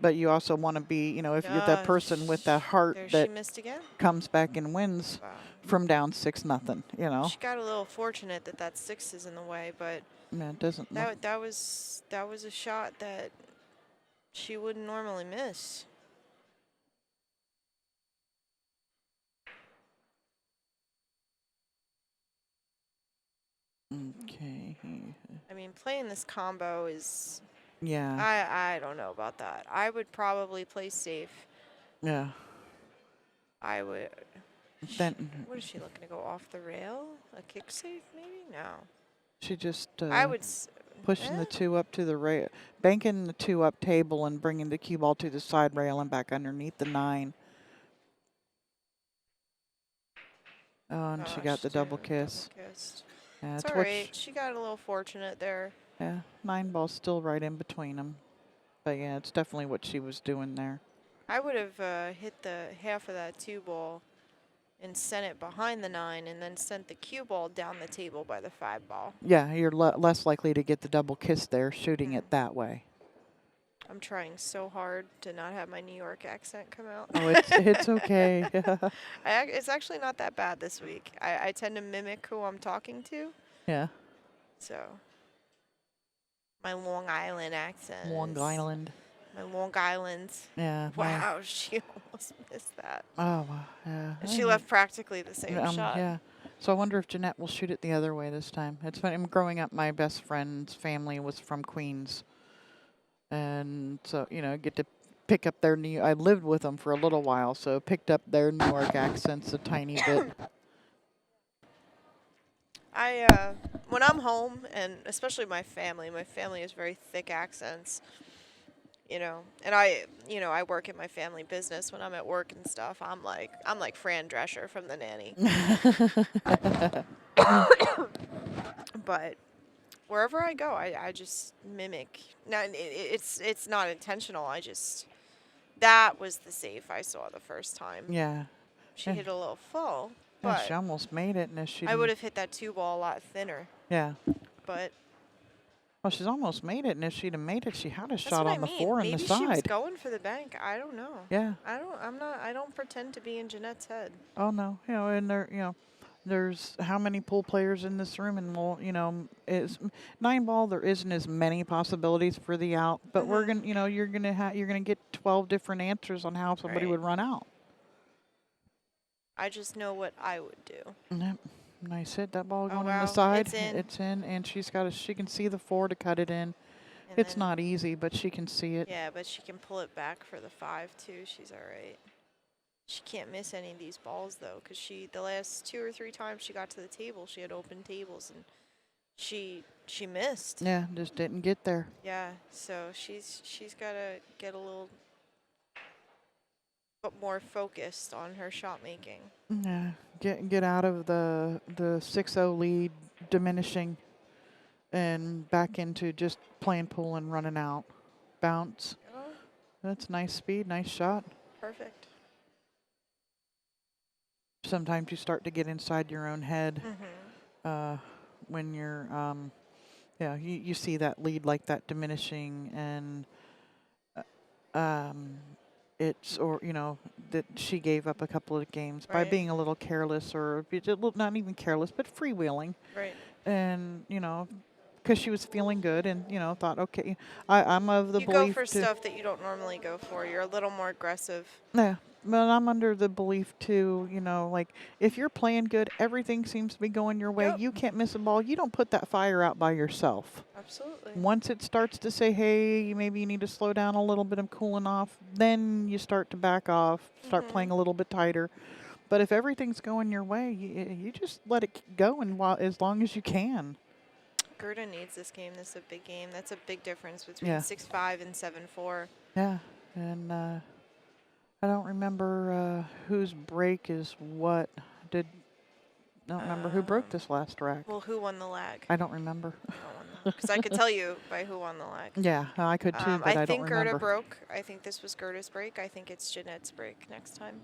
But you also want to be, if you're that person with that heart There that she missed again. comes back and wins Wow. from down 6-0, She got a little fortunate that 6 is in the way, but Yeah, it doesn't look. that was a shot that she wouldn't normally miss. Okay. I mean, playing this combo is, Yeah. I don't know about that. I would probably play safe. Yeah. I would. Then What is she looking to go off the rail? A kick safe, maybe? No. she just I would. pushing the 2 up to the rail, banking the 2 up table and bringing the cue ball to the side rail and back underneath the 9. Oh, and she got the double kiss. Yeah, It's it's all what right. She got a little fortunate there. yeah, 9 ball's still right in between them. But yeah, it's definitely what she was doing there. I would have hit the half of that 2 ball and sent it behind the 9 and then sent the cue ball down the table by the 5 ball. Yeah, you're less likely to get the double kiss there shooting it that way. I'm trying so hard to not have my New York accent come out. Oh, it's okay. It's actually not that bad this week. I tend to mimic who I'm talking to. Yeah. So, my Long Island accent. Long Island. My Long Island. Yeah. Wow, she almost missed that. Oh, wow. Yeah. And she left practically the same shot. Yeah. So I wonder if Jeanette will shoot it the other way this time. It's funny. Growing up, my best friend's family was from Queens. And so, get to pick up their I lived with them for a little while, so picked up their New York accents a tiny bit. When I'm home, and especially my family has very thick accents, and I work in my family business. When I'm at work and stuff, I'm like Fran Drescher from The Nanny. But wherever I go, I just mimic. Now, it's not intentional. That was the safe I saw the first time. Yeah. She hit a little full, Yeah, but she almost made it, and if she I would have hit that 2 ball a lot thinner. Yeah. But Well, she's almost made it, and if she'd have made it, she had a that's shot what on I the mean. 4 Maybe and the she was side. going for the bank. I don't know. Yeah. I don't pretend to be in Jeanette's head. Oh no. And there's how many pool players in this room, and is 9 ball. There isn't as many possibilities for the out, but we're gonna, you're gonna get 12 different answers on how somebody would run out. I just know what I would do. Yep. Nice hit. That ball going on wow. the side. It's in. And she can see the 4 to cut it in. And It's then- not easy, but she can see it. Yeah, but she can pull it back for the 5 too. She's all right. She can't miss any of these balls though, because the last 2 or 3 times she got to the table, she had open tables and she missed. Yeah, just didn't get there. Yeah, so she's got to get a little but more focused on her shot making. Yeah, get out of the 6-0 lead diminishing, and back into just playing pool and running out. Bounce. Oh, That's nice speed, nice shot. perfect. Sometimes you start to get inside your own head when you're, you see that lead like that diminishing, and it's, or, that she gave up a couple of games by Right. being a little careless, or not even careless, but freewheeling. Right. And, because she was feeling good and, thought, okay, I'm of the You belief go for to, stuff that you don't normally go for. You're a little more aggressive. yeah, but I'm under the belief too, you know, like if you're playing good, everything seems to be going your way. Yep. You can't miss a ball. You don't put that fire out by yourself. Absolutely. Once it starts to say, hey, maybe you need to slow down a little bit of cooling off, then you start to back off, start playing a little bit tighter. But if everything's going your way, you just let it go and as long as you can. Gerda needs this game. This is a big game. That's a big difference between Yeah. 6-5 and 7-4. Yeah, and I don't remember whose break is what. I don't remember who broke this last rack. Well, who won the lag? I don't remember. Because I could tell you by who won the lag. Yeah, I could too, but I don't think remember. Gerda broke. I think this was Gerda's break. I think it's Jeanette's break next time.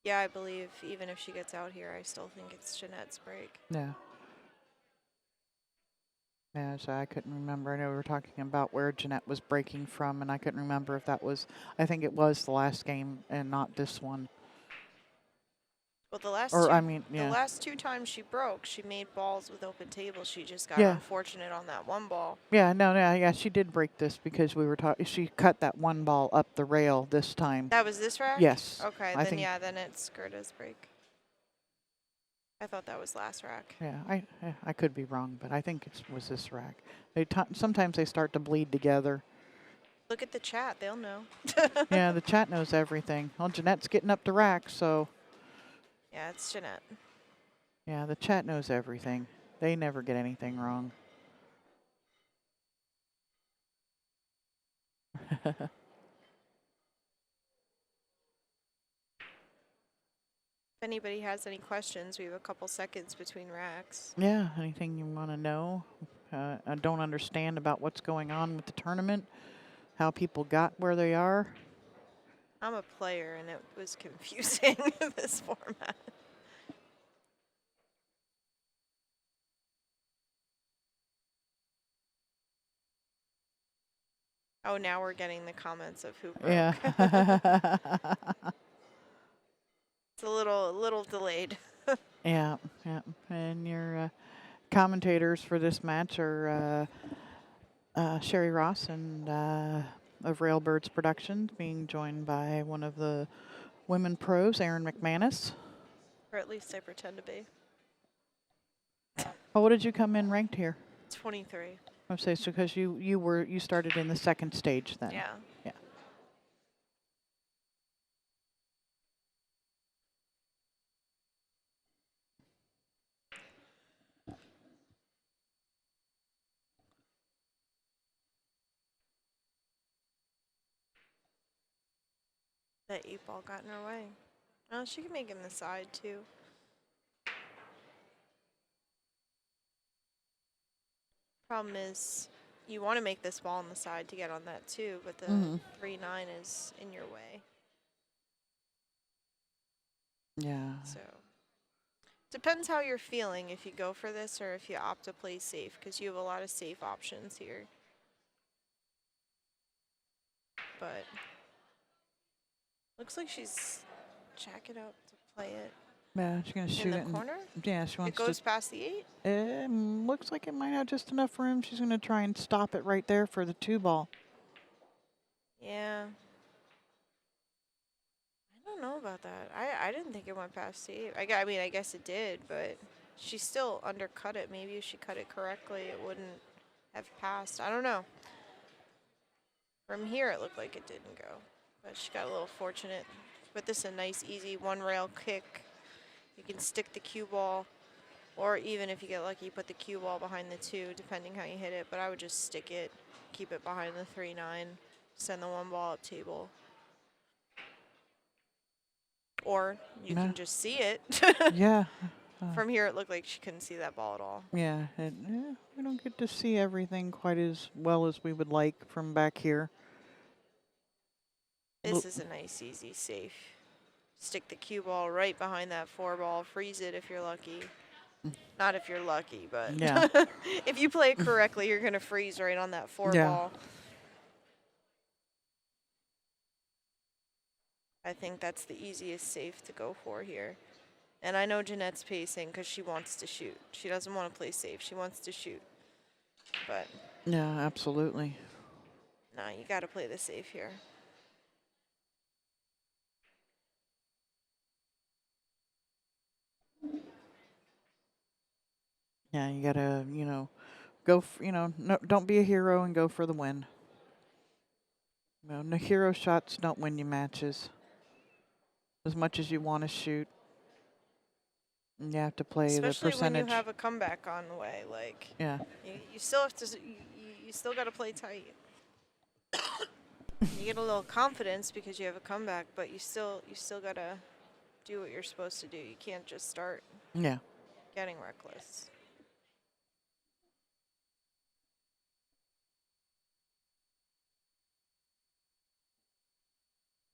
Yeah, I believe even if she gets out here, I still think it's Jeanette's break. Yeah. Yeah, so I couldn't remember. I know we were talking about where Jeanette was breaking from, and I couldn't remember if that was, I think it was the last game and not this one. Well, the last yeah. the last 2 times she broke, she made balls with open tables. She just got Yeah. unfortunate on that one ball. Yeah, yeah, she did break this because we were talking, she cut that one ball up the rail this time. That was this rack? Yes. Okay, I then think, yeah, then it's Gerda's break. I thought that was last rack. Yeah, I could be wrong, but I think it was this rack. Sometimes they start to bleed together. Look at the chat, they'll know. Yeah, the chat knows everything. Well, Jeanette's getting up to rack, so. Yeah, it's Jeanette. Yeah, the chat knows everything. They never get anything wrong. If anybody has any questions, we have a couple seconds between racks. Yeah, anything you want to know? I don't understand about what's going on with the tournament, how people got where they are. I'm a player, and it was confusing, this format. Oh, now we're getting the comments of who broke. Yeah. It's a little delayed. Yeah. And your commentators for this match are Sherry Ross and of Railbirds Productions, being joined by one of the women pros, Erin McManus. Or at least I pretend to be. Oh, what did you come in ranked here? 23. I would say it's because you started in the second stage then. Yeah. Yeah. That 8-ball got in her way. Oh, she can make him the side too. Problem is, you want to make this ball on the side to get on that too, but the 3-9 is in your way. Yeah. So, depends how you're feeling if you go for this or if you opt to play safe, because you have a lot of safe options here. But looks like she's jacking up to play it. Yeah, she's gonna shoot In it the corner? Yeah, she wants It goes past the 8? It looks like it might have just enough room. She's gonna try and stop it right there for the 2-ball. Yeah. I don't know about that. I didn't think it went past the 8. I mean, I guess it did, but she still undercut it. Maybe if she cut it correctly, it wouldn't have passed. I don't know. From here, it looked like it didn't go, but she got a little fortunate. But this is a nice, easy one-rail kick. You can stick the cue ball, or even if you get lucky, put the cue ball behind the 2, depending how you hit it. But I would just stick it, keep it behind the 3-9, send the 1 ball up table. Or you can just see it. Yeah. From here, it looked like she couldn't see that ball at all. Yeah, we don't get to see everything quite as well as we would like from back here. This is a nice, easy, safe. Stick the cue ball right behind that 4 ball. Freeze it if you're lucky. Not if you're lucky, but Yeah. if you play it correctly, you're going to freeze right on that 4 ball. I think that's the easiest safe to go for here. And I know Jeanette's pacing because she wants to shoot. She doesn't want to play safe. She wants to shoot. But Yeah, absolutely. no, you got to play the safe here. Yeah, you gotta, go. No, don't be a hero and go for the win. No hero shots don't win you matches. As much as you want to shoot, you have to play the Especially when you percentage. have a comeback on the way. Like, Yeah, you still have to, you still got to play tight. You get a little confidence because you have a comeback, but you still got to do what you're supposed to do. You can't just start yeah. getting reckless.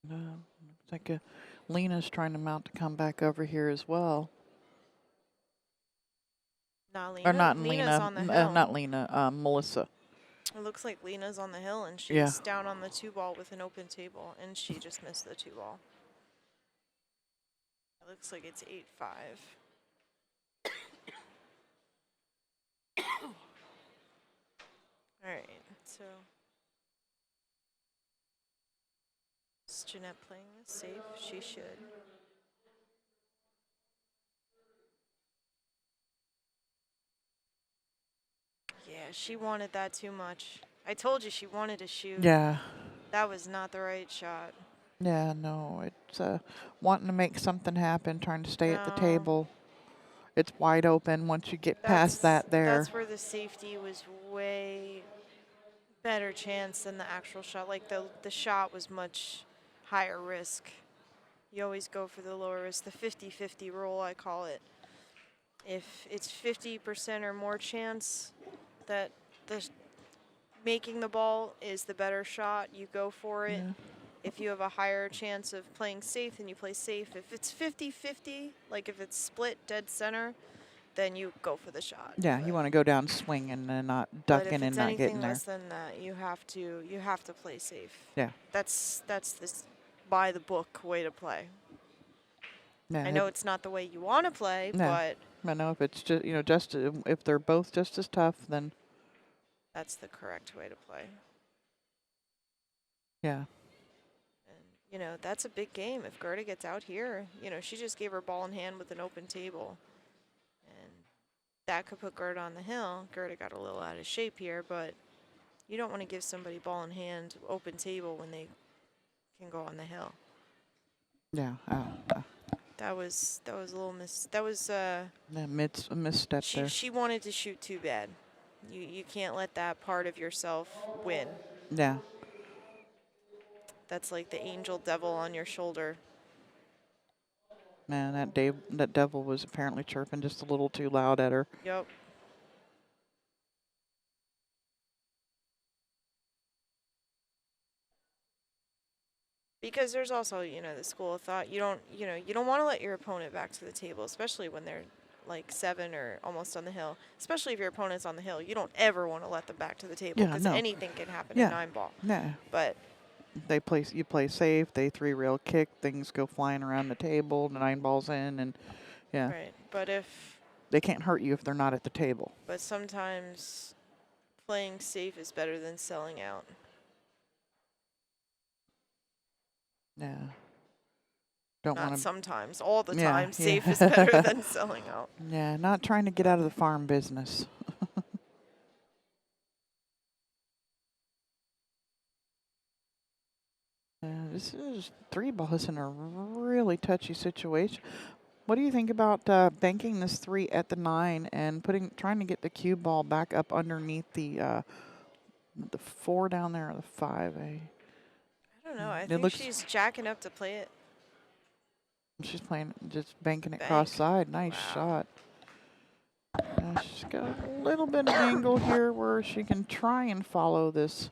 Looks like Lena's trying to mount to come back over here as well. Not Or Lena. not Lena's Lena, on the hill. not Lena, Melissa. It looks like Lena's on the hill, and she's Yeah. down on the 2-ball with an open table, and she just missed the 2-ball. It looks like it's 8-5. All right, so is Jeanette playing this safe? She should. Yeah, she wanted that too much. I told you she wanted to shoot. Yeah. That was not the right shot. Yeah, no, it's wanting to make something happen, trying to stay at the No. table. It's wide open once you get past that there. That's where the safety was way better chance than the actual shot. Like the shot was much higher risk. You always go for the lower risk, the 50-50 rule, I call it. If it's 50% or more chance that making the ball is the better shot, you go for it. Yeah. If you have a higher chance of playing safe, then you play safe. If it's 50-50, like if it's split dead center, then you go for the shot. Yeah, you want to go down swinging and not ducking and not But if it's anything getting there. less than that, you have to play safe. Yeah. That's this by the book way to play. Yeah, I know it's not the way you want to play, No. but I know if it's just if they're both just as tough, then that's the correct way to play. yeah. And that's a big game. If Gerda gets out here, she just gave her ball in hand with an open table. And that could put Gerda on the hill. Gerda got a little out of shape here, but you don't want to give somebody ball in hand, open table when they can go on the hill. Yeah. That was a little miss. That was A misstep there. she wanted to shoot too bad. You can't let that part of yourself win. Yeah. That's like the angel devil on your shoulder. Man, that devil was apparently chirping just a little too loud at her. Yep. Because there's also, the school of thought. You don't want to let your opponent back to the table, especially when they're like 7 or almost on the hill. Especially if your opponent's on the hill, you don't ever want to let them back to the table Yeah, because no. anything can happen Yeah. in 9-ball. Yeah. But You play safe, they 3-rail kick, things go flying around the table, the 9 balls in, and yeah. right. But They can't hurt you if they're not at the table. But sometimes playing safe is better than selling out. Yeah. Don't want Not to. sometimes, all the Yeah, time. yeah. Safe is better than selling out. Yeah, not trying to get out of the farm business. This is 3 balls in a really touchy situation. What do you think about banking this 3 at the 9 and trying to get the cue ball back up underneath the 4 down there, or the 5? I don't know. I It think looks- she's jacking up to play it. She's playing, just banking it Bank. cross side. Nice Wow. shot. She's got a little bit of angle here where she can try and follow this.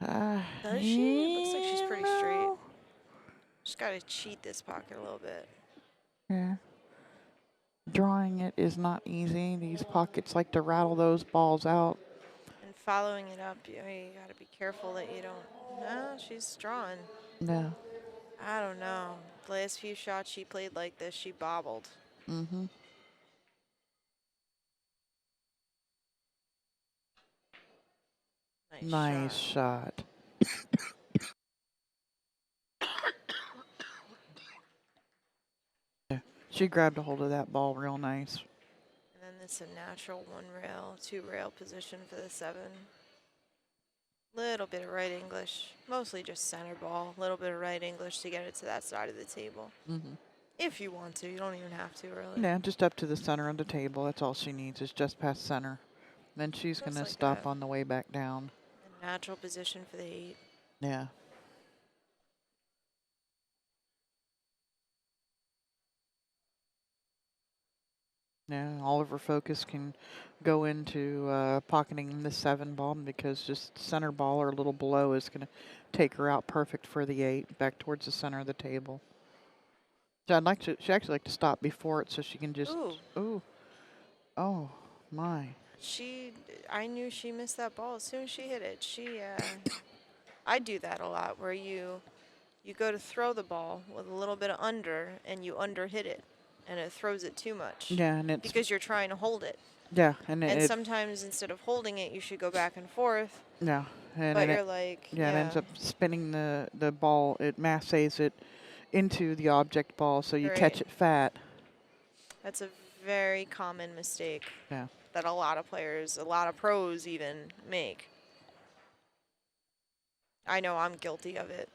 Does she? Looks like she's pretty straight. no. Just got to cheat this pocket a little bit. Yeah. Drawing it is not easy. These pockets like to rattle those balls out. And following it up, you got to be careful that you don't. No, she's drawing. Yeah. I don't know. The last few shots she played like this, she bobbled. Mm-hmm. Nice shot. shot. Yeah, she grabbed a hold of that ball real nice. And then it's a natural 1 rail, 2 rail position for the 7. Little bit of right English, mostly just center ball. Little bit of right English to get it to that side of the table. Mm-hmm. If you want to, you don't even have to really. Yeah, just up to the center of the table. That's all she needs is just past center. Then she's Looks going to like stop a on the way back down. natural position for the 8. Yeah. Yeah, all of her focus can go into pocketing the 7 ball because just center ball or a little below is going to take her out perfect for the 8 back towards the center of the table. So she actually like to stop before it so she can just, ooh, oh my. I knew she missed that ball as soon as she hit it. I do that a lot where you go to throw the ball with a little bit of under and you under hit it and it throws it too much. Yeah, and it's because you're trying to hold it. Yeah, and sometimes instead of holding it, you should go back and forth. Yeah, and But it, you're like, yeah, it ends up spinning the ball. It massays it into the object ball, so you catch it fat. That's a very common mistake. Yeah. That a lot of players, a lot of pros even make. I know I'm guilty of it.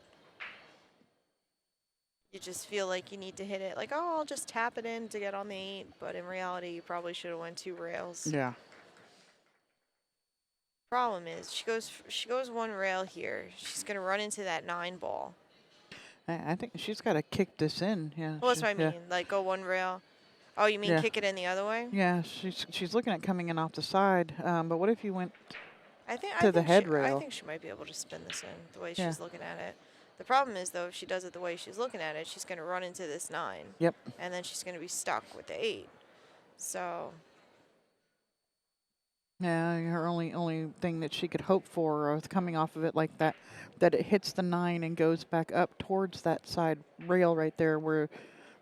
You just feel like you need to hit it, like, oh, I'll just tap it in to get on the 8, but in reality, you probably should have went 2 rails. Yeah. Problem is, she goes 1 rail here. She's gonna run into that 9 ball. I think she's got to kick this in. Yeah. Well, that's what I mean. Like go 1 rail. Oh, you mean kick it in the other way? Yeah, she's looking at coming in off the side. But what if you went to the head rail? I think she might be able to spin this in the way she's looking at it. The problem is, though, if she does it the way she's looking at it, she's going to run into this 9. Yep. And then she's going to be stuck with the 8. So. Yeah, her only thing that she could hope for with coming off of it like that it hits the 9 and goes back up towards that side rail right there where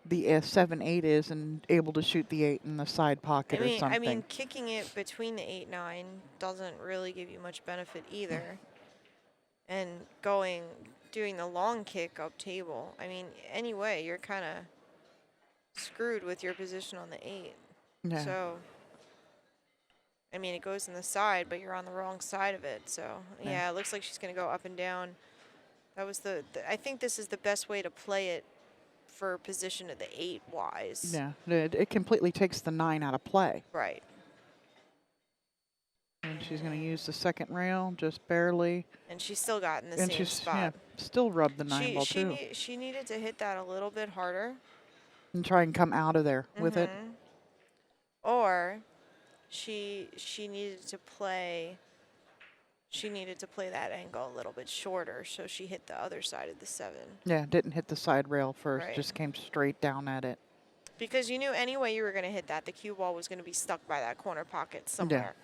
the 7-8 is and able to shoot the 8 in the side pocket or something. I mean, kicking it between the 8-9 doesn't really give you much benefit either. And doing the long kick up table, I mean, anyway, you're kind of screwed with your position on the 8. Yeah. So, I mean, it goes in the side, but you're on the wrong side of it. So, yeah, it looks like she's going to go up and down. That was I think this is the best way to play it for position of the 8 wise. Yeah, it completely takes the 9 out of play. Right. And she's going to use the second rail, just barely. And she still got in the same spot. Yeah, still rubbed the 9 ball too. She needed to hit that a little bit harder. And try and come out of there with it. Or she needed to play that angle a little bit shorter, so she hit the other side of the 7. Yeah, didn't hit the side rail first, Right. just came straight down at it. Because you knew anyway you were going to hit that, the cue ball was going to be stuck by that corner pocket somewhere.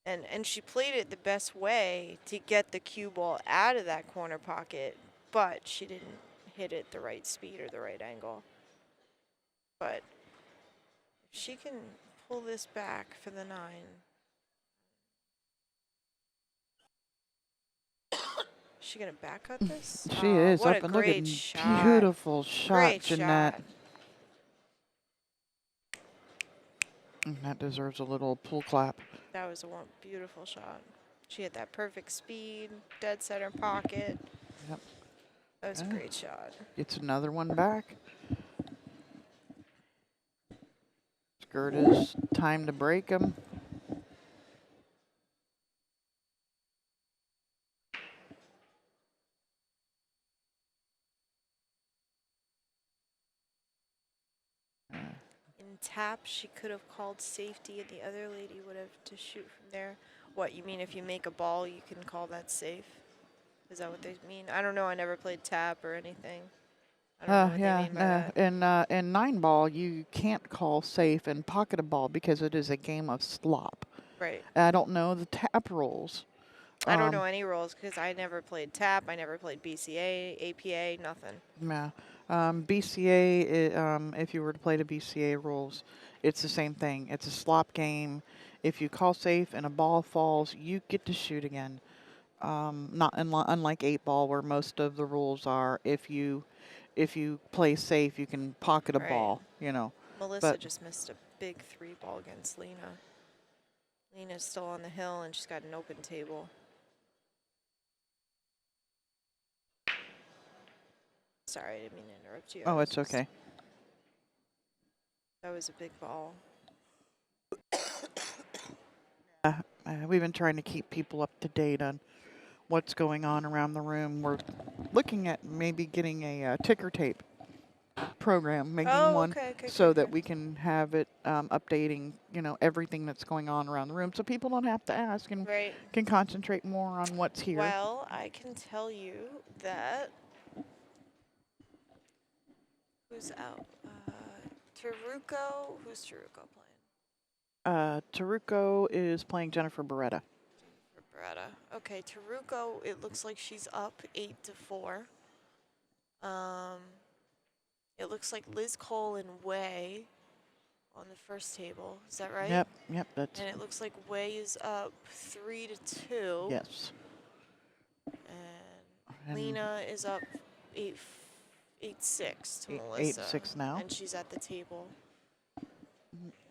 And she played it the best way to get the cue ball out of that corner pocket, but she didn't hit it the right speed or the right angle. But if she can pull this back for the 9. Is she going to back cut this? She is. What Up a and look at great shot. beautiful shot, Great Jeanette. shot. And that deserves a little pull clap. That was a beautiful shot. She hit that perfect speed, dead center pocket. Yep. That was a great shot. Gets another one back. It's Gerda's time to break him. Tap, she could have called safety and the other lady would have to shoot from there. What, you mean if you make a ball, you can call that safe? Is that what they mean? I don't know. I never played tap or anything. I don't know what they mean by that. In 9 ball, you can't call safe and pocket a ball because it is a game of slop. Right. I don't know the tap rules. I don't know any rules because I never played tap. I never played BCA, APA, nothing. Yeah. BCA, if you were to play the BCA rules, it's the same thing. It's a slop game. If you call safe and a ball falls, you get to shoot again. Not unlike 8 ball, where most of the rules are if you play safe, you can pocket a Right. ball. You know, Melissa but just missed a big 3-ball against Lena. Lena's still on the hill, and she's got an open table. Sorry, I didn't mean to interrupt you. oh, it's okay. That was a big ball. We've been trying to keep people up to date on what's going on around the room. We're looking at maybe getting a ticker tape program, making one so that we can have it updating, everything that's going on around the room, so people don't have to ask and Right. can concentrate more on what's here. Well, I can tell you that who's out? Taruko. Who's Taruko playing? Taruko is playing Jennifer Beretta. Beretta. Okay, Taruko. It looks like she's up 8-4. It looks like Liz Cole and Wei on the first table. Is that right? Yep, that's. And it looks like Wei is up 3-2. Yes. And Lena is up 8-6 to Melissa. 8-6 now. And she's at the table.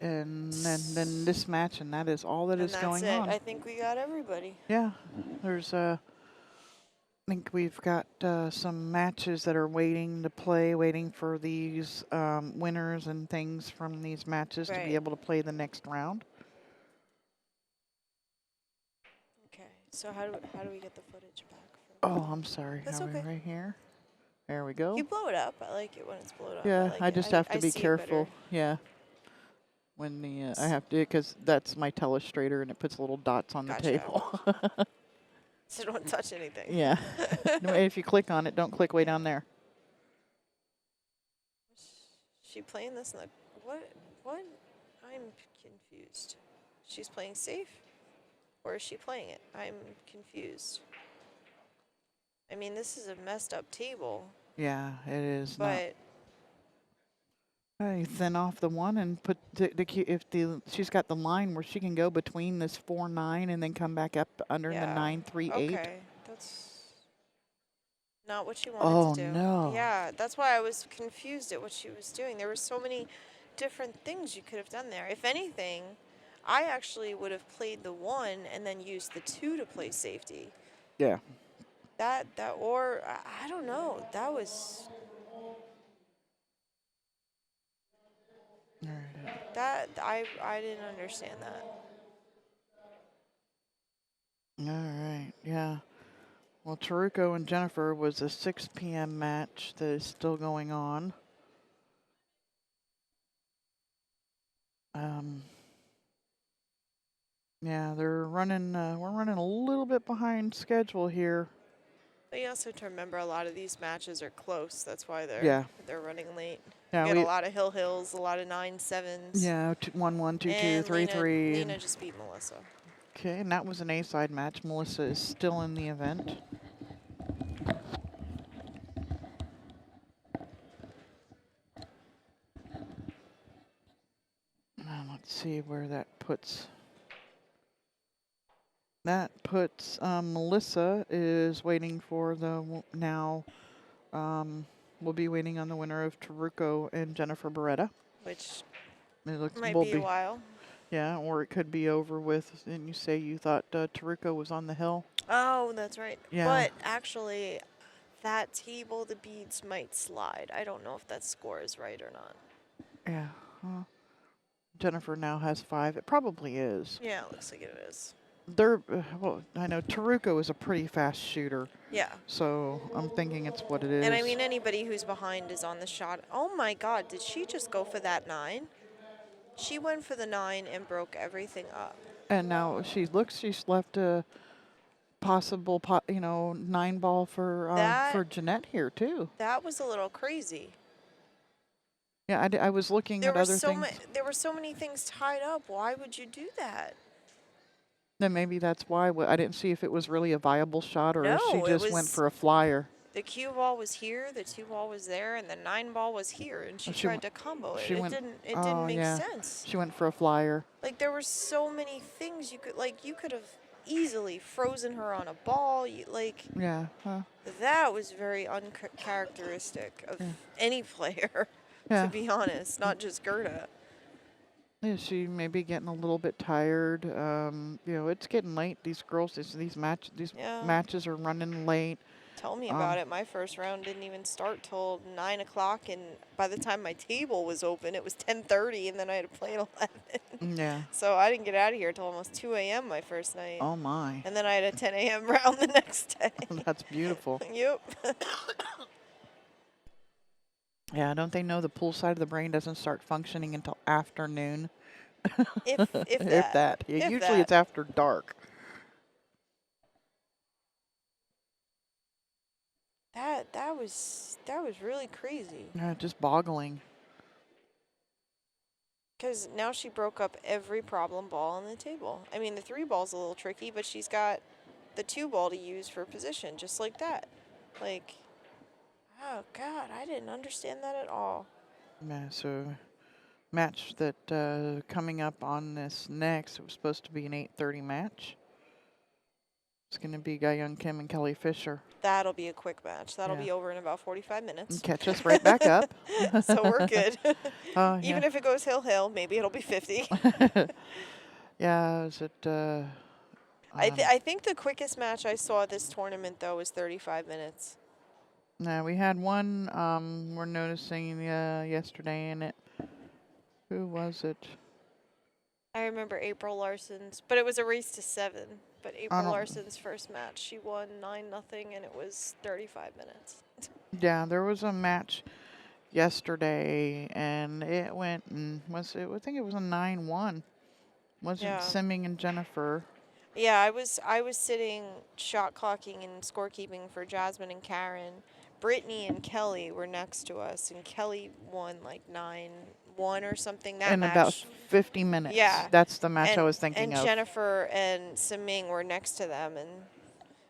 And then this match, and that is all that is going on. I think we got everybody. Yeah, there's I think we've got some matches that are waiting to play, waiting for these winners and things from these matches to be able to play the next round. Okay, so how do we get the footage back? Oh, I'm sorry. That's okay. Right here. There we go. You blow it up. I like it when it's blown up. Yeah, I just have to be see it careful. better. Yeah. When the I have to, because that's my telestrator and it puts little dots on the table. So don't touch anything. Yeah. No, if you click on it, don't click way down there. She playing this in the what? I'm confused. She's playing safe, or is she playing it? I'm confused. I mean, this is a messed up table. Yeah, it is. But you thin off the one and put she's got the line where she can go between this 4-9 and then come back up under the 9-3-8. Okay, that's not what she wanted to do. Oh no! Yeah, that's why I was confused at what she was doing. There were so many different things you could have done there. If anything, I actually would have played the 1 and then used the 2 to play safety. Yeah. Or I don't know. That was. That I didn't understand that. All right, yeah. Well, Taruko and Jennifer was a 6 p.m. match that is still going on. Yeah, they're running. We're running a little bit behind schedule here. But you also have to remember a lot of these matches are close. That's why they're running late. Yeah, we got a lot of hills, a lot of 9-7s. Yeah, 1-1, 2-2, 3-3. Lena just beat Melissa. Okay, and that was an A-side match. Melissa is still in the event. Now let's see where that puts. That puts Melissa is waiting for the now. We'll be waiting on the winner of Taruko and Jennifer Beretta. Which it looks might be a while. Yeah, or it could be over with. And you say you thought Taruko was on the hill? Oh, that's right. Yeah. But actually, that table, the beads might slide. I don't know if that score is right or not. Yeah. Jennifer now has 5. It probably is. Yeah, it looks like it is. Well, I know Taruko is a pretty fast shooter. Yeah. So I'm thinking it's what it is. And I mean, anybody who's behind is on the shot. Oh my God, did she just go for that 9? She went for the 9 and broke everything up. And now she's left a possible 9 ball for Jeanette here too. That was a little crazy. Yeah, I was looking at other things. There were so many things tied up. Why would you do that? Then maybe that's why. I didn't see if it was really a viable shot or if she just went for a flyer. the cue ball was here, the 2 ball was there, and the 9 ball was here, and she She tried went- to combo it. she It went- didn't oh, make yeah. sense. She went for a flyer. Like there were so many things you could have easily frozen her on a ball. Yeah. That was very uncharacteristic of Yeah. any player, Yeah. to be honest, not just Gerda. Yeah, she may be getting a little bit tired. It's getting late. These girls, these Yeah. matches are running late. Tell me about it. My first round didn't even start till 9 o'clock, and by the time my table was open, it was 10:30, and then I had to play at 11. Yeah. So I didn't get out of here till almost 2 a.m. my first night. Oh my. And then I had a 10 a.m. round the next day. That's beautiful. Yep. Yeah, don't they know the pool side of the brain doesn't start functioning until afternoon? if that. Yeah, If usually that. it's after dark. That was really crazy. Yeah, just boggling. Because now she broke up every problem ball on the table. I mean, the 3 ball's a little tricky, but she's got the 2 ball to use for position, just like that. Like, oh, God, I didn't understand that at all. Yeah, so match that coming up on this next, it was supposed to be an 8:30 match. It's going to be Young Kim and Kelly Fisher. That'll be a quick match. That'll Yeah. be over in about 45 minutes. Catch us right back up. So we're good. Oh, yeah. Even if it goes hill, maybe it'll be 50. Yeah, is it... I think the quickest match I saw this tournament, though, was 35 minutes. No, we had one we're noticing yesterday, and who was it? I remember April Larson's, but it was a race to 7. But April don't- Larson's first match, she won 9-0, and it was 35 minutes. Yeah, there was a match yesterday, and it went and I think it was a 9-1. Was Yeah. it Simming and Jennifer? Yeah, I was sitting shot clocking and scorekeeping for Jasmine and Karen. Brittany and Kelly were next to us, and Kelly won like 9-1 or something. That In match. about 50 minutes. Yeah. That's the match and, I was thinking and of. Jennifer and Siming were next to them,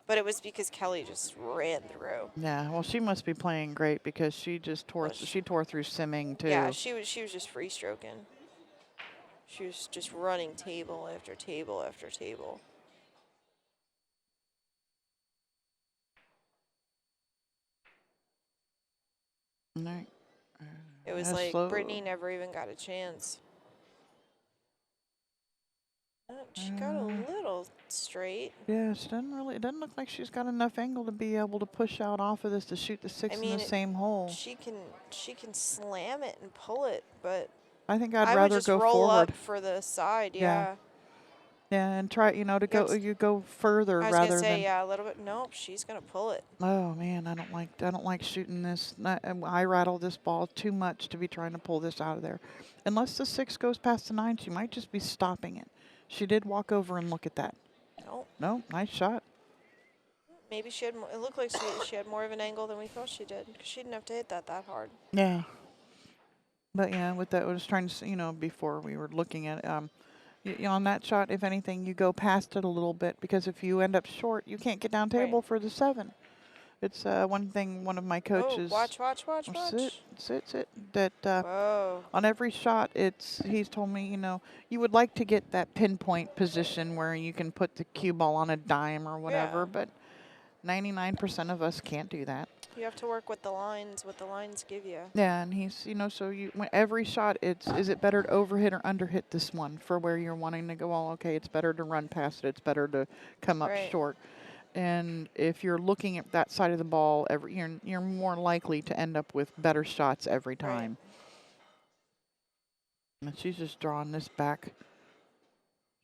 but it was because Kelly just ran through. Yeah, well, she must be playing great because she just tore through Simming too. Yeah, she was just free stroking. She was just running table after table after table. Right. It was Yeah, like slow. Brittany never even got a chance. She got a little straight. Yeah, it doesn't look like she's got enough angle to be able to push out off of this to shoot the 6 in the same hole. She can slam it and pull it, but I think I I'd would rather just go roll forward. up for the side. Yeah. Yeah. Yeah, and try, you go further I was rather gonna say than. yeah, a little bit. Nope, she's gonna pull it. Oh man, I don't like shooting this. I rattle this ball too much to be trying to pull this out of there. Unless the 6 goes past the 9, she might just be stopping it. She did walk over and look at that. Nope. No, nice shot. Maybe she had. It looked like she had more of an angle than we thought she did, because she didn't have to hit that hard. Yeah. But yeah, with that, I was trying to, before we were looking at on that shot, if anything, you go past it a little bit, because if you end up short, you can't get down table for the 7. It's one thing one of my coaches. Oh, watch. Sit. That Whoa. on every shot, he's told me, you would like to get that pinpoint position where you can put the cue ball on a dime or whatever, Yeah. but 99% of us can't do that. You have to work with the lines, what the lines give you. Yeah, and he's, so every shot, is it better to overhit or underhit this one for where you're wanting to go? Well, okay, it's better to run past it. It's better to come up Right. short. And if you're looking at that side of the ball, you're more likely to end up with better shots every time. And she's just drawing this back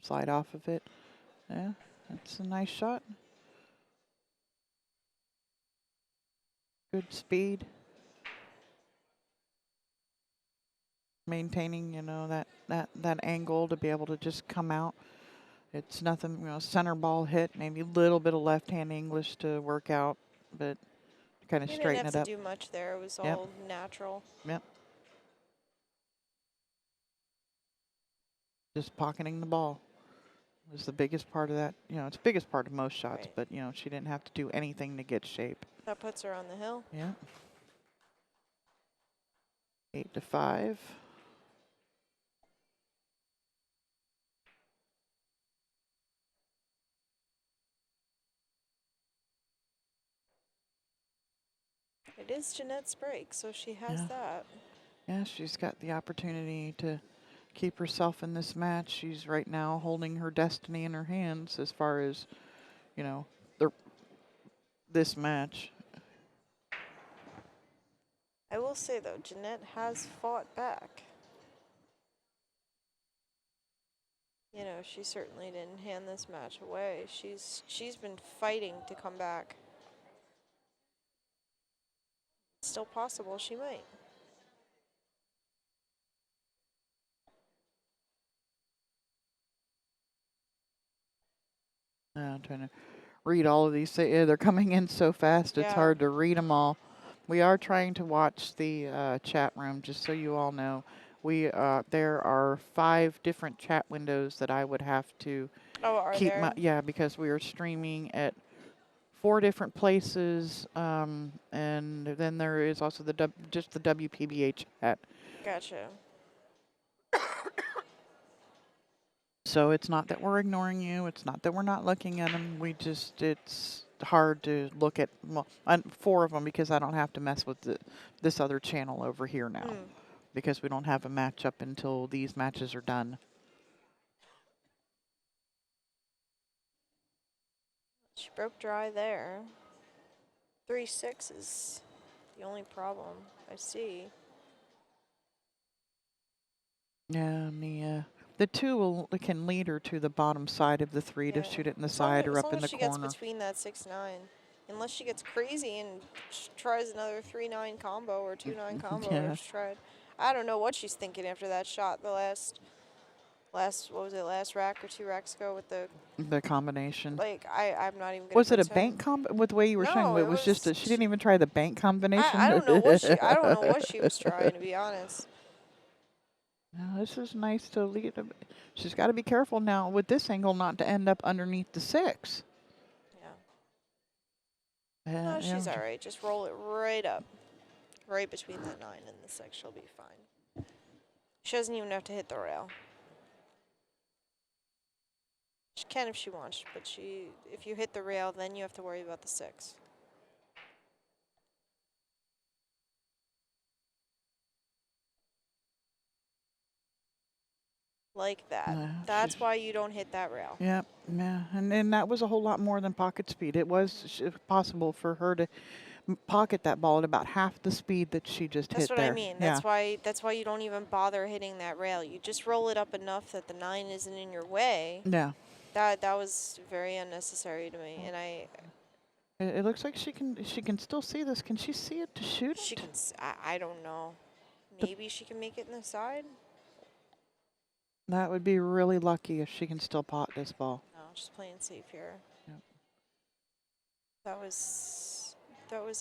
slide off of it. Yeah, that's a nice shot. Good speed. Maintaining, that angle to be able to just come out. It's nothing, center ball hit, maybe a little bit of left-hand English to work out, but kind of We straighten didn't it have up. to do much there. It was Yep. all natural. Yep. Just pocketing the ball. was the biggest part of that. You know, it's the biggest part of most shots, Right. but, you know, she didn't have to do anything to get shape. That puts her on the hill. Yeah. 8-5. It is Jeanette's break, so she has Yeah. that. Yeah, she's got the opportunity to keep herself in this match. She's right now holding her destiny in her hands as far as, you know, this match. I will say, though, Jeanette has fought back. You know, she certainly didn't hand this match away. She's been fighting to come back. It's still possible she might. I'm trying to read all of these. They're coming in so fast, it's Yeah. hard to read them all. We are trying to watch the chat room, just so you all know. There are 5 different chat windows that I would have to Oh, are keep there? yeah, because we are streaming at 4 different places, and then there is also just the WPBA chat. Gotcha. So it's not that we're ignoring you. It's not that we're not looking at them. It's hard to look at 4 of them because I don't have to mess with this other channel over here now because we don't have a match up until these matches are done. She broke dry there. 3-6 is the only problem I see. Yeah, and the 2 can lead her to the bottom side of the 3 to shoot it in the side or up in the As long as she corner. gets between that 6-9. Unless she gets crazy and tries another 3-9 combo or 2-9 combo. Yeah. Or tried. I don't know what she's thinking after that shot. The last what was it? Last rack or 2 racks ago with The combination. like I'm not even gonna Was it a pretend. bank combo? With the way you were showing, No, it it was just was she didn't even try the bank combination. I don't know what she was trying, to be honest. No, this is nice to lead. She's got to be careful now with this angle not to end up underneath the 6. Yeah. No, she's all right. Just roll it right up, right between that 9 and the 6. She'll be fine. She doesn't even have to hit the rail. She can if she wants, but if you hit the rail, then you have to worry about the 6. Like that. No, That's why you don't hit that rail. Yep, yeah, and that was a whole lot more than pocket speed. It was possible for her to pocket that ball at about half the speed that she just That's hit what there. I mean. Yeah. That's why you don't even bother hitting that rail. You just roll it up enough that the 9 isn't in your way. Yeah. That was very unnecessary to me, and It looks like she can still see this. Can she see it to shoot she it? can. I don't know. Maybe she can make it in the side. That would be really lucky if she can still pot this ball. No, just playing safe here. Yep. That was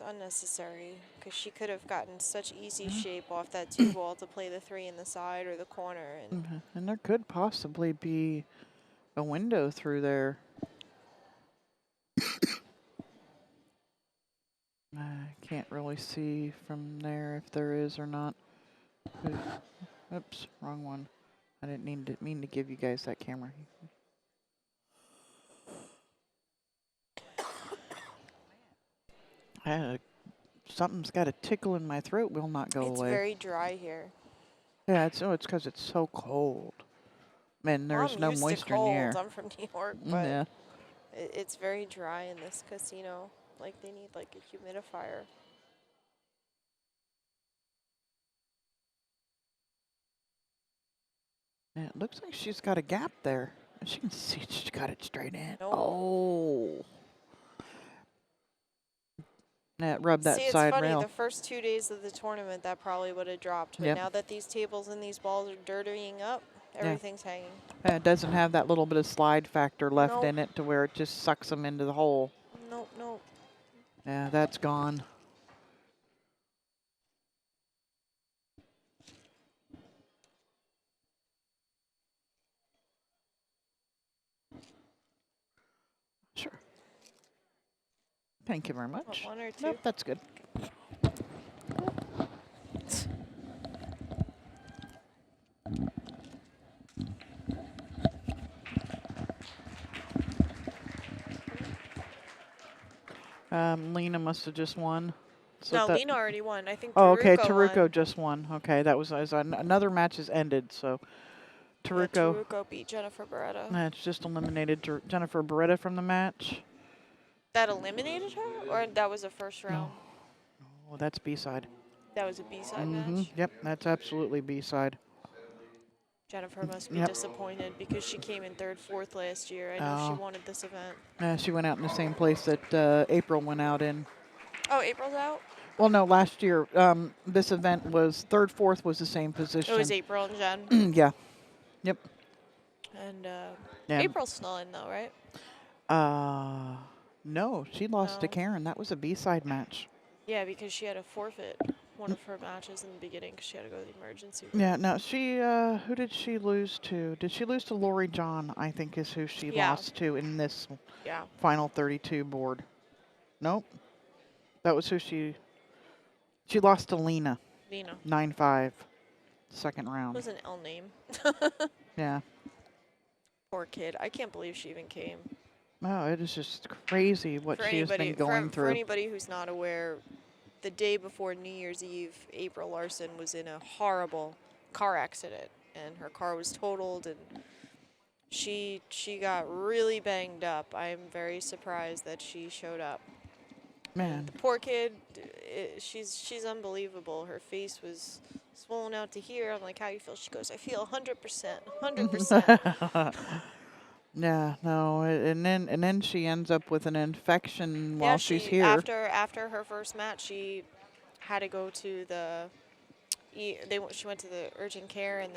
unnecessary because she could have gotten such easy shape off that 2 ball to play the 3 in the side or the corner. And there could possibly be a window through there. I can't really see from there if there is or not. Oops, wrong one. I didn't mean to give you guys that camera. Something's got a tickle in my throat. Will not go It's away. very dry here. Yeah, it's because it's so cold. And there's no moisture in the air. I'm from New York, but Yeah. it's very dry in this casino. Like they need like a humidifier. Yeah, it looks like she's got a gap there. She can see she's got it straight in. Nope. Oh. Yeah, rub that See, it's side funny. rail. The first 2 days of the tournament, that probably would have dropped. But Yep. now that these tables and these balls are dirtying up, everything's hanging. It doesn't have that little bit of slide factor left Nope. in it to where it just sucks them into the hole. Nope, nope. Yeah, that's gone. Thank you very Want much. one or two? Nope, that's good. Lena must have just won. So No, that, Lena already won. I think oh, okay. Taruko Taruko won. just won. Okay, that was another match has ended. So Yeah, Taruko, Taruko beat Jennifer Beretta. it's just eliminated Jennifer Beretta from the match. That eliminated her? Or that was a first round? Oh, that's B-side. That was a B-side match? Yep, that's absolutely B-side. Jennifer must be Yep. disappointed because she came in 3rd, 4th last year. I know she Oh. wanted this event. She went out in the same place that April went out in. Oh, April's out? Well, no, last year this event was 3rd, 4th was the same position. It was April and Jen. Yeah. Yep. And Yeah. April's still in though, right? No, she lost to No. Karen. That was a B-side match. Yeah, because she had to forfeit one of her matches in the beginning because she had to go to the emergency room. Yeah, no, she, who did she lose to? Did she lose to Lori John, I think is who she Yeah. lost to in this Yeah. final 32 board. Nope. That was who she lost to Lena, Lena. 9-5, second It round. was an L name. Yeah. Poor kid. I can't believe she even came. Oh, it is just crazy what she has been going for through. anybody who's not aware, the day before New Year's Eve, April Larson was in a horrible car accident, and her car was totaled, and she got really banged up. I'm very surprised that she showed up. Man. The poor kid, she's unbelievable. Her face was swollen out to here. I'm like, how you feel? She goes, I feel 100%, 100%. Yeah, no, and then she ends up with an infection while she's here. After her first match, she had to go to the. She went to the urgent care and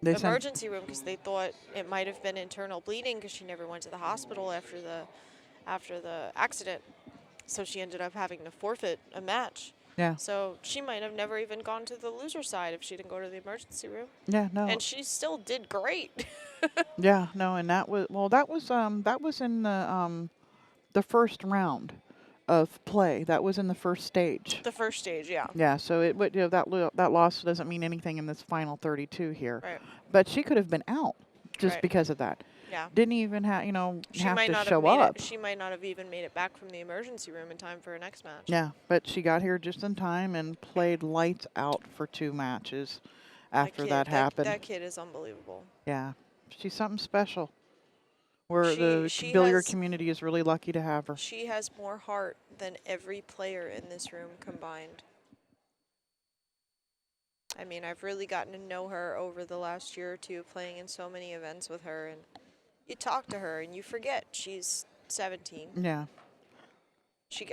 then emergency room because they thought it might have been internal bleeding because she never went to the hospital after the accident. So she ended up having to forfeit a match. Yeah. So she might have never even gone to the loser side if she didn't go to the emergency room. Yeah, no. And she still did great. Yeah, no, and that was in the first round of play. That was in the first stage. The first stage, yeah. Yeah, so it would that loss doesn't mean anything in this final 32 here. Right. But she could have been out just Right. because of that. Yeah. Didn't even have have to show up. She might not have even made it back from the emergency room in time for her next match. Yeah, but she got here just in time and played lights out for 2 matches after that happened. That kid is unbelievable. Yeah, she's something special. Where She the billiard has- community is really lucky to have her. She has more heart than every player in this room combined. I mean, I've really gotten to know her over the last year or two, playing in so many events with her, and you talk to her and you forget she's 17. Yeah.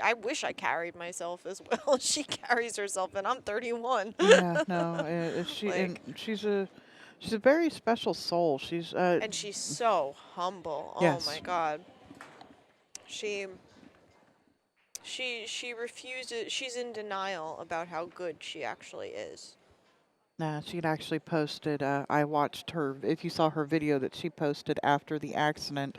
I wish I carried myself as well as she carries herself, and I'm 31. Yeah, no, she's a very special soul. She's And she's so humble. Yes. Oh my God. She refuses. She's in denial about how good she actually is. nah, she'd actually posted. I watched her. If you saw her video that she posted after the accident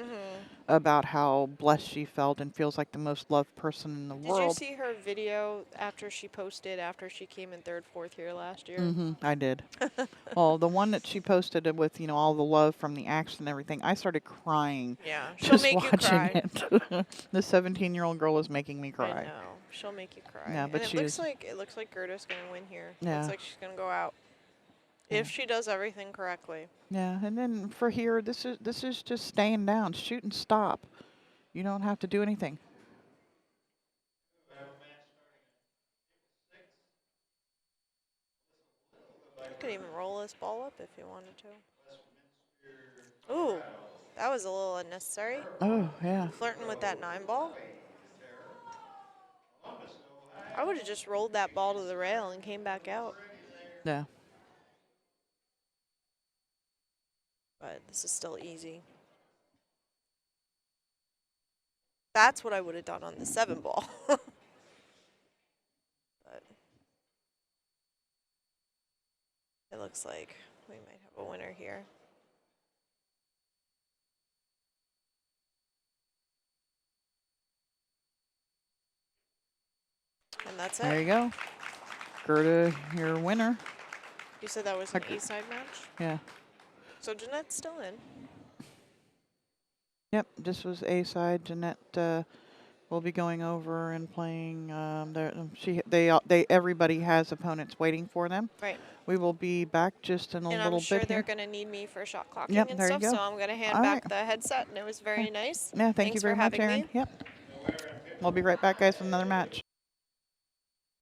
about how blessed she felt and feels like the most loved person in the Did world. you see her video after she came in 3rd, 4th here last year? I did. Well, the one that she posted with all the love from the accident and everything, I started crying. Yeah, she'll Just make you watching cry. it. The 17-year-old girl was making me I cry. know. She'll make you cry. Yeah, but and it looks like Gerda's gonna win here. Yeah. Looks like she's gonna go out. If she does everything correctly. Yeah, and then for here, this is just staying down, shoot and stop. You don't have to do anything. You could even roll this ball up if you wanted to. Ooh, that was a little unnecessary. Oh, yeah. Flirting with that 9 ball. I would have just rolled that ball to the rail and came back out. Yeah. But this is still easy. That's what I would have done on the 7 ball. But it looks like we might have a winner here. And that's There it. you go. Gerda, your winner. You said that was an Okay. A-side match? Yeah. So Jeanette's still in. Yep, this was A side. Jeanette will be going over and playing. Everybody has opponents waiting for them. Right. We will be back just in a And little I'm sure bit they're here. going to need me for shot clocking Yep, and there you stuff, go. so I'm going to hand All back right. the headset, and it was very nice. Yeah, thank you Thanks very for much, having Aaron. me. Yep. We'll be right back, guys, with another match.